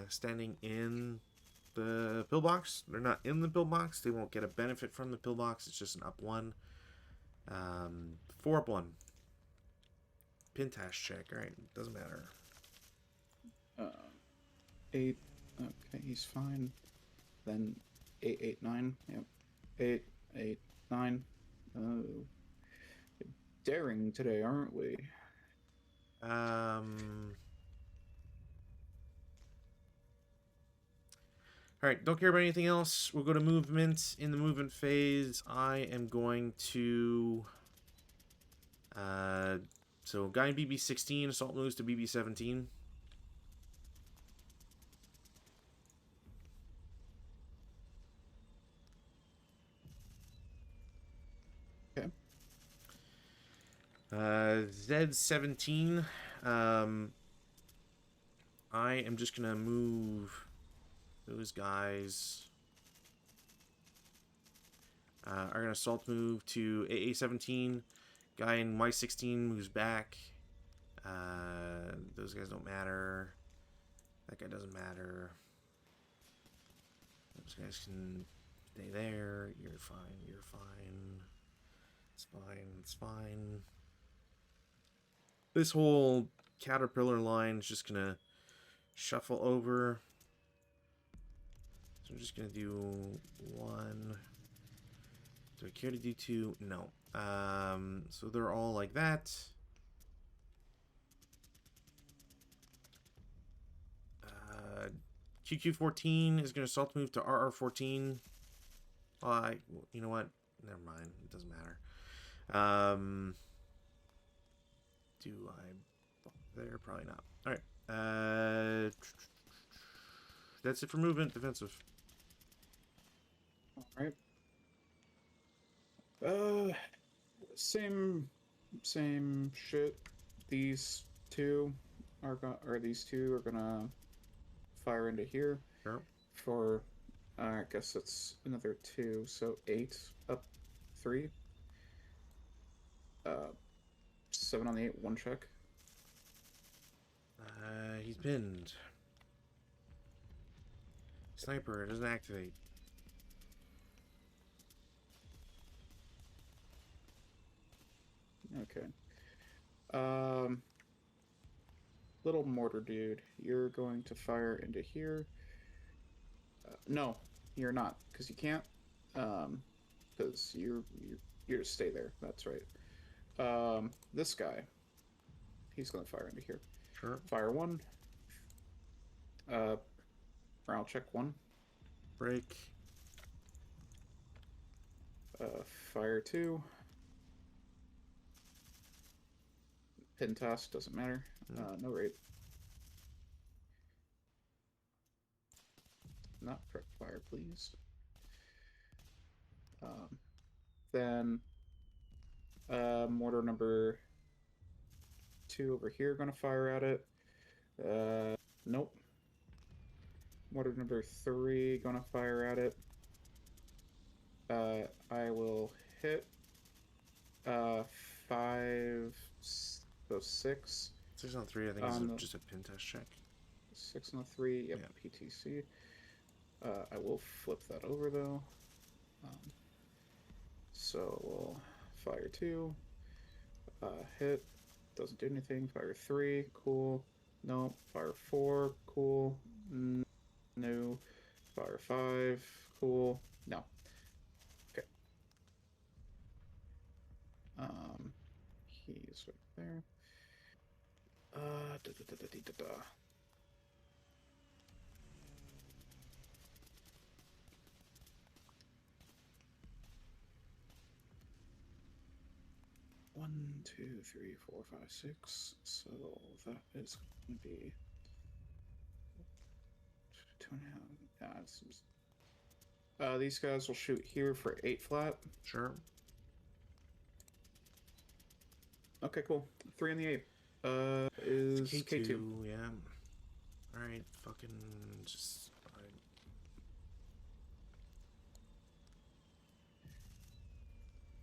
standing in the pillbox. They're not in the pillbox. They won't get a benefit from the pillbox. It's just an up 1. 4 up 1. Pintash check. Alright, doesn't matter. 8. Okay, he's fine. Then 8, 8, 9. Yep. 8, 8, 9. Oh. Daring today, aren't we? Alright, don't care about anything else. We'll go to movement. In the movement phase, I am going to... so, guy in BB16, assault moves to BB17. Okay. Z17. I am just going to move those guys. Are going to assault move to AA17. Guy in Y16 moves back. Those guys don't matter. That guy doesn't matter. Those guys can stay there. You're fine. You're fine. It's fine. It's fine. This whole caterpillar line is just gonna shuffle over. So I'm just gonna do 1. Do I care to do 2? No. So they're all like that. QQ14 is gonna salt move to RR14. You know what? Never mind. It doesn't matter. Do I bump there? Probably not. All right. That's it for movement. Defensive. All right. Same shit. These two these two are gonna fire into here Sure. for. I guess it's another 2, so 8 up 3. 7 on the 8, 1 check. He's pinned. Sniper doesn't activate. Okay. Little mortar dude, you're going to fire into here. No, you're not, because you can't. Because you're to stay there. That's right. This guy, he's going to fire into here. Sure. Fire 1. Morale check 1. Break. Fire 2. Pin task doesn't matter. No rate. Not prep fire, please. Then mortar number 2 over here gonna fire at it. Nope. Mortar number 3 gonna fire at it. I will hit 5, so 6. 6 on 3, I think is just a pin test check. 6 on 3, yep, yeah. PTC. I will flip that over though. So we'll fire 2. Hit. Doesn't do anything. Fire 3. Cool. No. Fire 4. Cool. No. Fire 5. Cool. No. Okay. He's right there. Da. 1, 2, 3, 4, 5, 6. So that is going to be 2.5. Yeah, these guys will shoot here for 8 flat. Sure. Okay, cool. 3 on the 8. Is K2. Yeah. Alright, fucking just.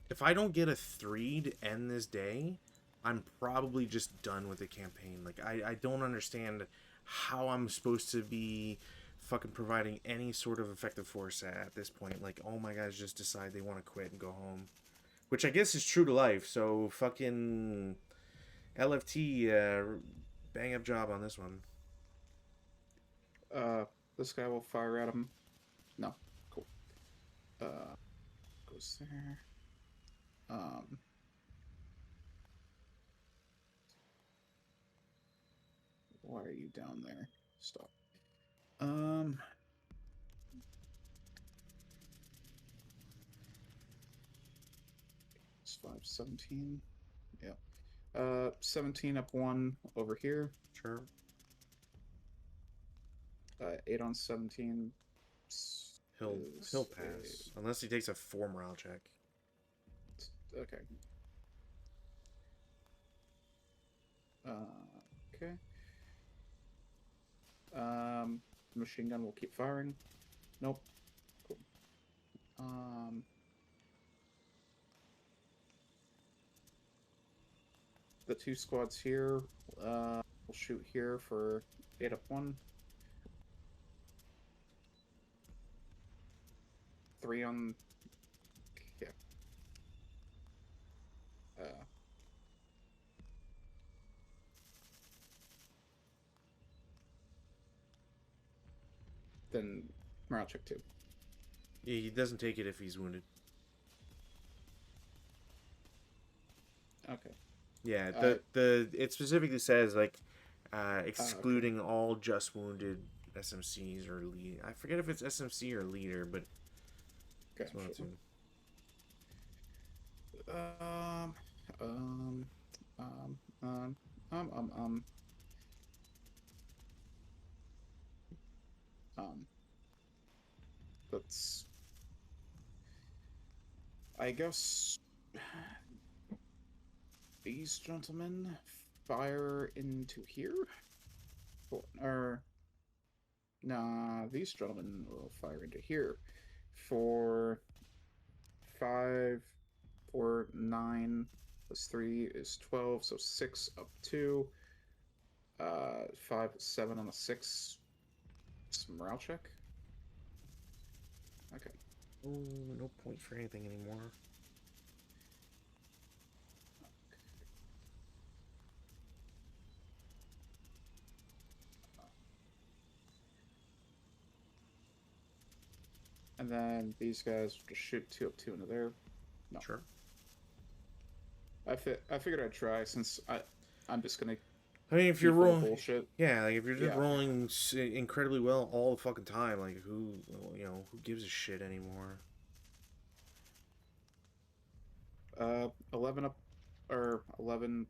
If I don't get a 3 to end this day, I'm probably just done with the campaign. Like, I don't understand how I'm supposed to be fucking providing any sort of effective force at this point. Like, all my guys just decide they want to quit and go home. Which I guess is true to life, so fucking LFT, bang up job on this one. This guy will fire at him. No. Cool. Goes there. Why are you down there? Stop. It's 5, 17. Yeah. 17 up 1 over here. Sure. 8 on 17. He'll pass. Unless he takes a 4 morale check. Okay. Okay. Machine gun will keep firing. Nope. Cool. The 2 squads here will shoot here for 8 up 1. 3 on. Yeah. then morale check 2. He doesn't take it if he's wounded. Okay. Yeah, I it specifically says like okay. excluding all just wounded SMCs or lead. I forget if it's SMC or leader, but it's one of Gotcha. two. Um, um, um, um, um, um, um, um. That's, I guess, these gentlemen fire into here, or nah, these gentlemen will fire into here for 5, 4, 9 plus 3 is 12, so 6 up 2. 5, 7 on a 6. It's morale check. Okay. Oh, no point for anything anymore. And then these guys just shoot 2 up 2 into there. No. Sure. I figured I'd try since I'm just gonna I mean, if be you're full of rolling, bullshit. yeah, like if you're just Yeah. rolling incredibly well all the fucking time, like who gives a shit anymore? 11 up, or 11,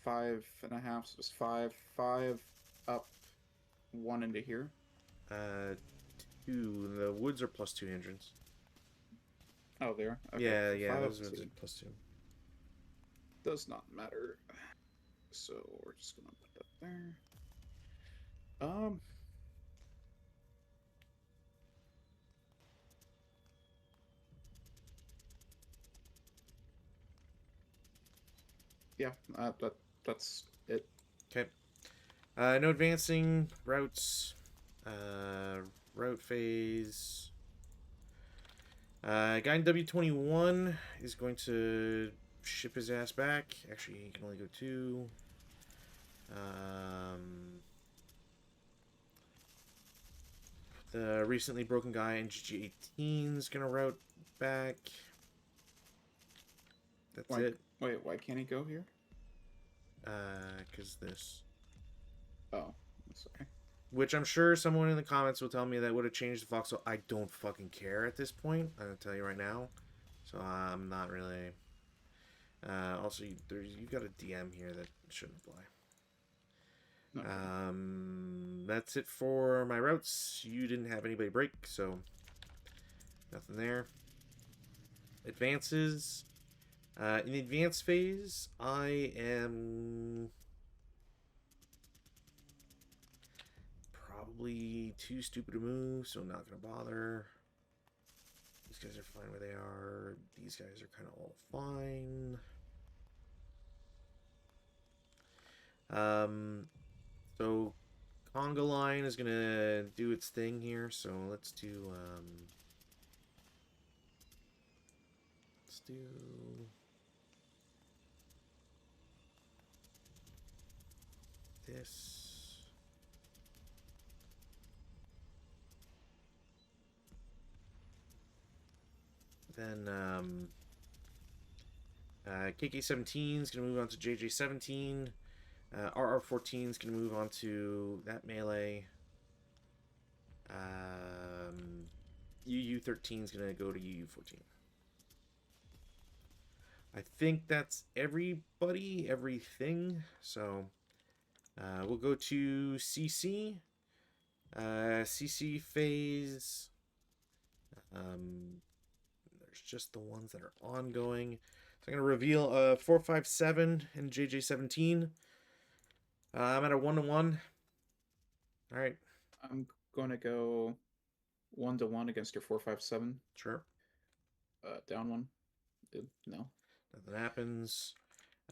5.5, so it's 5, 5 up, 1 into here. Uh, 2. The woods are +2 hindrance. Oh, there. Okay, Yeah, so yeah, 5 up those are 2. +2. Does not matter. So we're just gonna put that there. Um, yeah, that's it. Okay. No advancing routes. Uh, route phase. Guy in W21 is going to ship his ass back. Actually, he can only go 2. The recently broken guy in GG18 is going to route back. That's Why? it. Wait, why can't he go here? Because this. Oh, sorry. Which I'm sure someone in the comments will tell me that would have changed the Fox, so I don't fucking care at this point. I'm going to tell you right now. So I'm not really. Also, you've got a DM here that shouldn't apply. Okay. That's it for my routes. You didn't have anybody break, so nothing there. Advances. In the advance phase, I am probably too stupid to move, so I'm not going to bother. These guys are fine where they are. These guys are kind of all fine. So conga line is gonna do its thing here. So let's do this. Then KK17 is gonna move on to JJ17. RR14 is gonna move on to that melee. UU13 is gonna go to UU14. I think that's everybody, everything. So we'll go to CC. CC phase. There's just the ones that are ongoing. So I'm going to reveal 457 and JJ17. I'm at a 1-1. All right. I'm going to go 1-1 against your 457. Sure. Down 1. No. Nothing happens.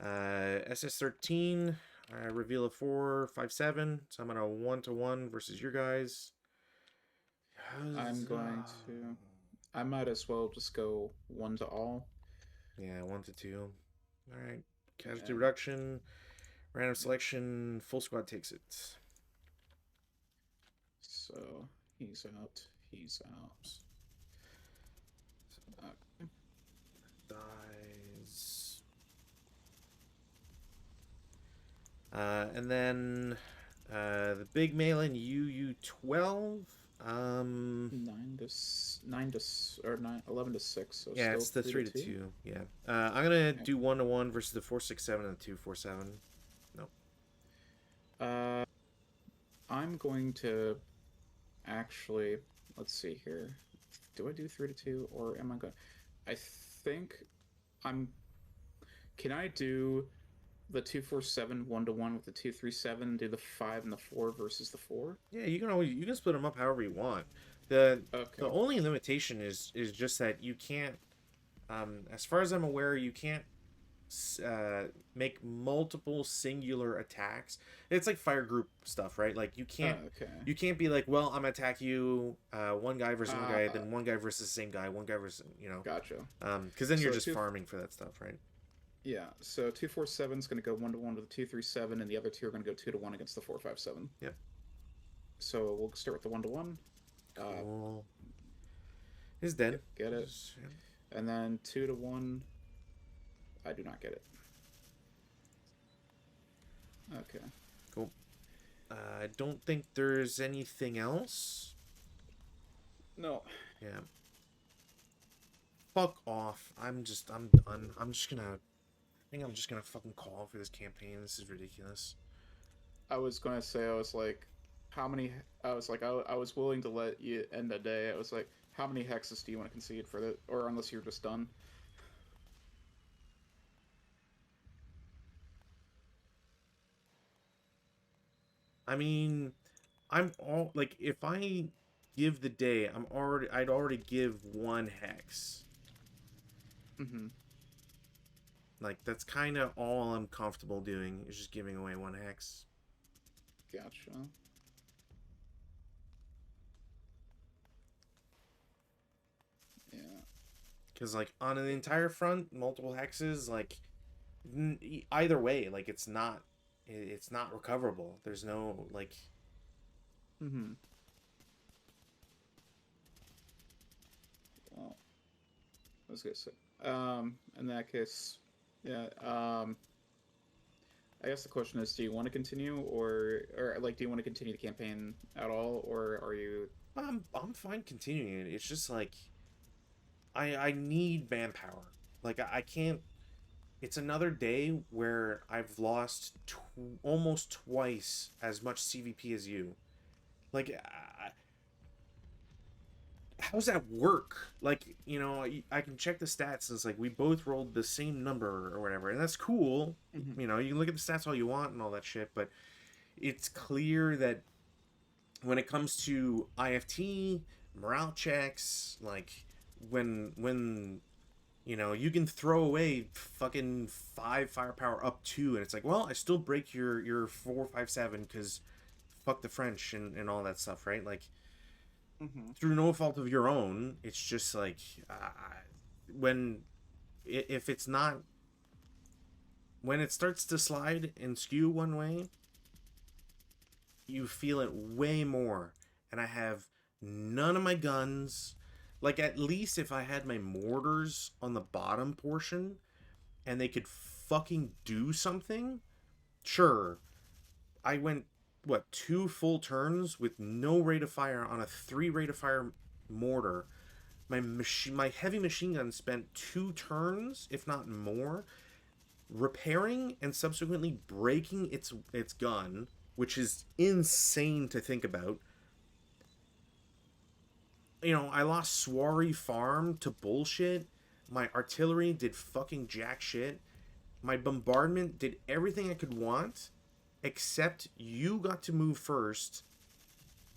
SS13. I reveal a 457. So I'm at a 1-1 versus your guys. I'm going to. I might as well just go 1 to all. Yeah, 1-2. All right. Casualty And, reduction. Random selection. Full squad takes it. so He's out. He's out. Dies. And then the big Malin UU12. 11 to 6, so Yeah, still it's the 3 to 3 to 2. 2. Yeah. I'm gonna Okay. do 1-1 versus the 467 and the 247. Nope. Uh, I'm going to actually, let's see here. Do I do 3 to 2 or am I going? I think I'm. Can I do the 247 1 to 1 with the 237? Do the 5 and the 4 versus the 4? Yeah, you can split them up however you want. The Okay. only limitation is just that you can't. As far as I'm aware, you can't uh, make multiple singular attacks. It's like fire group stuff, right? Like Okay. you can't be like, well, I'm gonna attack you, one guy versus one guy, Uh, then one guy versus the same guy, one guy versus gotcha. because then you're So just two. farming for that stuff, right? Yeah. So 247 is going to go 1 to 1 with the 237, and the other two are going to go 2 to 1 against the 457. Yep. So we'll start with the 1 to 1. Cool. Is dead. Yep, get it. And then 2 to 1. I do not get it. Okay. Cool. I don't think there's anything else. No. Yeah. Fuck off. I'm done. I think I'm just gonna fucking call for this campaign. This is ridiculous. I was going to say, I was like, how many? I was like, I was willing to let you end the day. I was like, how many hexes do you want to concede for that? Or unless you're just done. I mean, I'm all like, if I give the day, I'd already give one hex. Mm-hmm. Like, that's kind of all I'm comfortable doing, is just giving away one hex. Gotcha. Yeah. Because, like, on an entire front, multiple hexes, like, either way, like, it's not recoverable. There's no, like, Mm-hmm. Well, I was gonna say. In that case, yeah. I guess the question is, do you want to continue, or like, do you want to continue the campaign at all, or are you? I'm fine continuing it. It's just, like, I need manpower. Like, I can't. It's another day where I've lost almost twice as much CVP as you. Like, how's that work? Like, I can check the stats and it's like we both rolled the same number or whatever, and that's cool. Mm-hmm. You can look at the stats all you want and all that shit, but it's clear that when it comes to IFT, morale checks, like when you can throw away fucking 5 firepower up 2, and it's like, well, I still break your 457 because fuck the French and all that stuff, right? Like, Mm-hmm. through no fault of your own, it's just like, when if it's not, when it starts to slide and skew one way, you feel it way more. And I have none of my guns. Like, at least if I had my mortars on the bottom portion and they could fucking do something, sure. I went, what, 2 full turns with no rate of fire on a 3 rate of fire mortar. My heavy machine gun spent 2 turns, if not more, repairing and subsequently breaking its gun, which is insane to think about. I lost Swarry Farm to bullshit. My artillery did fucking jack shit. My bombardment did everything I could want, except you got to move first,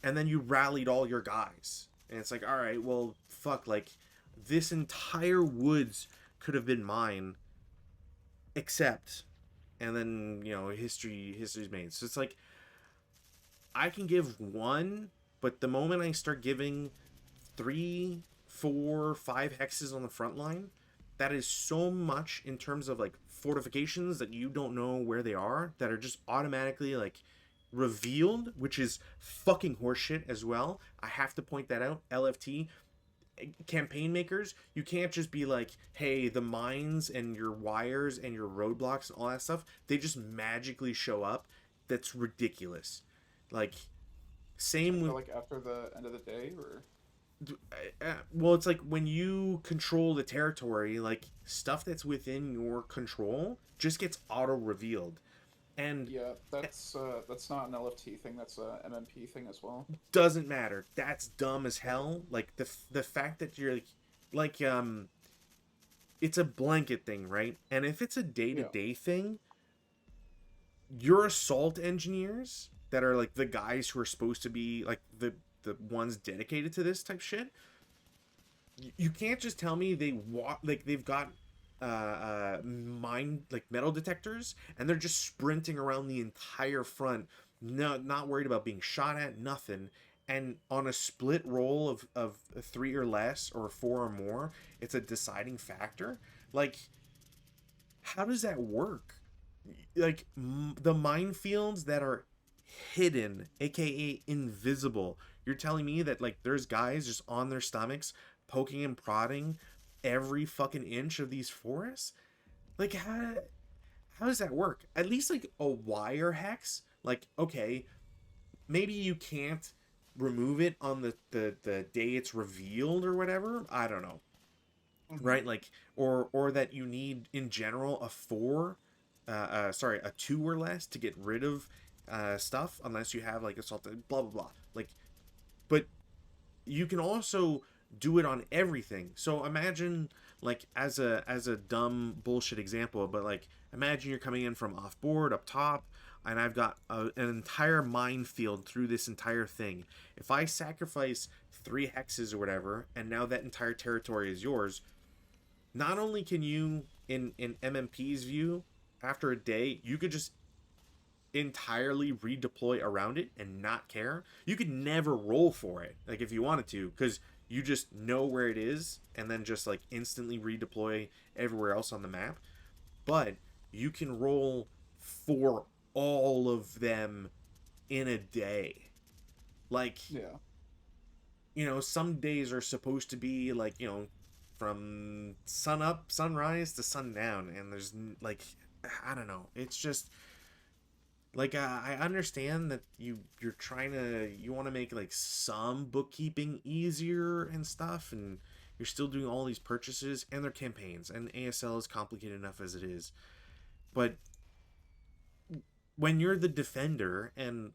and then you rallied all your guys. And it's like, all right, well, fuck, like, this entire woods could have been mine, except, and then, history's made. So it's like, I can give one, but the moment I start giving 3, 4, 5 hexes on the front line, that is so much in terms of, like, fortifications that you don't know where they are, that are just automatically, like, revealed, which is fucking horseshit as well. I have to point that out. LFT campaign makers, you can't just be like, hey, the mines and your wires and your roadblocks and all that stuff, they just magically show up. That's ridiculous. Like, same with, Like after the end of the day, or well, it's like when you control the territory, like stuff that's within your control just gets auto revealed. And yeah, that's not an LFT thing. That's a MMP thing as well. doesn't matter. That's dumb as hell. Like the fact that you're it's a blanket thing, right? And if it's a day to Yeah. day thing, your assault engineers that are like the guys who are supposed to be like the ones dedicated to this type shit, you can't just tell me they walk like they've got mine like metal detectors and they're just sprinting around the entire front, no, not worried about being shot at, nothing. And on a split roll of three or less or four or more, it's a deciding factor. Like, how does that work? Like the minefields that are hidden, aka invisible. You're telling me that like there's guys just on their stomachs poking and prodding every fucking inch of these forests? Like how does that work? At least like a wire hex. Like, okay, maybe you can't remove it on the day it's revealed or whatever. I don't know. Hmm. Right? Like, or that you need in general a four, sorry, a two or less to get rid of stuff, unless you have like assaulted, blah blah blah. Like, but you can also do it on everything. So imagine like as a dumb bullshit example, but like imagine you're coming in from off board up top, and I've got an entire minefield through this entire thing. If I sacrifice three hexes or whatever, and now that entire territory is yours, not only can you in MMP's view, after a day, you could just entirely redeploy around it and not care. You could never roll for it, like if you wanted to, because you just know where it is and then just like instantly redeploy everywhere else on the map. But you can roll for all of them in a day. Like, Yeah. some days are supposed to be like, from sun up, sunrise to sundown, and there's like, I don't know. It's just like I understand that you're trying to you want to make like some bookkeeping easier and stuff, and you're still doing all these purchases and their campaigns, and ASL is complicated enough as it is. But when you're the defender and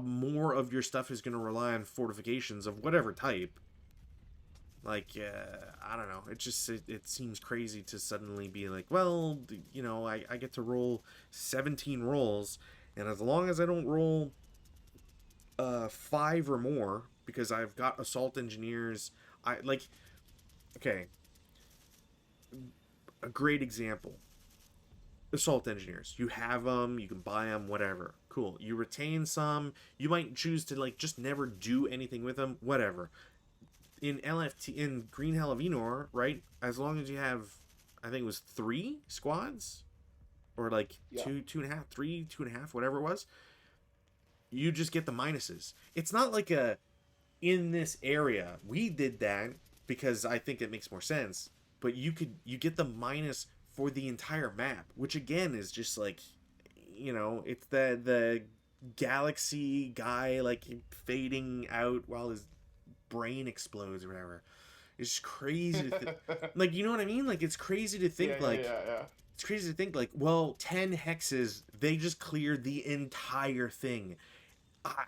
more of your stuff is going to rely on fortifications of whatever type, like I don't know, it seems crazy to suddenly be like, well, I get to roll 17 rolls, and as long as I don't roll five or more, because I've got assault engineers, I like, okay, a great example, assault engineers, you have them, you can buy them, whatever, cool, you retain some, you might choose to like just never do anything with them, whatever. In LFT, in Green Hell of Inor, right? As long as you have, I think it was three squads, or like Yeah. two and a half, three, two and a half, whatever it was, you just get the minuses. It's not like a in this area. We did that because I think it makes more sense. But you get the minus for the entire map, which again is just like, it's the galaxy guy like fading out while his brain explodes or whatever. It's just crazy to like, you know what I mean? Like, it's crazy to Yeah, think yeah, like, yeah, yeah. it's crazy to think like, well, 10 hexes, they just cleared the entire thing.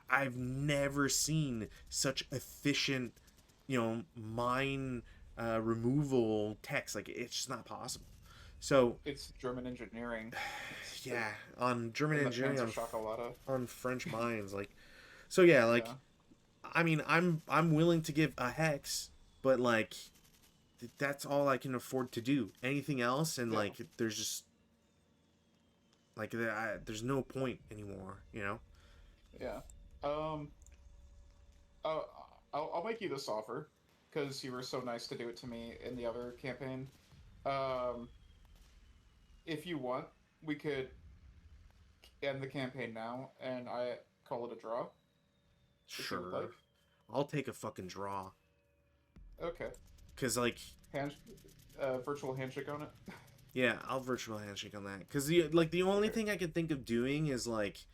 I've never seen such efficient, mine removal text. Like, it's just not possible. So, It's German engineering. It's yeah, on German in the engineering, Panzer Chocolata. on French mines, like, so yeah, like, Yeah. I mean, I'm willing to give a hex, but like, that's all I can afford to do. Anything else, and Yeah. like, there's just like, there's no point anymore. Yeah. Um. Uh, I'll make you this offer because you were so nice to do it to me in the other campaign. Um. If you want, we could end the campaign now, and call it a draw, if you would Sure. like. I'll take a fucking draw. Okay. Cause like, Hand, virtual handshake on it. yeah, I'll virtual handshake on that. Cause the only Okay. thing I can think of doing is like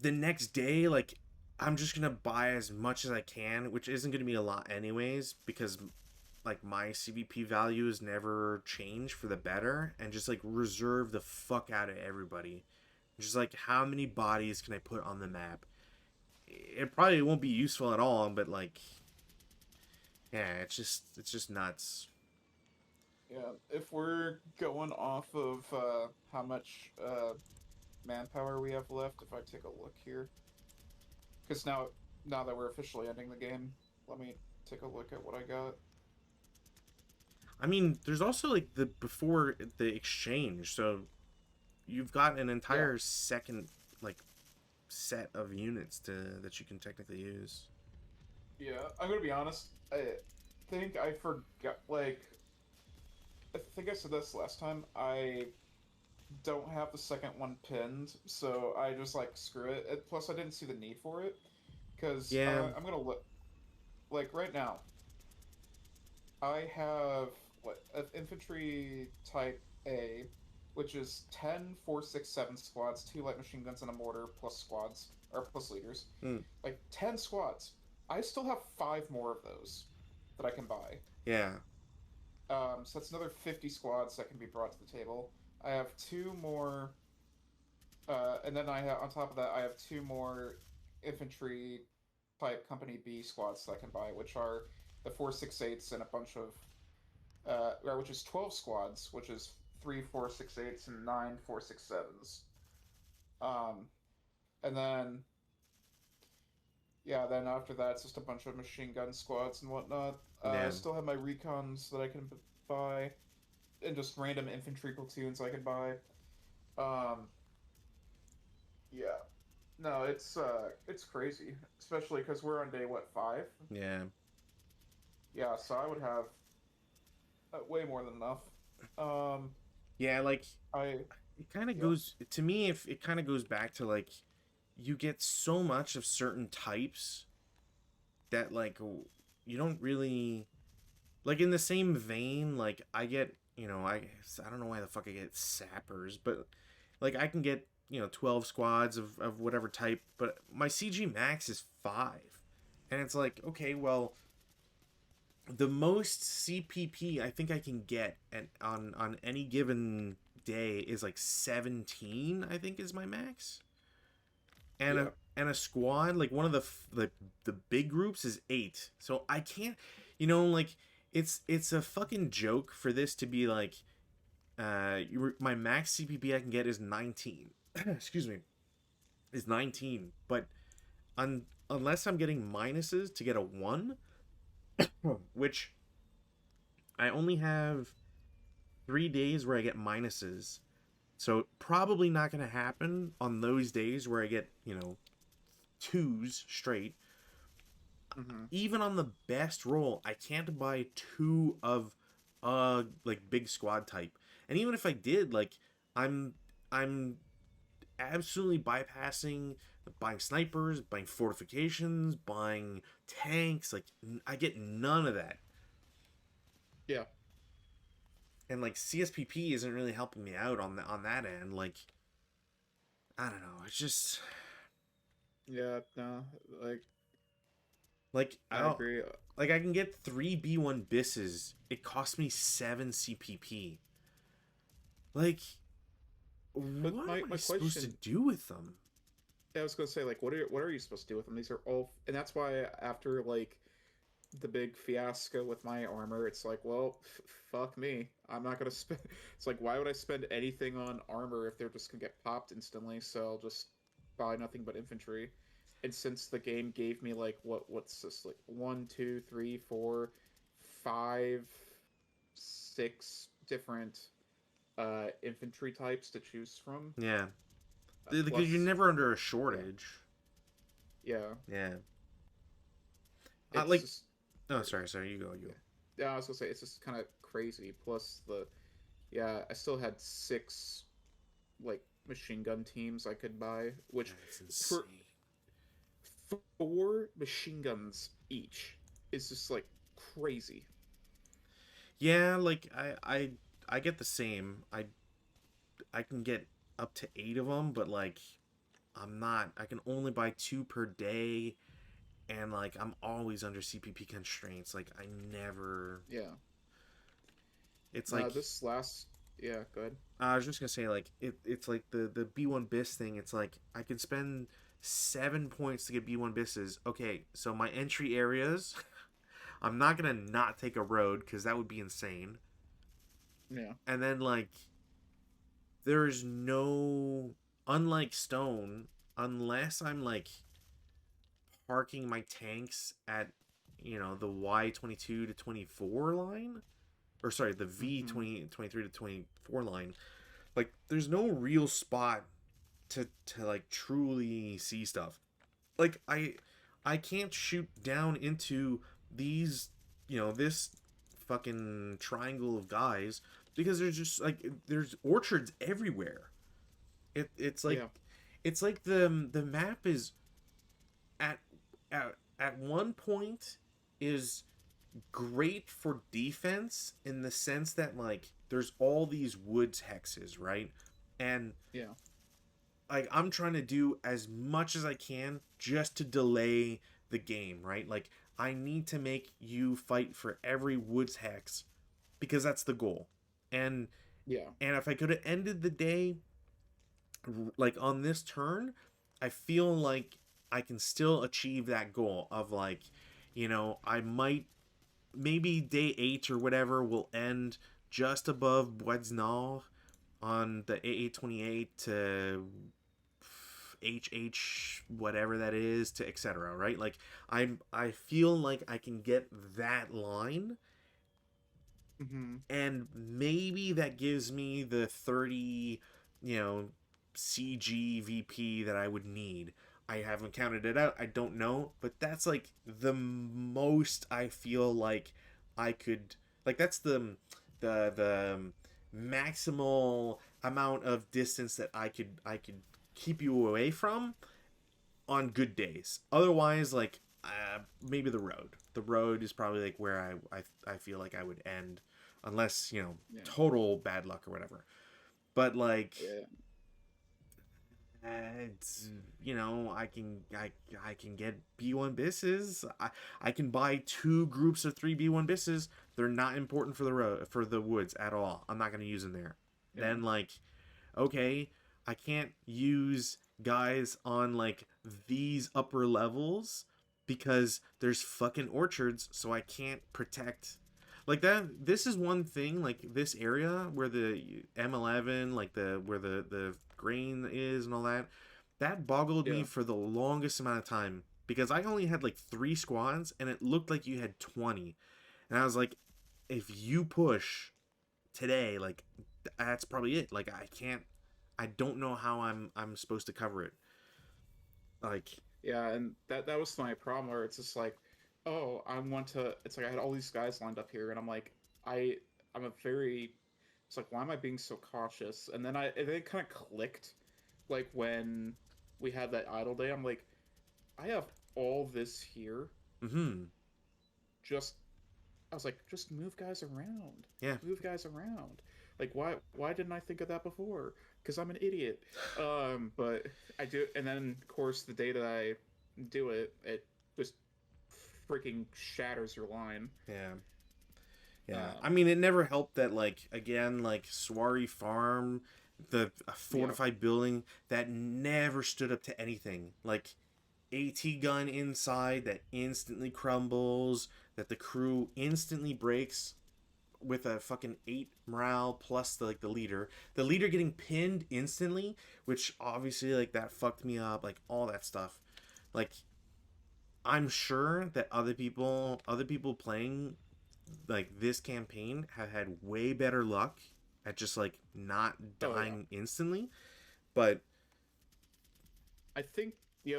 the next day, like I'm just gonna buy as much as I can, which isn't gonna be a lot anyways, because like my CVP values never change for the better, and just like reserve the fuck out of everybody. Just like how many bodies can I put on the map? It probably won't be useful at all, but like, yeah, it's just nuts. Yeah. If we're going off of how much manpower we have left, if I take a look here, because now that we're officially ending the game, let me take a look at what I got. I mean, there's also like the before the exchange, so you've got an Yeah. entire second like set of units to that you can technically use. Yeah. I'm gonna be honest. I think I forgot. Like, I think I said this last time. I don't have the second one pinned, so I just like screw it. Plus, I didn't see the need for it because Yeah, I'm gonna look. Like right now, I have what infantry type A, which is 10, 4, 6, 7 squads, 2 light machine guns and a mortar plus squads or plus leaders. mm, Like 10 squads. I still have 5 more of those that I can buy. yeah, So that's another 50 squads that can be brought to the table. I have 2 more, and then I have on top of that I have 2 more infantry type Company B squads that I can buy, which are the 468s and a bunch of which is 12 squads, which is 3 468s and 9 467s. Um, and then yeah, then after that it's just a bunch of machine gun squads and whatnot. I yeah. still have my recons that I can buy, and just random infantry platoons I can buy. Um, yeah, no, it's crazy, especially because we're on day what 5. Yeah. Yeah, so I would have way more than enough. Um, Yeah, like I it kind of yeah goes to me if it kind of goes back to like you get so much of certain types that like you don't really like in the same vein like I get, I don't know why the fuck I get sappers, but like I can get, 12 squads of whatever type, but my CG max is 5. And it's like, okay, well, the most CPP I think I can get on any given day is like 17. I think is my max, and yeah a squad like one of the big groups is 8. So I can't, like it's a fucking joke for this to be like my max CPP I can get is 19. Excuse me, is 19, but unless I'm getting minuses to get a 1, which I only have 3 days where I get minuses. So probably not going to happen on those days where I get, 2s straight. hmm Even on the best roll, I can't buy 2 of like big squad type. And even if I did, like I'm I'm absolutely bypassing buying snipers, buying fortifications, buying tanks. Like I get none of that. yeah. And like CSPP isn't really helping me out on that end. Like I don't know. It's just Yeah, no, like like I agree. I can get 3 B1 bisses. It costs me 7 CPP. Like But what am my I supposed to question, do with them? I was gonna say, like, what are you supposed to do with them? These are all, and that's why after like the big fiasco with my armor, it's like, well, fuck me. I'm not gonna spend. It's like, why would I spend anything on armor if they're just gonna get popped instantly? So I'll just buy nothing but infantry. And since the game gave me like what's this like 1 2 3 4 5 6 different infantry types to choose from. Yeah. Because you're Plus, never under a yeah, shortage. yeah, Yeah. it's Like just oh sorry, you go, you yeah, go. yeah. I was gonna say it's just kind of crazy. Plus the yeah, I still had 6 like machine gun teams I could buy, which That's for insane. 4 machine guns each is just like crazy. Yeah, like I get the same. I can get up to 8 of them, but like I'm not. I can only buy 2 per day, and like I'm always under CPP constraints. Like I never. Yeah. It's No, like this last. Yeah, good. I was just gonna say like it's like the B1 bis thing. It's like I can spend 7 points to get B1 bisses. Okay, so my entry areas. I'm not gonna not take a road because that would be insane. Yeah. And then like there's no, unlike stone, unless I'm like parking my tanks at the Y22 to 24 line, or sorry, the V Mm-hmm. 23 to 24 line. Like there's no real spot to like truly see stuff. Like I can't shoot down into these, this fucking triangle of guys because there's just like there's orchards everywhere. It's like Yeah. the map is at at one point is great for defense in the sense that like there's all these woods hexes, right? And Yeah. like I'm trying to do as much as I can just to delay the game, right? Like I need to make you fight for every woods hex because that's the goal. And Yeah. and if I could have ended the day like on this turn, I feel like I can still achieve that goal of like, I might maybe day 8 or whatever will end just above Boisnard on the AA28 to HH whatever that is to etc. Right? Like I feel like I can get that line, Mm-hmm. and maybe that gives me the 30, you know, CGVP that I would need. I haven't counted it out. I don't know, but that's like the most I feel like I could, like that's the maximal amount of distance that I could keep you away from on good days. Otherwise, like maybe the road. The road is probably like where I feel like I would end, unless Yeah. total bad luck or whatever. But like Yeah. it's I can get B1 bisses. I can buy 2 groups of 3 B1 bisses. They're not important for the road for the woods at all. I'm not gonna use them there. Yeah. Then like okay, I can't use guys on like these upper levels because there's fucking orchards, so I can't protect like that. This is one thing, like this area where the M11, like the where the grain is and all that. That boggled me Yeah. for the longest amount of time because I only had like 3 squads and it looked like you had 20. And I was like, if you push today, like that's probably it. Like I don't know how I'm supposed to cover it. Like Yeah. And that was my problem where it's just like, oh, I want to. It's like I had all these guys lined up here, and I'm like, I'm a very. It's like, why am I being so cautious? And then it kind of clicked, like when we had that idle day. I'm like, I have all this here. mhm. Just I was like, just move guys around. Yeah. Move guys around. Like why didn't I think of that before? Because I'm an idiot. But I do, and then of course the day that I do it, it just freaking shatters your line. Yeah. Yeah. I Um, mean it never helped that like again like Swari Farm, the a yeah, fortified building that never stood up to anything. Like AT gun inside that instantly crumbles, that the crew instantly breaks with a fucking 8 morale plus the leader. The leader getting pinned instantly, which obviously like that fucked me up, like all that stuff. Like I'm sure that other people playing like this campaign have had way better luck at just like not oh yeah. dying instantly. But I think the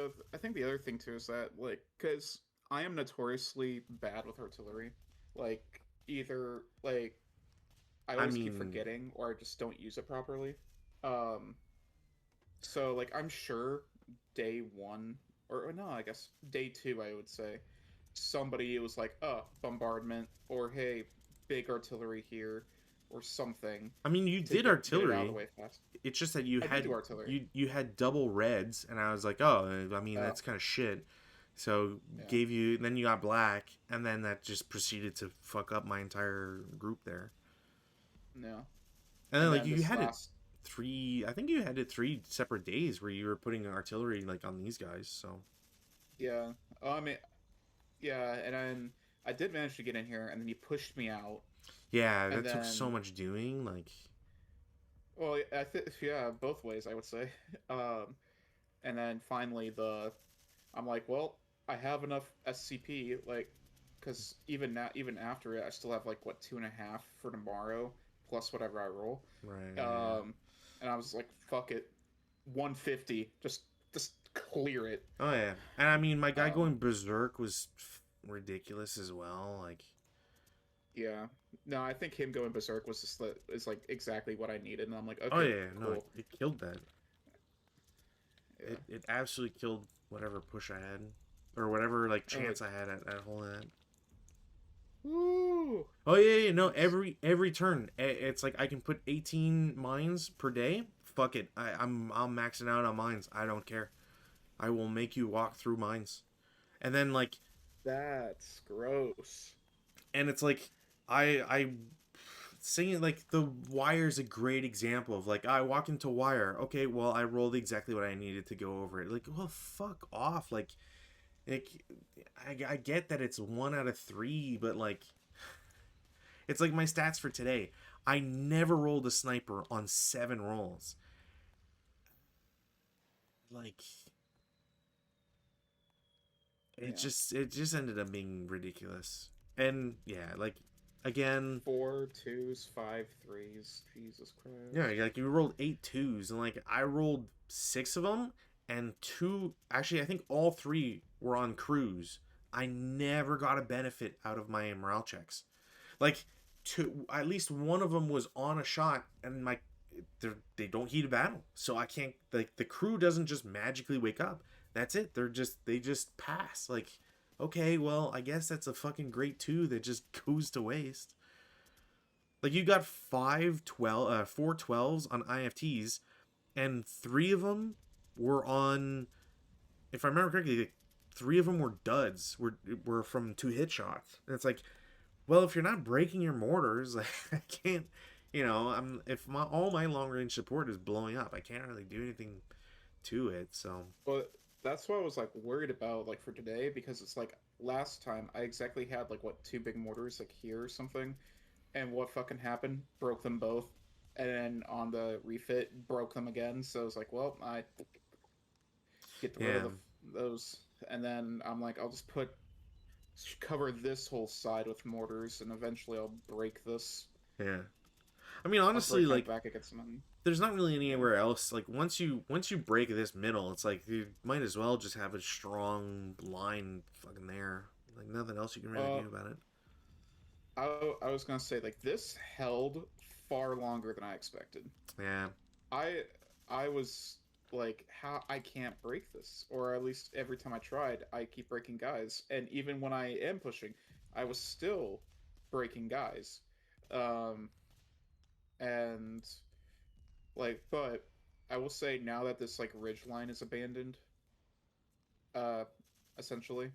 other thing too is that like because I am notoriously bad with artillery. Like either like I I always keep mean, forgetting or I just don't use it properly. Um, So like I'm sure day one or no, I guess day two I would say somebody was like, oh, bombardment or hey, big artillery here or something I mean, you to did get it out of the artillery. way fast. It's just that you I did had do artillery. you had double reds, and I was like, oh, I mean, Oh, that's kind of shit. So yeah. gave you, then you got black, and then that just proceeded to fuck up my entire group there. No. And then And like then you this had it last three, I think you had it three separate days where you were putting artillery like on these guys. So yeah. Oh, I mean yeah, and then I did manage to get in here and then he pushed me out yeah, and that took so then much doing. Like, well, I think yeah, both ways I would say. Um and then finally I'm like, well, I have enough SCP, like, because even now, even after it, I still have like what 2.5 for tomorrow plus whatever I roll. right? Um, and I was like, fuck it, 150, just clear it. Oh yeah, and I mean, my guy Um, going berserk was ridiculous as well. Like, yeah, no, I think him going berserk was just is like exactly what I needed, and I'm like, oh okay, yeah, no, cool, it killed that. yeah, It absolutely killed whatever push I had, or whatever like and like, chance I had at holding that. woo, Oh yeah, yeah, no, nice, every turn, it's like I can put 18 mines per day. Fuck it, I'm maxing out on mines. I don't care. I will make you walk through mines, and then like, that's gross. and it's like, I saying like the wire's a great example of like I walk into wire. Okay, well I rolled exactly what I needed to go over it. Like, well, fuck off. Like I get that it's 1 out of 3, but like it's like my stats for today. I never rolled a sniper on 7 rolls. Like Yeah, it just ended up being ridiculous. And yeah, like again, 4 2s, 5 3s. Jesus yeah, Christ. like you rolled 8 2s, and like I rolled 6 of them, and two. Actually, I think all 3 were on cruise. I never got a benefit out of my morale checks. Like, two, at least one of them was on a shot, and they don't heat a battle, so I can't. Like the crew doesn't just magically wake up. That's it. They just pass. Like, okay, well, I guess that's a fucking great 2 that just goes to waste. Like you got 4 12s on IFTs, and 3 of them were on. If I remember correctly, like, 3 of them were duds. Were from 2 hit shots, and it's like, well, if you're not breaking your mortars, like, I can't. If all my long range support is blowing up, I can't really do anything to it. So But that's what I was like worried about like for today because it's like last time I exactly had like what 2 big mortars like here or something, and what fucking happened? Broke them both, and then on the refit broke them again. So I was like, well, I get rid of yeah, those, and then I'm like, I'll just cover this whole side with mortars, and eventually I'll break this. yeah. I mean, I'll honestly, break my like back against them. there's not really Yeah. anywhere else. Like once you break this middle, it's like you might as well just have a strong line fucking there. Like nothing else you can really Uh, do about it. I was gonna say like this held far longer than I expected. Yeah, I I was like, how I can't break this, or at least every time I tried, I keep breaking guys, and even when I am pushing, I was still breaking guys, um, and like, but I will say now that this like ridge line is abandoned, uh, essentially,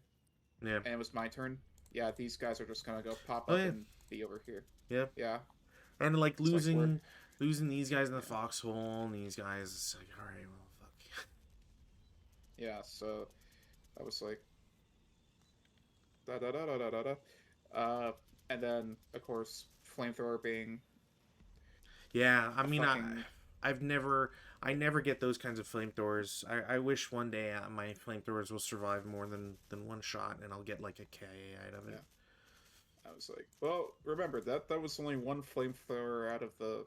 yeah. and it was my turn. Yeah, these guys are just gonna go pop Oh up yeah, and be over here. yeah. Yeah, And like it's like we're losing these guys in the yeah foxhole and these guys. It's like, all right, well, fuck. yeah. So I was like da da da da da da da. Uh, and then of course flamethrower being Yeah, I a mean, fucking I never get those kinds of flamethrowers. I wish one day my flamethrowers will survive more than one shot, and I'll get like a KA out of yeah. it. I was like, well, remember that was only one flamethrower out of the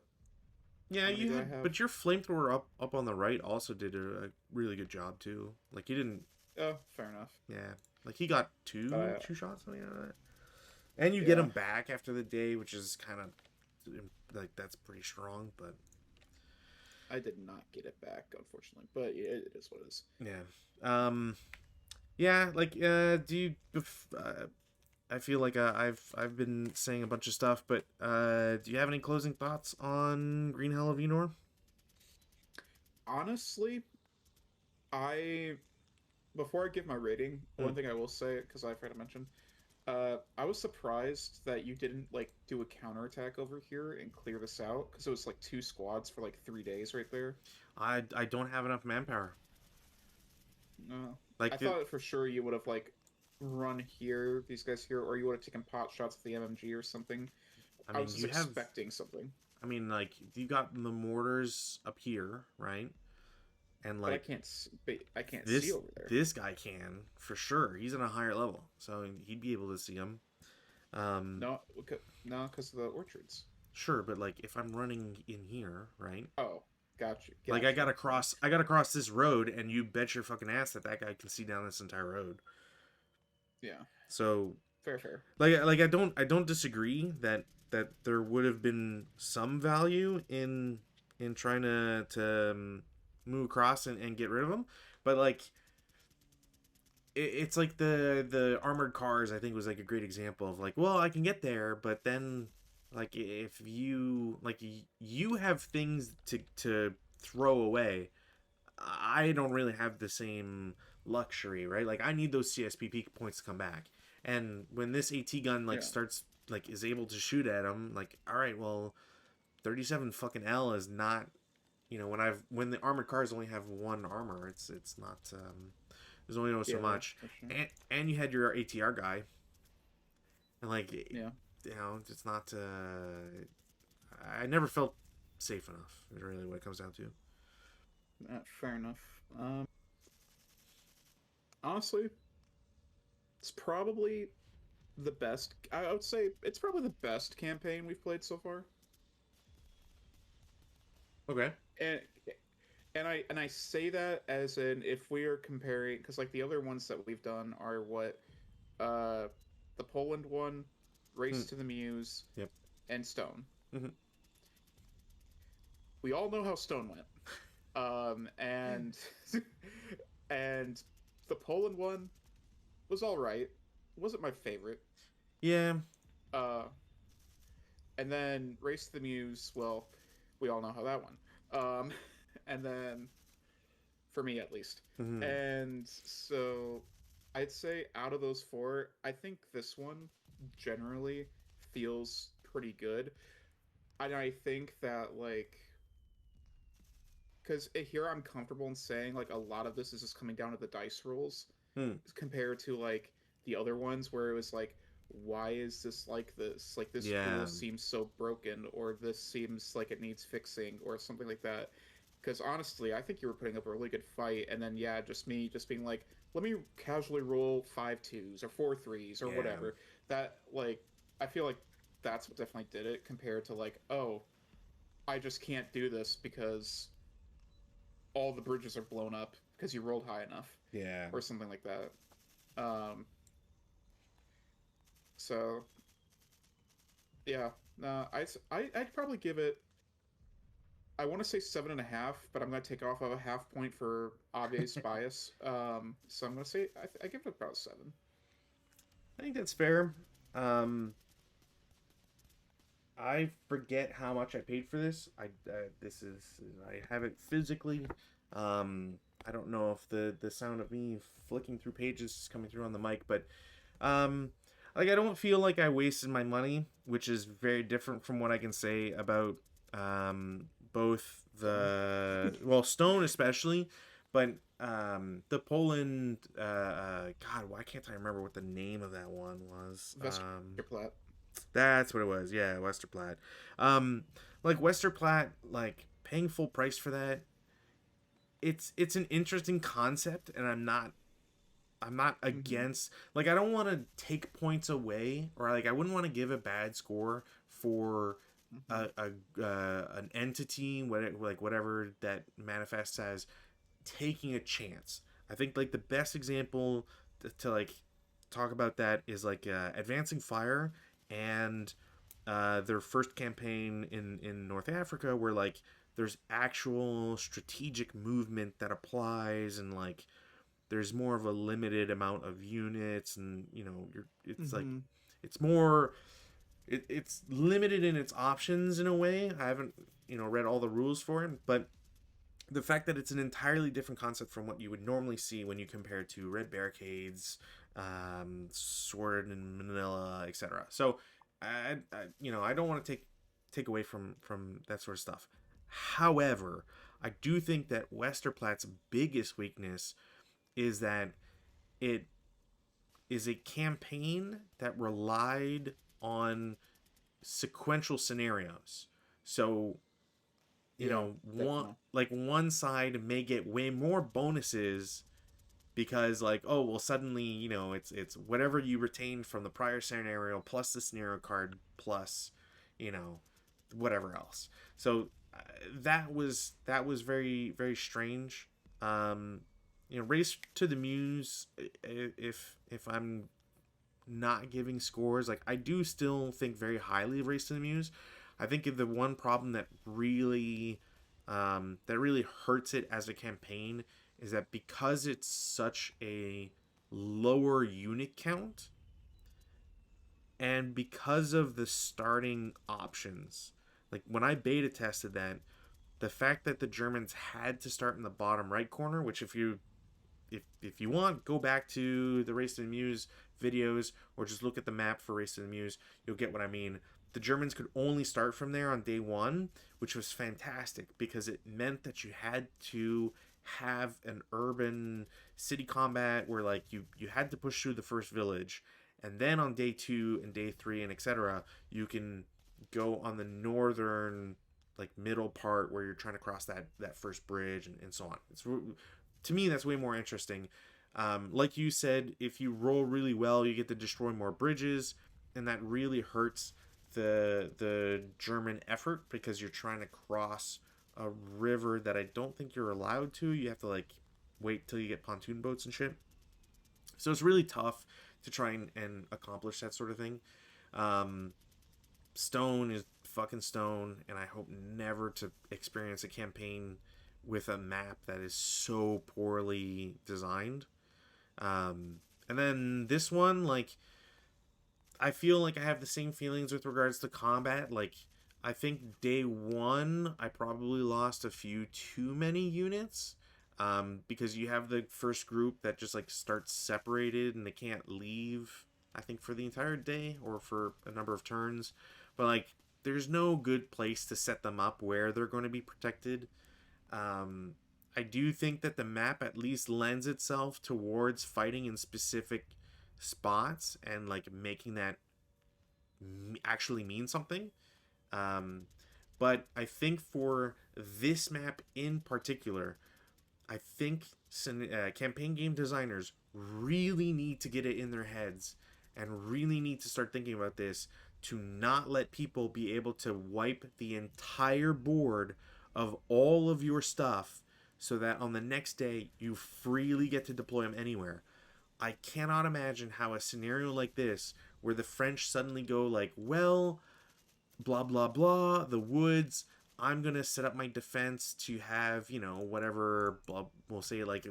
Yeah, how many you did I had, have? but your flamethrower up on the right also did a really good job too. Like you didn't, Oh, fair enough. yeah, like he got But two shots something out of that, and you get yeah, him back after the day, which is kind of like that's pretty strong. But I did not get it back, unfortunately, but it is what it is. Yeah. Um. Yeah. Like. Do you? I feel like I've been saying a bunch of stuff, but do you have any closing thoughts on Green Hell of Enor? Honestly, I before I give my rating, Hmm. one thing I will say because I forgot to mention, I was surprised that you didn't like do a counterattack over here and clear this out because it was like two squads for like 3 days right there. I don't have enough manpower. No, I Like the, thought for sure you would have like run here, these guys here, or you would have taken pot shots with the MMG or something. I I mean, was just you have. expecting something, I mean, like you got the mortars up here, right? And but like I can't see this over there. this guy can for sure. He's in a higher level, so he'd be able to see him. Um, No, no, because of the orchards. sure, but like if I'm running in here, right? Oh, got you, Like got you. Yeah, I gotta cross this road, and you bet your fucking ass that that guy can see down this entire road. yeah, So fair, fair. I don't disagree that there would have been some value in trying to move across and get rid of him, but like it's like the armored cars. I think was like a great example of like, well, I can get there, but then like if you like you have things to throw away. I don't really have the same luxury, right? Like I need those CSPP points to come back. And when this AT gun like Yeah, starts like is able to shoot at him, like all right, well, 37 fucking L is not, when the armored cars only have one armor, it's not there's only so yeah, much. for sure. And you had your ATR guy, and like Yeah, it's not I never felt safe enough. Is really what it comes down to. fair enough. Honestly, it's probably the best. I would say it's probably the best campaign we've played so far. Okay. And and I say that as in if we are comparing because like the other ones that we've done are what uh the Poland one, Hmm. Race to the Muse, Yep. and Stone. Mm-hmm. We all know how Stone went. And and the Poland one was all right. Wasn't my favorite. Yeah. Uh, and then Race to the Muse. Well, we all know how that went. And then for me at least. Mm-hmm. And so I'd say out of those four, I think this one generally feels pretty good. And I think that like because here I'm comfortable in saying like a lot of this is just coming down to the dice rolls Hmm. compared to like the other ones where it was like why is this like this like this rule Yeah. seems so broken or this seems like it needs fixing or something like that because honestly I think you were putting up a really good fight and then yeah just me just being like let me casually roll 5 2s or 4 3s or Yeah. whatever that like I feel like that's what definitely did it compared to like oh I just can't do this because all the bridges are blown up because you rolled high enough Yeah. or something like that. Um, so yeah, no, I'd probably give it. I want to say 7.5, but I'm gonna take off of a half point for obvious bias. So I'm gonna say I give it about a 7. I think that's fair. Um, I forget how much I paid for this. This is I have it physically. Um, I don't know if the sound of me flicking through pages is coming through on the mic, but um, like I don't feel like I wasted my money, which is very different from what I can say about both Stone, Stone especially, but the Poland God, why can't I remember what the name of that one was? Vesterplat. That's what it was. Yeah, Westerplatte. Um, like Westerplatte, like paying full price for that. It's an interesting concept, and I'm not Mm-hmm. against. Like I don't want to take points away, or like I wouldn't want to give a bad score for Mm-hmm. an entity, whatever that manifests as taking a chance. I think like the best example to like talk about that is like Advancing Fire and their first campaign in North Africa, where like there's actual strategic movement that applies, and like there's more of a limited amount of units, and it's like Mm-hmm. it's more it's limited in its options in a way. I haven't read all the rules for it, but the fact that it's an entirely different concept from what you would normally see when you compare to Red Barricades, Sword in Manila, etc. So I don't want to take away from that sort of stuff. However, I do think that Westerplatt's biggest weakness is that it is a campaign that relied on sequential scenarios. So, Yeah, one definitely. like one side may get way more bonuses because like, oh well, suddenly it's whatever you retained from the prior scenario plus the scenario card plus you know whatever else. So that was very very strange. um Race to the Muse, if I'm not giving scores, like I do still think very highly of Race to the Muse. I think the one problem that really hurts it as a campaign is that because it's such a lower unit count, and because of the starting options, like when I beta tested that, the fact that the Germans had to start in the bottom right corner, which if you want, go back to the Race to the Muse videos or just look at the map for Race to the Muse. You'll get what I mean. The Germans could only start from there on day one, which was fantastic because it meant that you had to have an urban city combat where like you had to push through the first village, and then on day two and day three and etc. you can go on the northern like middle part where you're trying to cross that first bridge and so on. It's to me that's way more interesting. Like you said, if you roll really well, you get to destroy more bridges, and that really hurts the German effort because you're trying to cross a river that I don't think you're allowed to. You have to like wait till you get pontoon boats and shit. So it's really tough to try and accomplish that sort of thing. Um, Stone is fucking Stone, and I hope never to experience a campaign with a map that is so poorly designed. And then this one, like, I feel like I have the same feelings with regards to combat. Like, I think day one, I probably lost a few too many units. Because you have the first group that just like starts separated and they can't leave, I think, for the entire day or for a number of turns. But like, there's no good place to set them up where they're going to be protected. Um, I do think that the map at least lends itself towards fighting in specific spots and like making that actually mean something. Um, but I think for this map in particular, I think campaign game designers really need to get it in their heads and really need to start thinking about this to not let people be able to wipe the entire board of all of your stuff so that on the next day you freely get to deploy them anywhere. I cannot imagine how a scenario like this, where the French suddenly go like, well, blah blah blah, the woods, I'm gonna set up my defense to have whatever, blah, we'll say like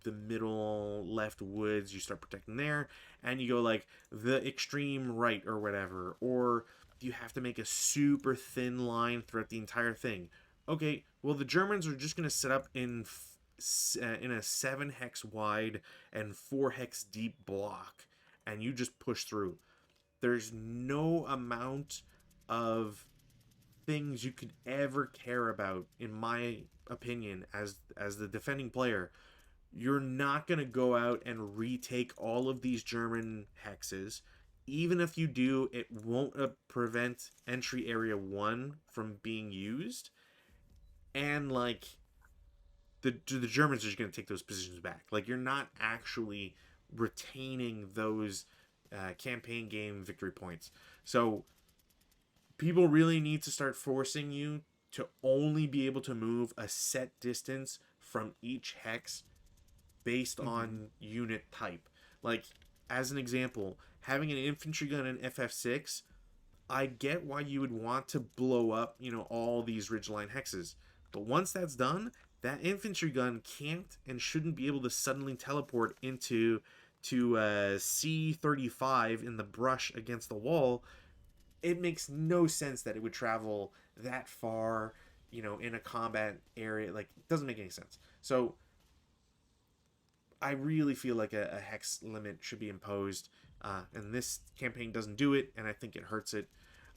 the middle left woods, you start protecting there, and you go like the extreme right or whatever, or you have to make a super thin line throughout the entire thing. Okay, well the Germans are just gonna set up in a 7 hex wide and 4 hex deep block, and you just push through. There's no amount of things you could ever care about, in my opinion, as the defending player. You're not going to go out and retake all of these German hexes. Even if you do, it won't prevent entry area 1 from being used. And like the Germans are just going to take those positions back. Like you're not actually retaining those campaign game victory points. So people really need to start forcing you to only be able to move a set distance from each hex based Mm-hmm. on unit type. Like, as an example, having an infantry gun in FF6, I get why you would want to blow up, all these ridgeline hexes. But once that's done, that infantry gun can't and shouldn't be able to suddenly teleport into to C-35 in the brush against the wall. It makes no sense that it would travel that far, in a combat area. Like, it doesn't make any sense. So I really feel like a hex limit should be imposed, and this campaign doesn't do it, and I think it hurts it.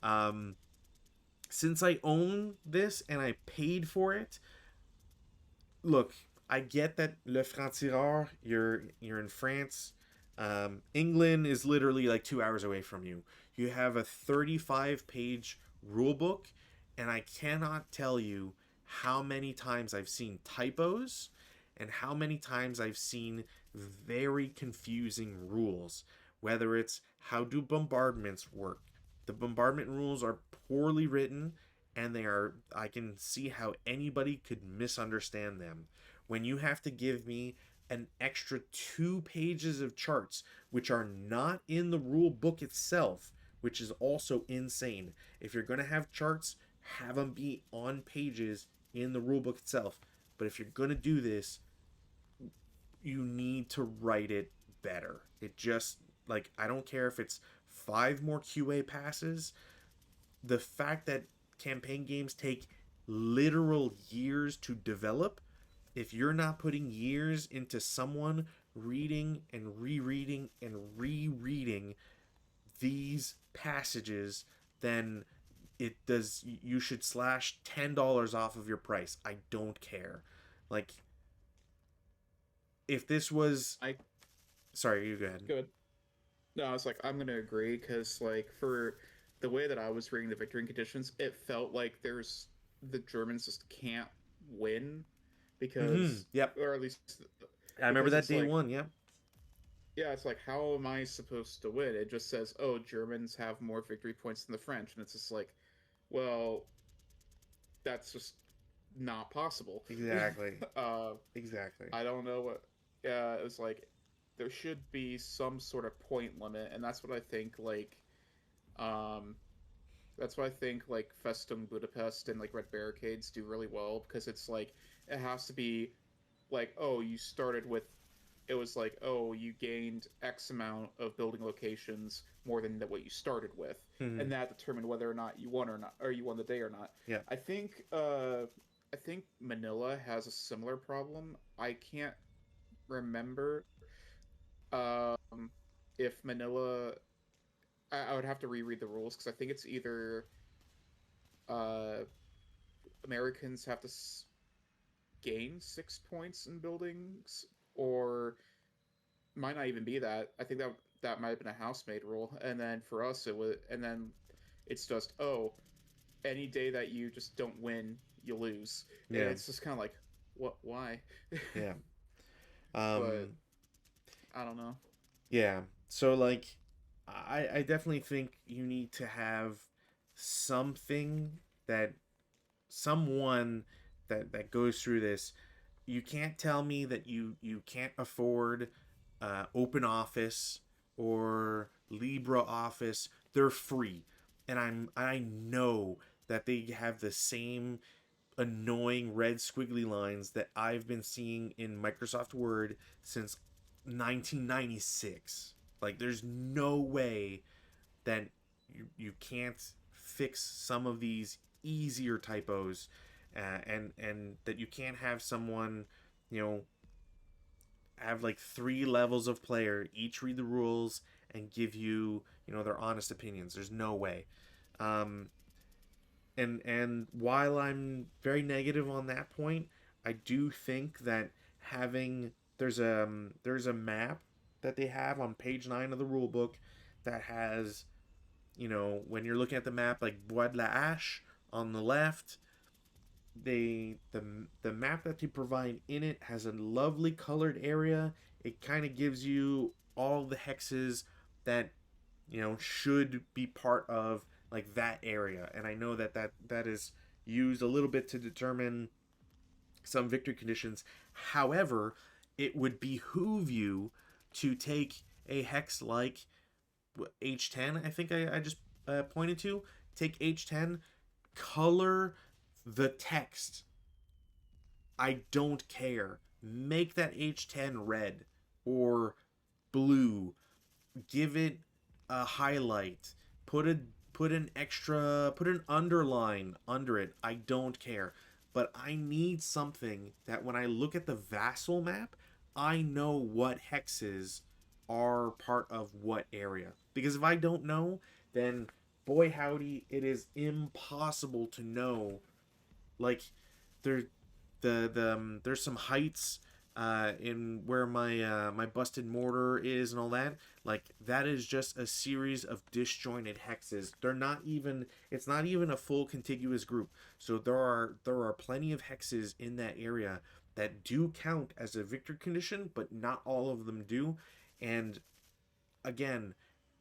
Um, since I own this and I paid for it, look, I get that Le Franc-Tireur, you're in France. England is literally like 2 hours away from you. You have a 35-page rule book, and I cannot tell you how many times I've seen typos and how many times I've seen very confusing rules. Whether it's how do bombardments work, the bombardment rules are poorly written, and I can see how anybody could misunderstand them. When you have to give me an extra 2 pages of charts, which are not in the rule book itself, which is also insane. If you're going to have charts, have them be on pages in the rule book itself. But if you're going to do this, you need to write it better. It just, like, I don't care if it's 5 more QA passes. The fact that campaign games take literal years to develop, if you're not putting years into someone reading and rereading and rereading these passages, then you should slash $10 off of your price. I don't care. Like, if this was, I sorry, you go ahead. good. No, I was like, I'm gonna agree because like for the way that I was reading the victory conditions, it felt like the Germans just can't win because, Yep. or at least I remember because that it's day like, one. Yep. yeah, it's like, how am I supposed to win? It just says, oh, Germans have more victory points than the French, and it's just like, well, that's just not possible. Exactly. uh, Exactly. I don't know what. Yeah, it was like there should be some sort of point limit, and that's what I think. Um, that's what I think. Like Festung Budapest and like Red Barricades do really well because it's like it has to be like, oh, you started with. It was like, oh, you gained X amount of building locations more than what you started with, Mm-hmm. and that determined whether or not you won or not, or you won the day or not. Yeah. I think Manila has a similar problem. I can't remember um, if Manila. I would have to reread the rules because I think it's either uh, Americans have to gain 6 points in buildings, or might not even be that. I think that might have been a housemaid rule, and then for us it was, and then it's just, oh, any day that you just don't win, you lose, and Yeah. it's just kind of like, what? Why? Yeah. But Um. I don't know. Yeah. So, like, I definitely think you need to have something that someone that goes through this. You can't tell me that you can't afford Open Office or LibreOffice. They're free, and I know that they have the same annoying red squiggly lines that I've been seeing in Microsoft Word since 1996. Like, there's no way that you can't fix some of these easier typos, and that you can't have someone, you know, have like 3 levels of player, each read the rules and give you, their honest opinions. There's no way. Um, and while I'm very negative on that point, I do think that having there's a map that they have on page 9 of the rule book that has, when you're looking at the map, like Bois de la Hache on the left, the map that they provide in it has a lovely colored area. It kind of gives you all the hexes that should be part of like that area. And I know that is used a little bit to determine some victory conditions. However, it would behoove you to take a hex like H10. I think I just pointed to. Take H10, color the text I don't care. Make that H10 red or blue. Give it a highlight. Put a put an underline under it. I don't care. But I need something that when I look at the vassal map, I know what hexes are part of what area. Because if I don't know, then boy howdy, it is impossible to know. Like there there's some heights in where my busted mortar is and all that. Like that is just a series of disjointed hexes. They're not even it's not even a full contiguous group. So there are plenty of hexes in that area that do count as a victory condition, but not all of them do. And again,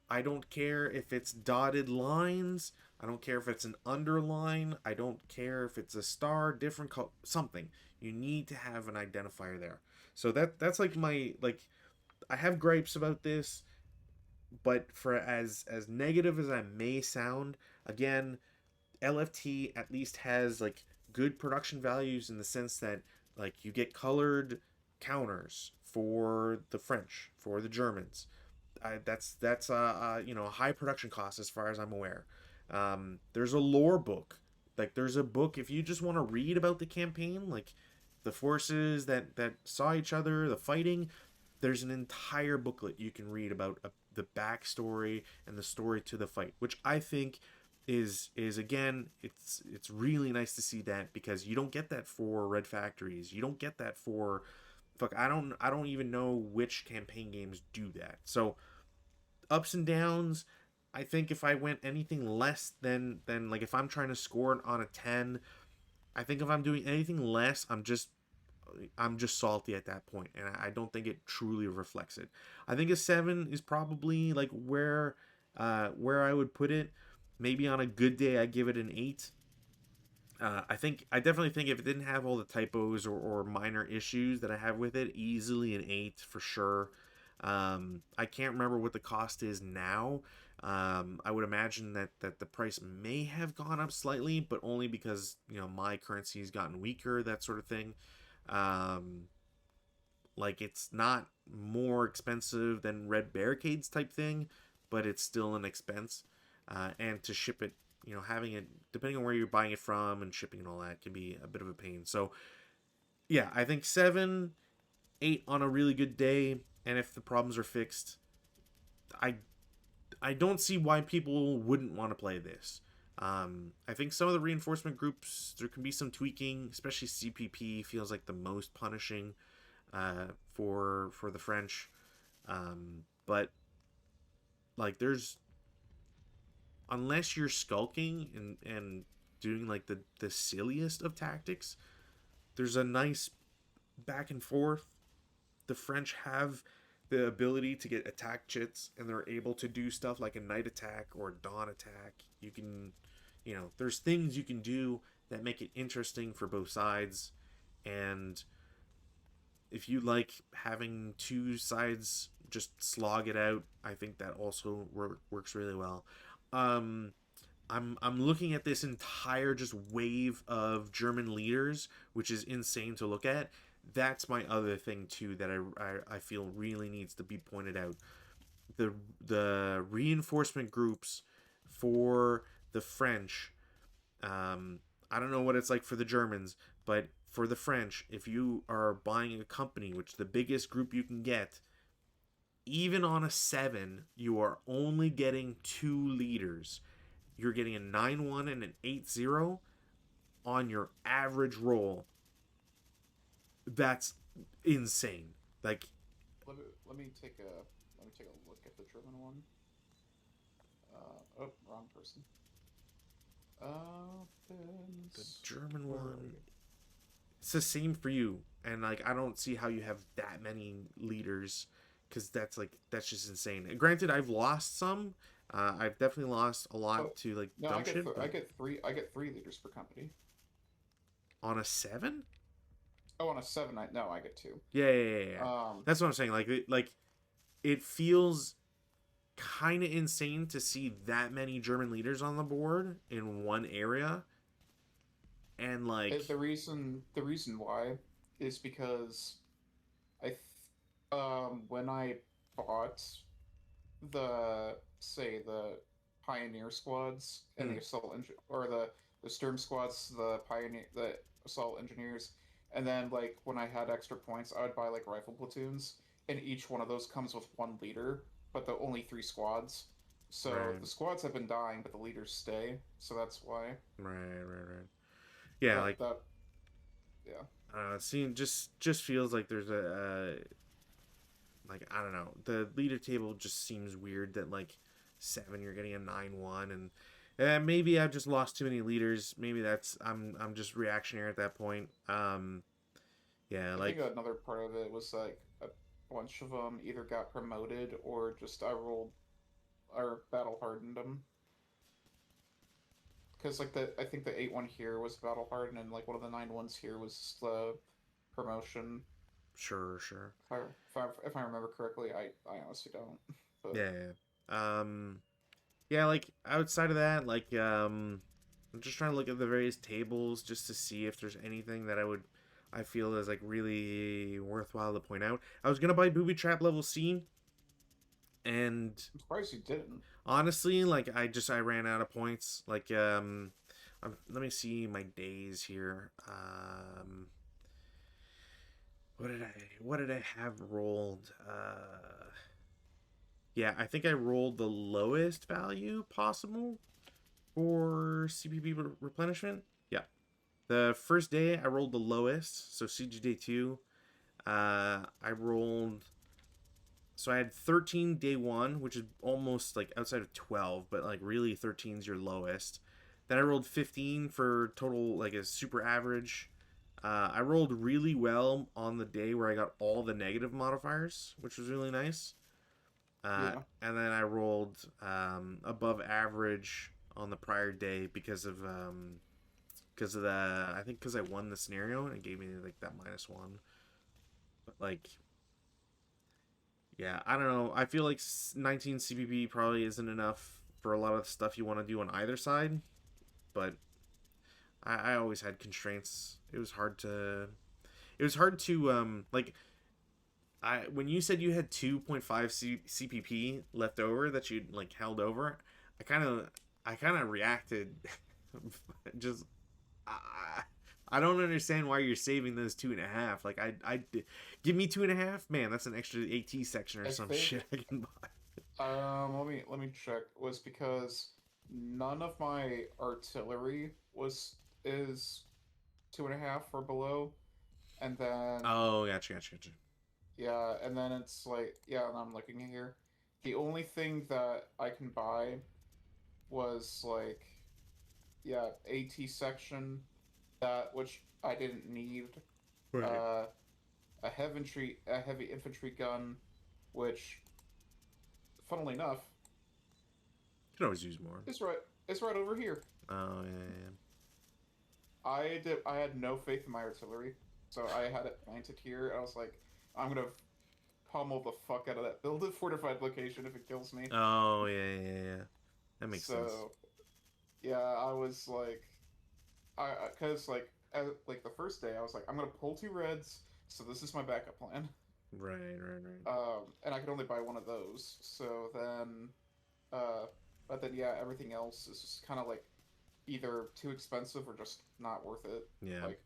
I don't care if it's dotted lines. I don't care if it's an underline. I don't care if it's a star, different something. You need to have an identifier there. So that's like my like I have gripes about this, but for as negative as I may sound, again, LFT at least has like good production values in the sense that like you get colored counters for the French, for the Germans, that's a high production cost as far as I'm aware. There's a lore book. Like there's a book if you just want to read about the campaign, like the forces that saw each other, the fighting. There's an entire booklet you can read about the backstory and the story to the fight, which I think is again it's really nice to see that because you don't get that for Red Factories. You don't get that for fuck I don't even know which campaign games do that. So ups and downs. I think if I went anything less than like if I'm trying to score it on a 10, I think if I'm doing anything less, I'm just salty at that point, and I don't think it truly reflects it. I think a 7 is probably like where I would put it. Maybe on a good day I give it an 8. I definitely think if it didn't have all the typos or minor issues that I have with it, easily an 8 for sure. I can't remember what the cost is now. I would imagine that the price may have gone up slightly, but only because my currency has gotten weaker, that sort of thing. Um, like it's not more expensive than Red Barricades type thing, but it's still an expense. And to ship it, having it depending on where you're buying it from and shipping and all that can be a bit of a pain. So yeah, I think 7, 8 on a really good day, and if the problems are fixed, I I don't see why people wouldn't want to play this. I think some of the reinforcement groups there can be some tweaking, especially CPP feels like the most punishing for the French. But like there's unless you're skulking and doing like the silliest of tactics, there's a nice back and forth. The French have the ability to get attack chits, and they're able to do stuff like a night attack or a dawn attack. You can, there's things you can do that make it interesting for both sides. And if you like having two sides just slog it out, I think that also works really well. Um, I'm looking at this entire just wave of German leaders, which is insane to look at. That's my other thing too that I feel really needs to be pointed out. The reinforcement groups for the French. I don't know what it's like for the Germans, but for the French, if you are buying a company, which the biggest group you can get, even on a 7, you are only getting 2 leaders. You're getting a 9-1 and an 8-0 on your average roll. That's insane. Like let me take a look at the German one. Oh, wrong person. the German one, it's the same for you, and like I don't see how you have that many leaders because that's just insane. And granted, I've lost some. I've definitely lost a Oh lot to like no, dumb shit, I but get three. I get 3 leaders per company. on a 7, Oh, on a 7, I get 2. yeah. Um, That's what I'm saying. It feels kind of insane to see that many German leaders on the board in one area, And like, The reason why is because when I bought the pioneer squads and hmm, the or the Sturm squads, the assault engineers, and then like when I had extra points, I would buy like rifle platoons, and each one of those comes with one leader, but the only three squads. So right, the squads have been dying, but the leaders stay. So that's why. right. Yeah, But like, that, yeah, seeing just feels like there's a like, I don't know, the leader table just seems weird that like 7 you're getting a 9-1, and maybe I've just lost too many leaders. Maybe that's I'm just reactionary at that point. Yeah, I think like, another part of it was like a bunch of them either got promoted or just I rolled or battle hardened them. Because like I think the 8-1 here was battle hardened, and like one of the 9-1s here was the promotion. sure. If I remember correctly, I honestly don't. But Yeah, yeah, like outside of that, like, I'm just trying to look at the various tables just to see if there's anything that I feel is like really worthwhile to point out. I was gonna buy Booby Trap level C, and I'm surprised you didn't. honestly, like, I ran out of points. Like, let me see my days here. What did I have rolled? Yeah, I think I rolled the lowest value possible for CPP replenishment. Yeah, the first day I rolled the lowest, so CG day two. I rolled, so I had 13 day one, which is almost like outside of 12, but like really 13 is your lowest. Then I rolled 15 for total, like a super average. I rolled really well on the day where I got all the negative modifiers, which was really nice. Yeah, And then I rolled above average on the prior day because of the I think because I won the scenario and it gave me like that -1. But like, yeah, I don't know. I feel like 19 CPP probably isn't enough for a lot of stuff you want to do on either side. But I always had constraints. It was hard to like, I when you said you had 2.5 CPP left over that you like held over, I kind of I kind of reacted. Just, I, I don't understand why you're saving those 2.5. Like, give me 2.5. Man, that's an extra AT section or I some think. shit I can buy. Let me check. Was because none of my artillery is 2.5 or below, and then Oh, gotcha. yeah, and then it's like yeah, and I'm looking here. The only thing that I can buy was like yeah, AT section that which I didn't need. Right. Uh, a heavy infantry gun, which funnily enough You can always use more. is right over here. Oh yeah. I had no faith in my artillery, so I had it planted here. I was like, I'm gonna pummel the fuck out of that build a fortified location if it kills me. Oh yeah. That makes sense. So yeah, I was like, because like the first day I was like, I'm gonna pull two reds, so this is my backup plan. Right. And I could only buy one of those. So then, uh, but then yeah, everything else is just kind of like either too expensive or just not worth it. Yeah. Like,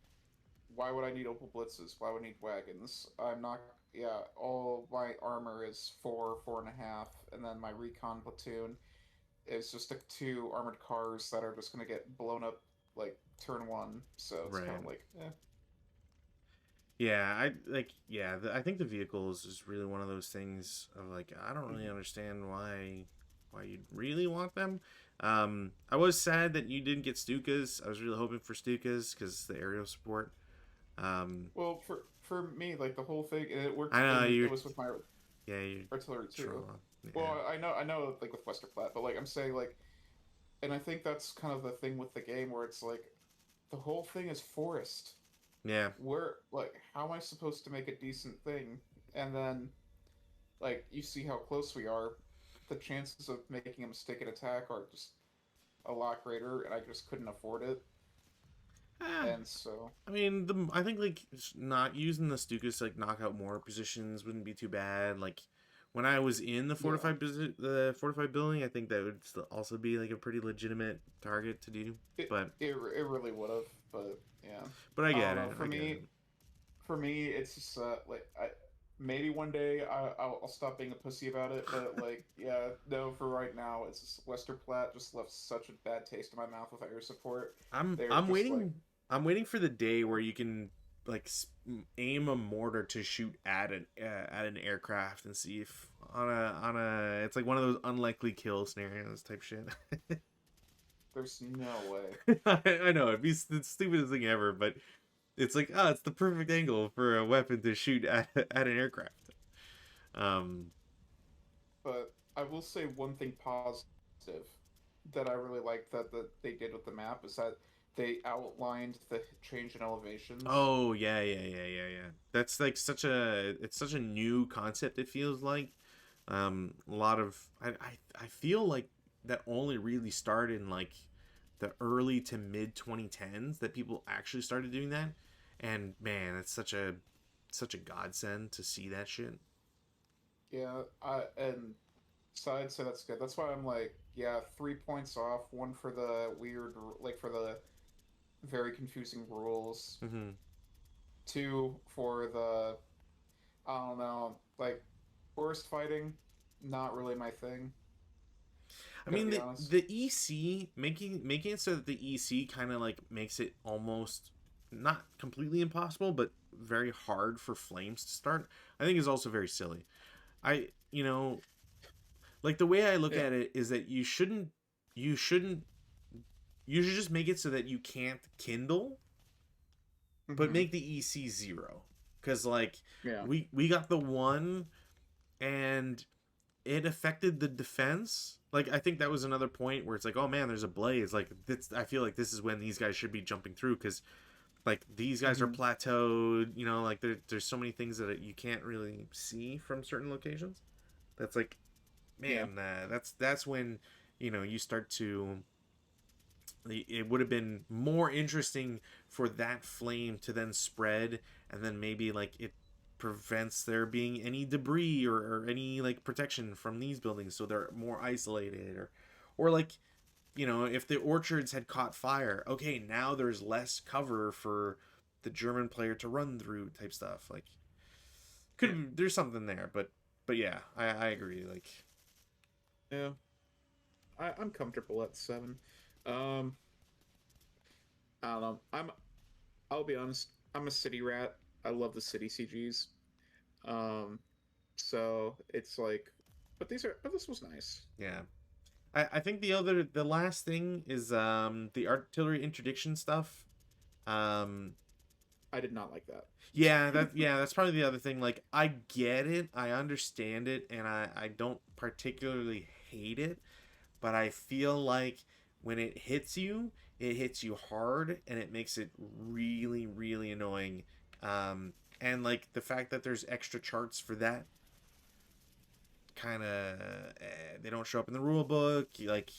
why would I need opal blitzes? Why would I need wagons? I'm not. Yeah, all my armor is 4.5, and then my recon platoon is just like two armored cars that are just gonna get blown up like turn one. So it's kind Right. of like, eh. Yeah, I think the vehicle is just really one of those things of like, I don't really understand why you'd really want them. I was sad that you didn't get Stukas. I was really hoping for Stukas because the aerial support. Um, Well, for me, like the whole thing, and it worked, I know and it you're was with my yeah you're artillery too. trolling. Yeah, Well, I know, like with Westerplatte, but like I'm saying, like, and I think that's kind of the thing with the game where it's like the whole thing is forest. yeah, Where like how am I supposed to make a decent thing? And then like you see how close we are, the chances of making a mistaken attack are just a lot greater, and I just couldn't afford it. Ah, and so I mean, I think like not using the Stukas to like knock out more positions wouldn't be too bad. Like when I was in yeah, the fortified building, I think that would also be like a pretty legitimate target to do. it But it really would have, but yeah, I I get don't know. it. I get it. For me, it's just like I maybe one day I'll stop being a pussy about it, but like yeah, no, for right now, it's just Westerplatte just left such a bad taste in my mouth with air support. They're I'm just like waiting. I'm waiting for the day where you can like aim a mortar to shoot at an aircraft and see if on a it's like one of those unlikely kill scenarios type shit. there's no way. I know it'd be the stupidest thing ever, but it's like it's the perfect angle for a weapon to shoot at an aircraft. Um, But I will say one thing positive that I really like that they did with the map is that they outlined the change in elevations. oh yeah. That's like such a new concept. It feels like a lot of I feel like that only really started in like the early to mid 2010s that people actually started doing that, and man, it's such a godsend to see that shit. Yeah, and so I'd say that's good. That's why I'm like, yeah, 3 points off, one for the weird, like for the very confusing rules, Hmm. two for the, I don't know, like forest fighting, not really my thing. I Gotta mean be honest. the EC making it so that the EC kind of like makes it almost not completely impossible, but very hard for flames to start. I think is also very silly. I you know like the way I look Yeah. at it is that you shouldn't you should just make it so that you can't kindle, but Mm-hmm. make the EC zero. Cause like Yeah. we got the one and it affected the defense. Like I think that was another point where it's like, oh man, there's a blaze. Like this, I feel like this is when these guys should be jumping through because like these guys are Mm-hmm. plateaued. You know, like there's so many things that you can't really see from certain locations. That's like, Yeah. man, that's when you start to. It would have been more interesting for that flame to then spread, and then maybe like it prevents there being any debris or any like protection from these buildings, so they're more isolated, or like if the orchards had caught fire, okay, now there's less cover for the German player to run through type stuff. Like Yeah. there's something there, but yeah, I agree. Like Yeah. I'm comfortable at 7. Um, I don't know. I'll be honest. I'm a city rat. I love the city CGs. Um, so it's like, but this was nice. yeah, I think the last thing is the artillery interdiction stuff. Um, I did not like that. yeah, that's probably the other thing. Like I get it, I understand it, and I don't particularly hate it, but I feel like when it hits you hard, and it makes it really really annoying. And like the fact that there's extra charts for that kind of they don't show up in the rule book. Like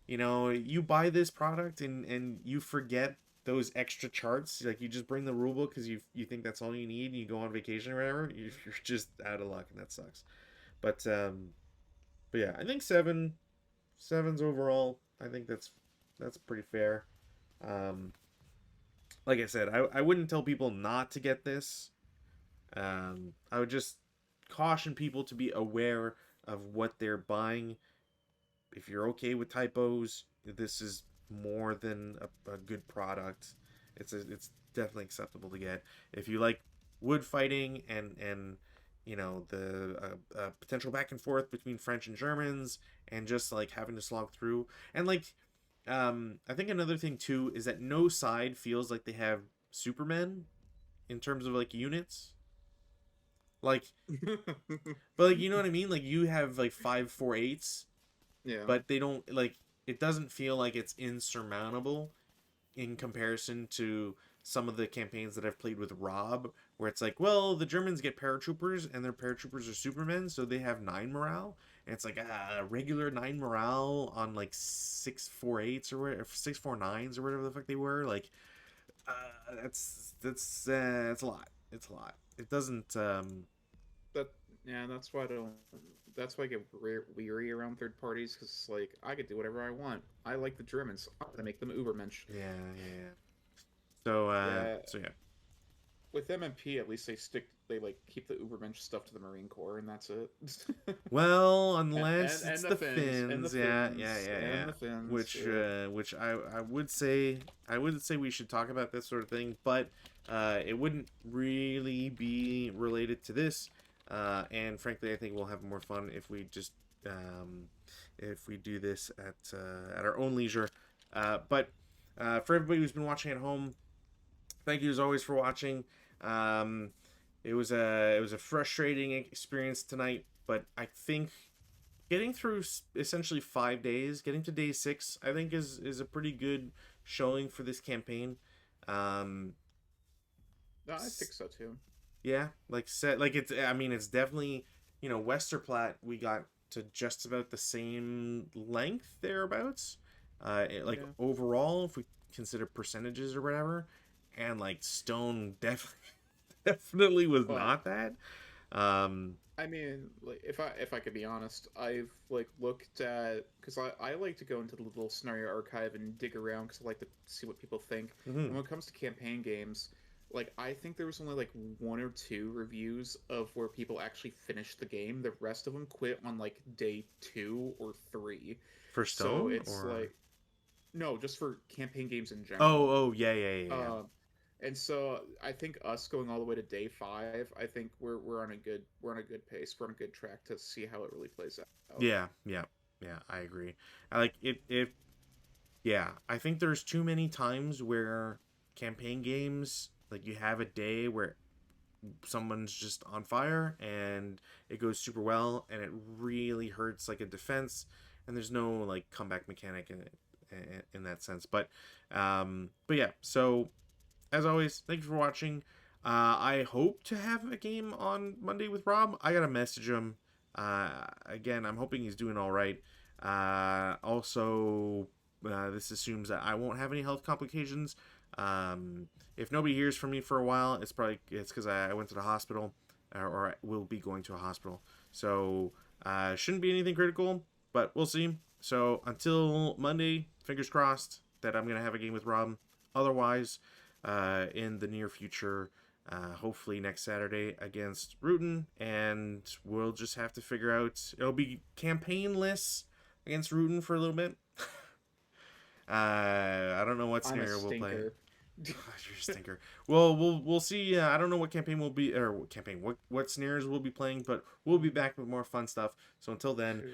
you buy this product and you forget those extra charts. Like you just bring the rule book because you think that's all you need, and you go on vacation or whatever. You're just out of luck, and that sucks. But but yeah, I think sevens overall. I think that's pretty fair. Um, like I said, I wouldn't tell people not to get this. I would just caution people to be aware of what they're buying. If you're okay with typos, this is more than a good product. It's definitely acceptable to get. If you like wood fighting and the potential back and forth between French and Germans and just like having to slog through and like I think another thing too is that no side feels like they have Supermen in terms of like units. Like, but like you know what I mean? Like you have like 5 4 8s, Yeah. but they don't like it doesn't feel like it's insurmountable in comparison to some of the campaigns that I've played with Rob, where it's like, well, the Germans get paratroopers and their paratroopers are Supermen, so they have 9 morale. And it's like regular 9 morale on like 6 4 8s or whatever, 6 4 9s or whatever the fuck they were. Like That's a lot. It's a lot. It doesn't. That yeah, that's why I don't. That's why I get weary around third parties because like I could do whatever I want. I like the Germans. I'm gonna make them Ubermensch. Yeah, yeah, yeah. So Yeah, so yeah. with MMP at least they like keep the Ubermensch stuff to the Marine Corps and that's it. Well, and, unless and it's and the the Finns and the Finns, yeah, yeah, Finns yeah, and yeah. the Finns. Yeah. Which I would say we should talk about this sort of thing, but it wouldn't really be related to this. And frankly, I think we'll have more fun if we do this at our own leisure. But for everybody who's been watching at home, thank you as always for watching. Um, it was a frustrating experience tonight, but I think getting through essentially 5 days, getting to day 6, I think is a pretty good showing for this campaign. Um, No, I think so too. yeah, like set like it's. I mean, it's definitely Westerplatte. We got to just about the same length thereabouts. Like Yeah. overall, if we consider percentages or whatever, and like Stone definitely definitely was Well, not that. Um, I mean, like if I could be honest, I've like looked at because I like to go into the little scenario archive and dig around because I like to see what people think. And mhm. when it comes to campaign games, like I think there was only like one or two reviews of where people actually finished the game. The rest of them quit on like day 2 or 3. For So Stone it's or like no, just for campaign games in oh general. oh yeah yeah yeah yeah Um, and so I think us going all the way to day 5, I think we're on a good pace. We're on a good track to see how it really plays out. yeah yeah yeah. I agree. I like it. If yeah, I think there's too many times where campaign games like you have a day where someone's just on fire and it goes super well and it really hurts like a defense and there's no like comeback mechanic in that sense. But yeah, so as always, thank you for watching. I hope to have a game on Monday with Rob. I gotta message him. Again, I'm hoping he's doing all right. Also, this assumes that I won't have any health complications. If nobody hears from me for a while, it's because I went to the hospital, or I will be going to a hospital. So shouldn't be anything critical, but we'll see. So until Monday, fingers crossed that I'm gonna have a game with Rob. Otherwise, in the near future. Hopefully next Saturday against Rutan, and we'll just have to figure out. It'll be campaignless against Rutan for a little bit. I don't know what I'm a scenario we'll play. stinker. You're a stinker. Well, we'll see. I don't know what campaign will be or what campaign what scenarios we'll be playing, but we'll be back with more fun stuff. So until then, True.